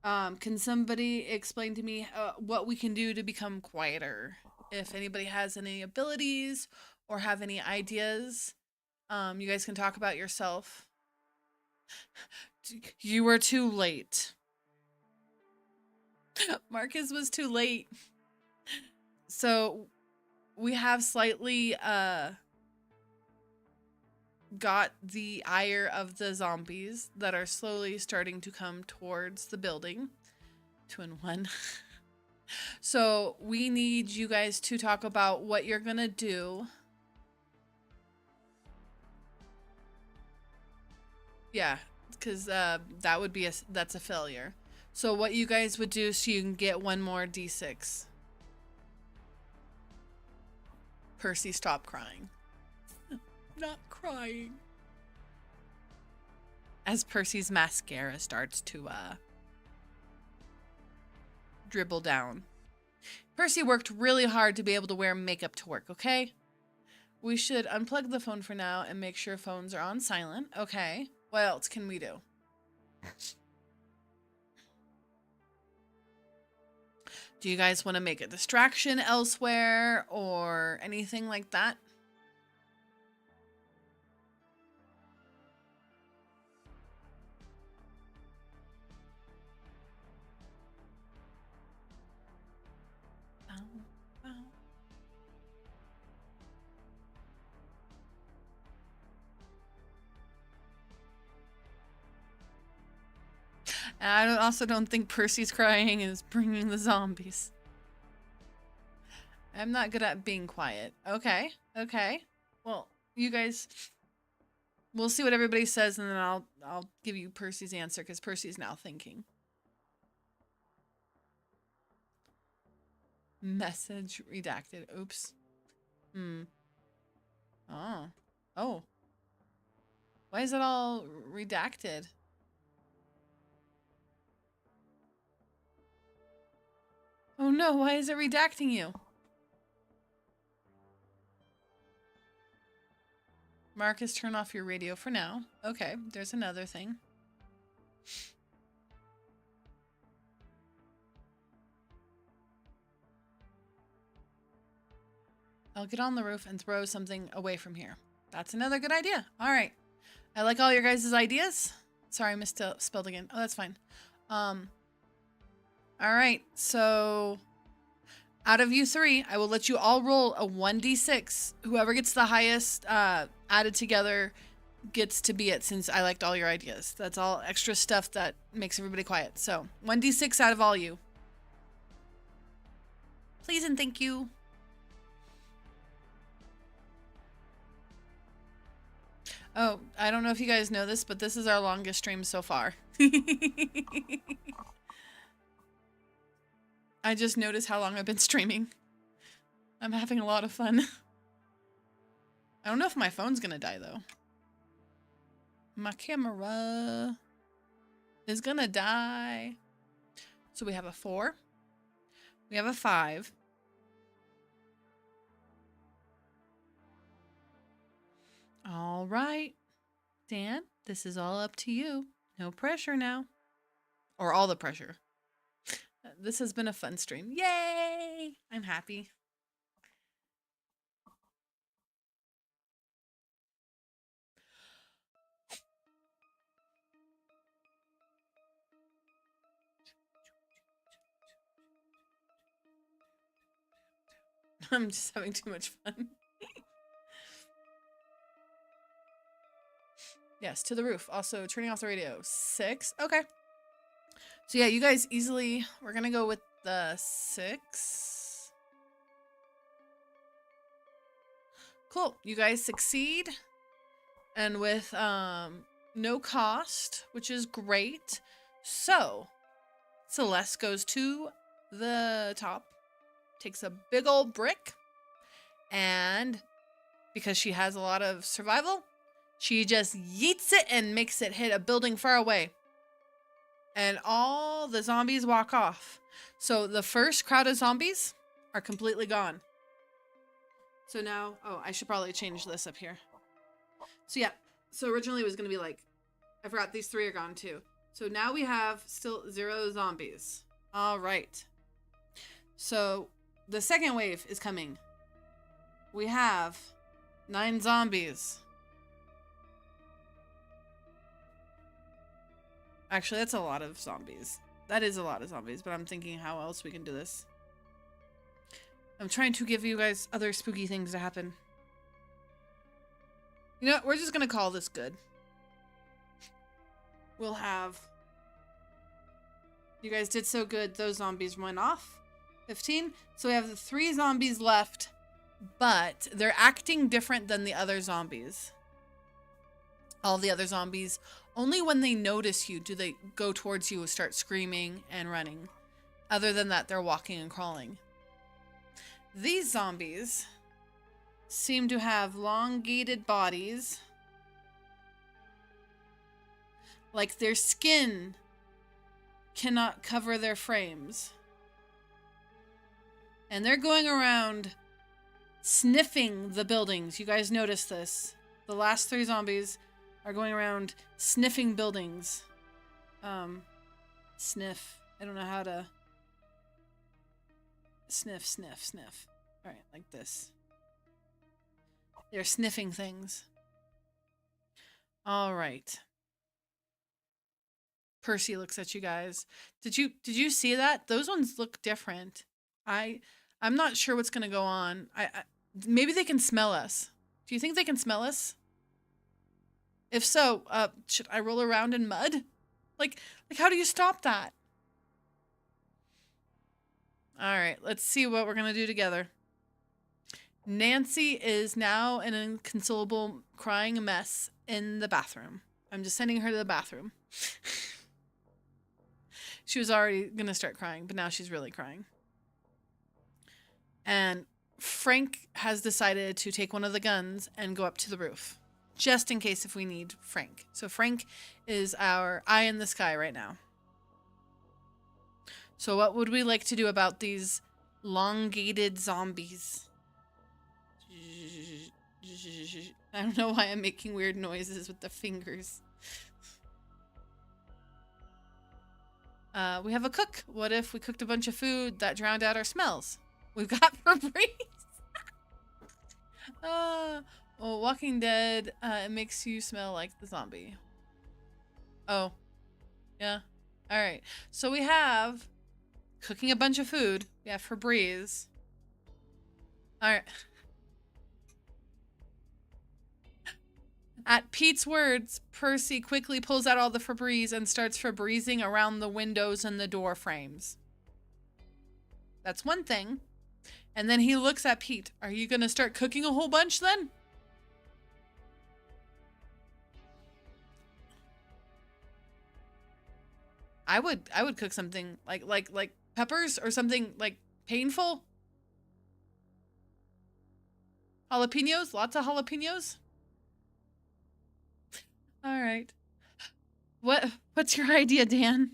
can somebody explain to me what we can do to become quieter? If anybody has any abilities or have any ideas, you guys can talk about yourself. You were too late. Marcus was too late. So we have slightly got the ire of the zombies that are slowly starting to come towards the building. 2 and 1. So we need you guys to talk about what you're gonna do. Yeah, because that would be that's a failure. So what you guys would do so you can get 1 more d6. Percy, stop crying. Not crying. As Percy's mascara starts to dribble down. Percy worked really hard to be able to wear makeup to work, okay? We should unplug the phone for now and make sure phones are on silent. Okay. What else can we do? Do you guys want to make a distraction elsewhere or anything like that? And I also don't think Percy's crying is bringing the zombies. I'm not good at being quiet. Okay. Okay. Well, you guys, we'll see what everybody says, and then I'll give you Percy's answer, because Percy's now thinking. Message redacted. Oops. Oh. Oh. Why is it all redacted? Oh no, why is it redacting you? Marcus, turn off your radio for now. Okay, there's another thing. I'll get on the roof and throw something away from here. That's another good idea. All right. I like all your guys' ideas. Sorry, I misspelled again. Oh, that's fine. All right, so out of you three, I will let you all roll a 1d6. Whoever gets the highest added together gets to be it, since I liked all your ideas. That's all extra stuff that makes everybody quiet. So 1d6 out of all you. Please and thank you. Oh, I don't know if you guys know this, but this is our longest stream so far. I just noticed how long I've been streaming. I'm having a lot of fun. I don't know if my phone's gonna die, though. My camera is gonna die. So we have a 4. We have a 5. All right. Dan, this is all up to you. No pressure now. Or all the pressure. This has been a fun stream. Yay! I'm happy. I'm just having too much fun. Yes, to the roof. Also, turning off the radio. 6. Okay. So yeah, you guys easily, we're gonna go with the 6. Cool. You guys succeed. And with no cost, which is great. So, Celeste goes to the top, takes a big old brick, and because she has a lot of survival, she just yeets it and makes it hit a building far away. And all the zombies walk off. So the first crowd of zombies are completely gone. So now, oh, I should probably change this up here. So yeah, so originally it was going to be like, I forgot these 3 are gone too. So now we have still 0 zombies. All right. So the second wave is coming. We have 9 zombies. Actually, that's a lot of zombies. That is a lot of zombies, but I'm thinking how else we can do this. I'm trying to give you guys other spooky things to happen. You know what? We're just going to call this good. We'll have... You guys did so good, those zombies went off. 15. So we have the 3 zombies left, but they're acting different than the other zombies. All the other zombies, only when they notice you do they go towards you and start screaming and running. Other than that, they're walking and crawling. These zombies seem to have elongated bodies. Like their skin cannot cover their frames. And they're going around sniffing the buildings. You guys notice this. The last 3 zombies are going around sniffing buildings. Sniff. I don't know how to... Sniff, sniff, sniff. Alright, like this. They're sniffing things. Alright. Percy looks at you guys. Did you see that? Those ones look different. I'm not sure what's gonna go on. Maybe they can smell us. Do you think they can smell us? If so, should I roll around in mud? Like how do you stop that? All right, let's see what we're gonna do together. Nancy is now an inconsolable crying mess in the bathroom. I'm just sending her to the bathroom. She was already gonna start crying, but now she's really crying. And Frank has decided to take one of the guns and go up to the roof, just in case if we need Frank. So Frank is our eye in the sky right now. So what would we like to do about these elongated zombies? I don't know why I'm making weird noises with the fingers. We have a cook. What if we cooked a bunch of food that drowned out our smells? We've got Febreze. Oh, Walking Dead, it makes you smell like the zombie. Oh, yeah. All right. So we have cooking a bunch of food. We have Febreze. All right. At Pete's words, Percy quickly pulls out all the Febreze and starts Febrezing around the windows and the door frames. That's one thing. And then he looks at Pete. Are you going to start cooking a whole bunch then? I would cook something like peppers or something like painful. Jalapenos, lots of jalapenos. All right. What's your idea, Dan?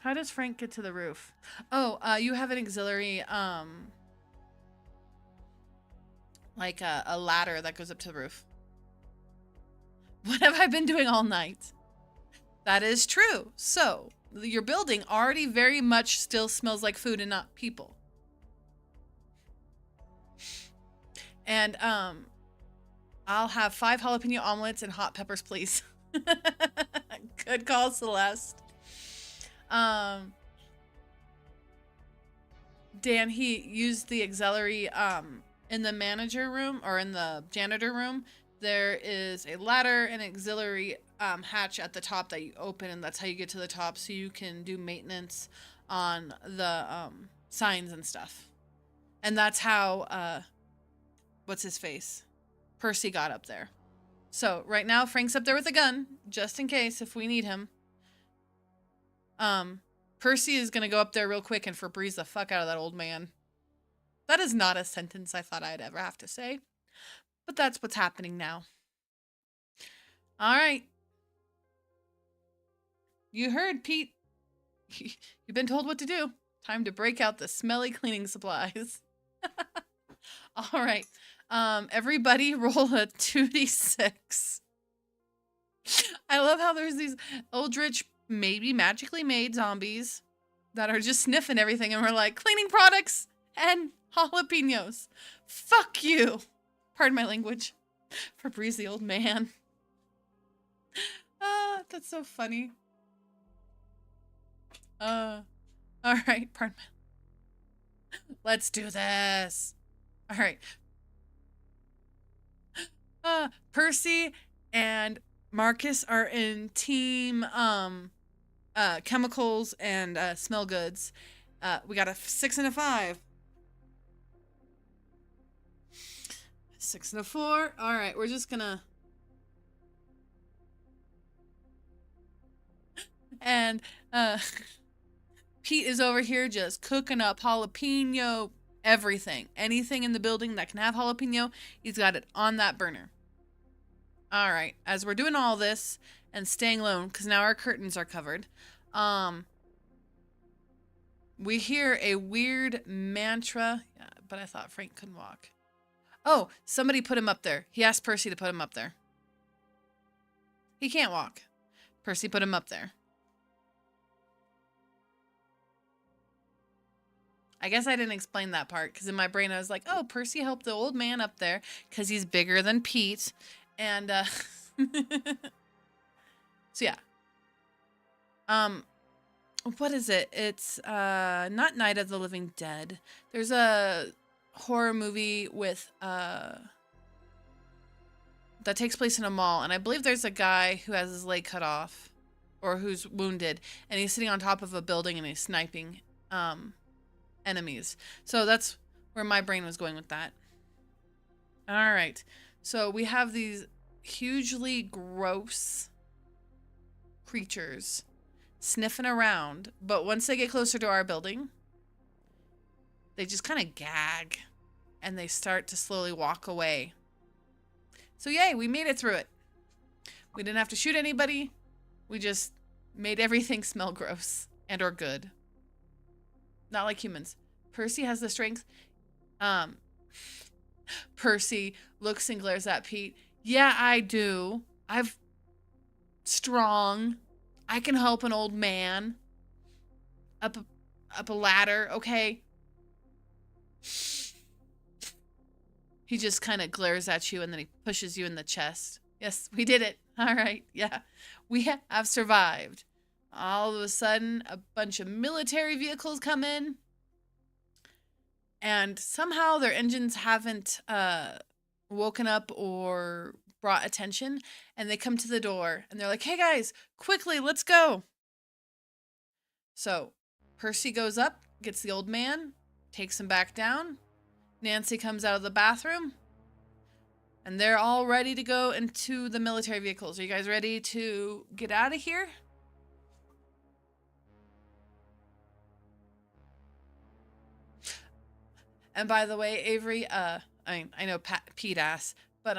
How does Frank get to the roof? Oh, you have an auxiliary, like a ladder that goes up to the roof. What have I been doing all night? That is true. So, your building already very much still smells like food and not people. And, I'll have 5 jalapeno omelets and hot peppers, please. Good call, Celeste. Dan, he used the auxiliary, in the manager room or in the janitor room. There is a ladder and auxiliary hatch at the top that you open, and that's how you get to the top, so you can do maintenance on the signs and stuff. And that's how what's his face? Percy got up there. So right now Frank's up there with a gun, just in case if we need him. Percy is gonna go up there real quick and Febreze the fuck out of that old man. That is not a sentence I thought I'd ever have to say. But that's what's happening now. All right. You heard, Pete. You've been told what to do. Time to break out the smelly cleaning supplies. All right. Everybody roll a 2d6. I love how there's these eldritch, maybe magically made zombies that are just sniffing everything, and we're like, cleaning products and jalapenos. Fuck you. Pardon my language. Febreze the old man. That's so funny. All right, pardon my... Let's do this. All right. Percy and Marcus are in team chemicals and smell goods. We got a 6 and a 5. 6 and a 4. All right, we're just gonna... And Pete is over here just cooking up jalapeno, everything. Anything in the building that can have jalapeno, he's got it on that burner. All right, as we're doing all this and staying low, because now our curtains are covered, we hear a weird mantra. Yeah, but I thought Frank couldn't walk. Oh, somebody put him up there. He asked Percy to put him up there. He can't walk. Percy put him up there. I guess I didn't explain that part, because in my brain I was like, oh, Percy helped the old man up there because he's bigger than Pete. And, so yeah. What is it? It's, not Night of the Living Dead. There's a horror movie with, that takes place in a mall. And I believe there's a guy who has his leg cut off or who's wounded. And he's sitting on top of a building and he's sniping, enemies. So that's where my brain was going with that. All right. So we have these hugely gross creatures sniffing around, but once they get closer to our building, they just kind of gag and they start to slowly walk away. So yay, we made it through it. We didn't have to shoot anybody. We just made everything smell gross and or good. Not like humans. Percy has the strength. Percy looks and glares at Pete. Yeah, I do. I've strong. I can help an old man up a ladder, okay? He just kind of glares at you and then he pushes you in the chest. Yes, we did it. All right, yeah. We have survived. All of a sudden, a bunch of military vehicles come in. And somehow their engines haven't woken up or brought attention. And they come to the door. And they're like, hey guys, quickly, let's go. So Percy goes up, gets the old man, takes him back down. Nancy comes out of the bathroom. And they're all ready to go into the military vehicles. Are you guys ready to get out of here? And by the way, Avery, I know Pete asked, but,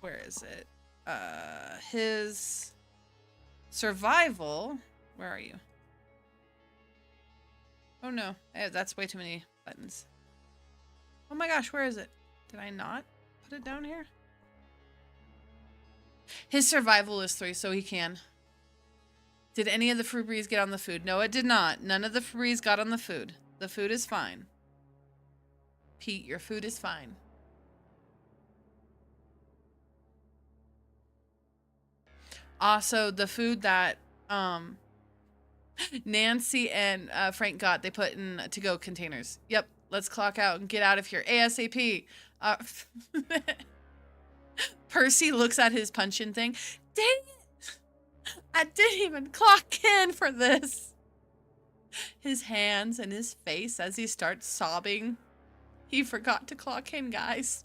where is it? His survival, where are you? Oh no, that's way too many buttons. Oh my gosh, where is it? Did I not put it down here? His survival is 3, so he can. Did any of the Feebreeze get on the food? No, it did not. None of the Feebreeze got on the food. The food is fine. Pete, your food is fine. Also, the food that Nancy and Frank got, they put in to-go containers. Yep, let's clock out and get out of here ASAP. Percy looks at his punch-in thing. Dang it! I didn't even clock in for this. His hands and his face as he starts sobbing. He forgot to clock in, guys.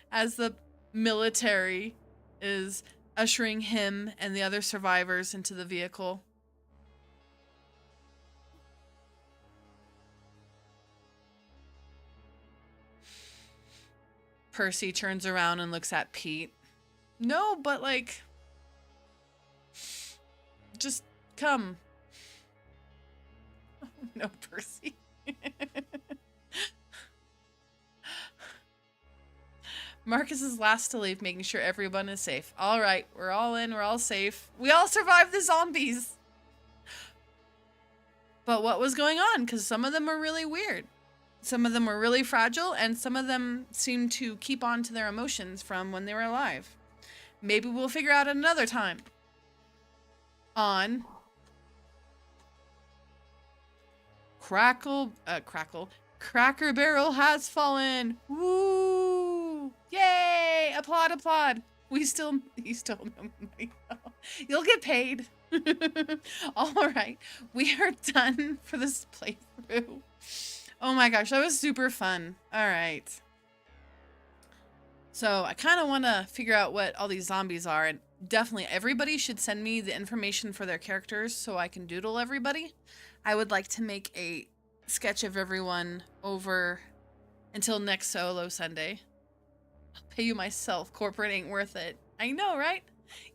As the military is ushering him and the other survivors into the vehicle. Percy turns around and looks at Pete. No, but like, just come. Oh, no, Percy. Marcus is last to leave, making sure everyone is safe. All right, we're all in, we're all safe. We all survived the zombies. But what was going on? Because some of them were really weird. Some of them were really fragile, and some of them seemed to keep on to their emotions from when they were alive. Maybe we'll figure out another time. On Cracker Barrel has fallen. Woo! Yay! Applaud, applaud. You still you'll get paid. All right, we are done for this playthrough. Oh my gosh, that was super fun. All right. So I kind of want to figure out what all these zombies are, and definitely everybody should send me the information for their characters so I can doodle everybody. I would like to make a sketch of everyone over until next solo Sunday. I'll pay you myself. Corporate ain't worth it. I know, right?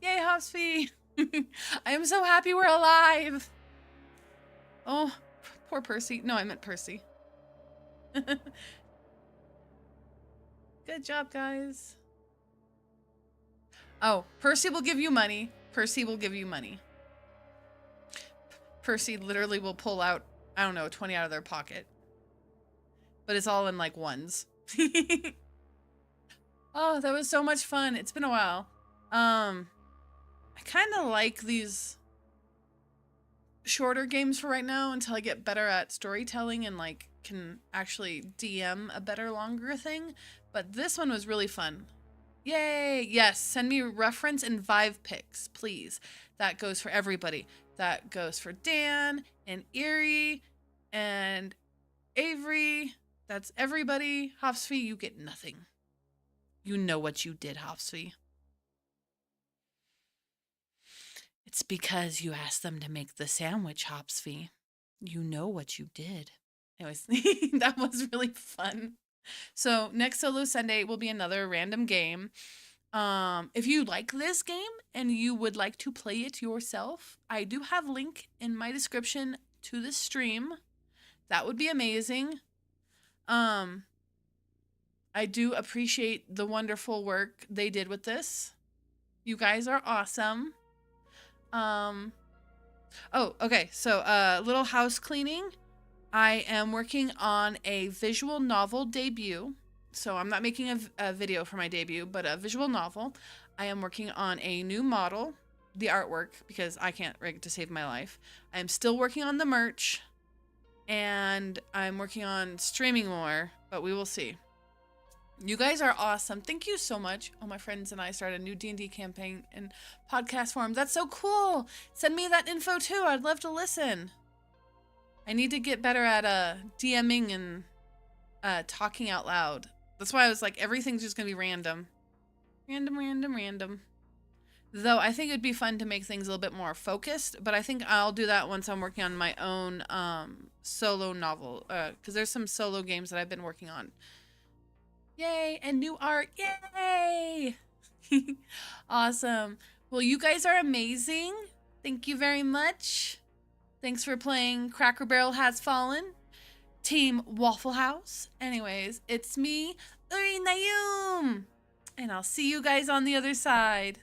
Yay, Hopsy! I am so happy we're alive. Oh, poor Percy. No, I meant Percy. Good job, guys. Oh, Percy will give you money. Percy will give you money. Percy literally will pull out, I don't know, 20 out of their pocket. But it's all in like ones. Oh, that was so much fun. It's been a while. I kind of like these shorter games for right now until I get better at storytelling and like can actually DM a better longer thing. But this one was really fun. Yay! Yes, send me reference and Vive pics, please. That goes for everybody. That goes for Dan and Erie and Avery. That's everybody. Hopsfee, you get nothing. You know what you did, Hopsfee. It's because you asked them to make the sandwich, Hopsfee. You know what you did. Anyways, that was really fun. So next Solo Sunday will be another random game. If you like this game and you would like to play it yourself, I do have a link in my description to the stream. That would be amazing. I do appreciate the wonderful work they did with this. You guys are awesome. Oh, okay. So, little house cleaning. I am working on a visual novel debut. So I'm not making a video for my debut, but a visual novel. I am working on a new model, the artwork, because I can't rig to save my life. I'm still working on the merch, and I'm working on streaming more, but we will see. You guys are awesome. Thank you so much. All my friends and I started a new D&D campaign in podcast form. That's so cool. Send me that info too. I'd love to listen. I need to get better at DMing and talking out loud. That's why I was like, everything's just gonna be random. Random. Though I think it'd be fun to make things a little bit more focused, but I think I'll do that once I'm working on my own solo novel. Because there's some solo games that I've been working on. Yay! And new art. Yay! Awesome. Well, you guys are amazing. Thank you very much. Thanks for playing Cracker Barrel Has Fallen. Team Waffle House. Anyways, it's me, Uri Nayum. And I'll see you guys on the other side.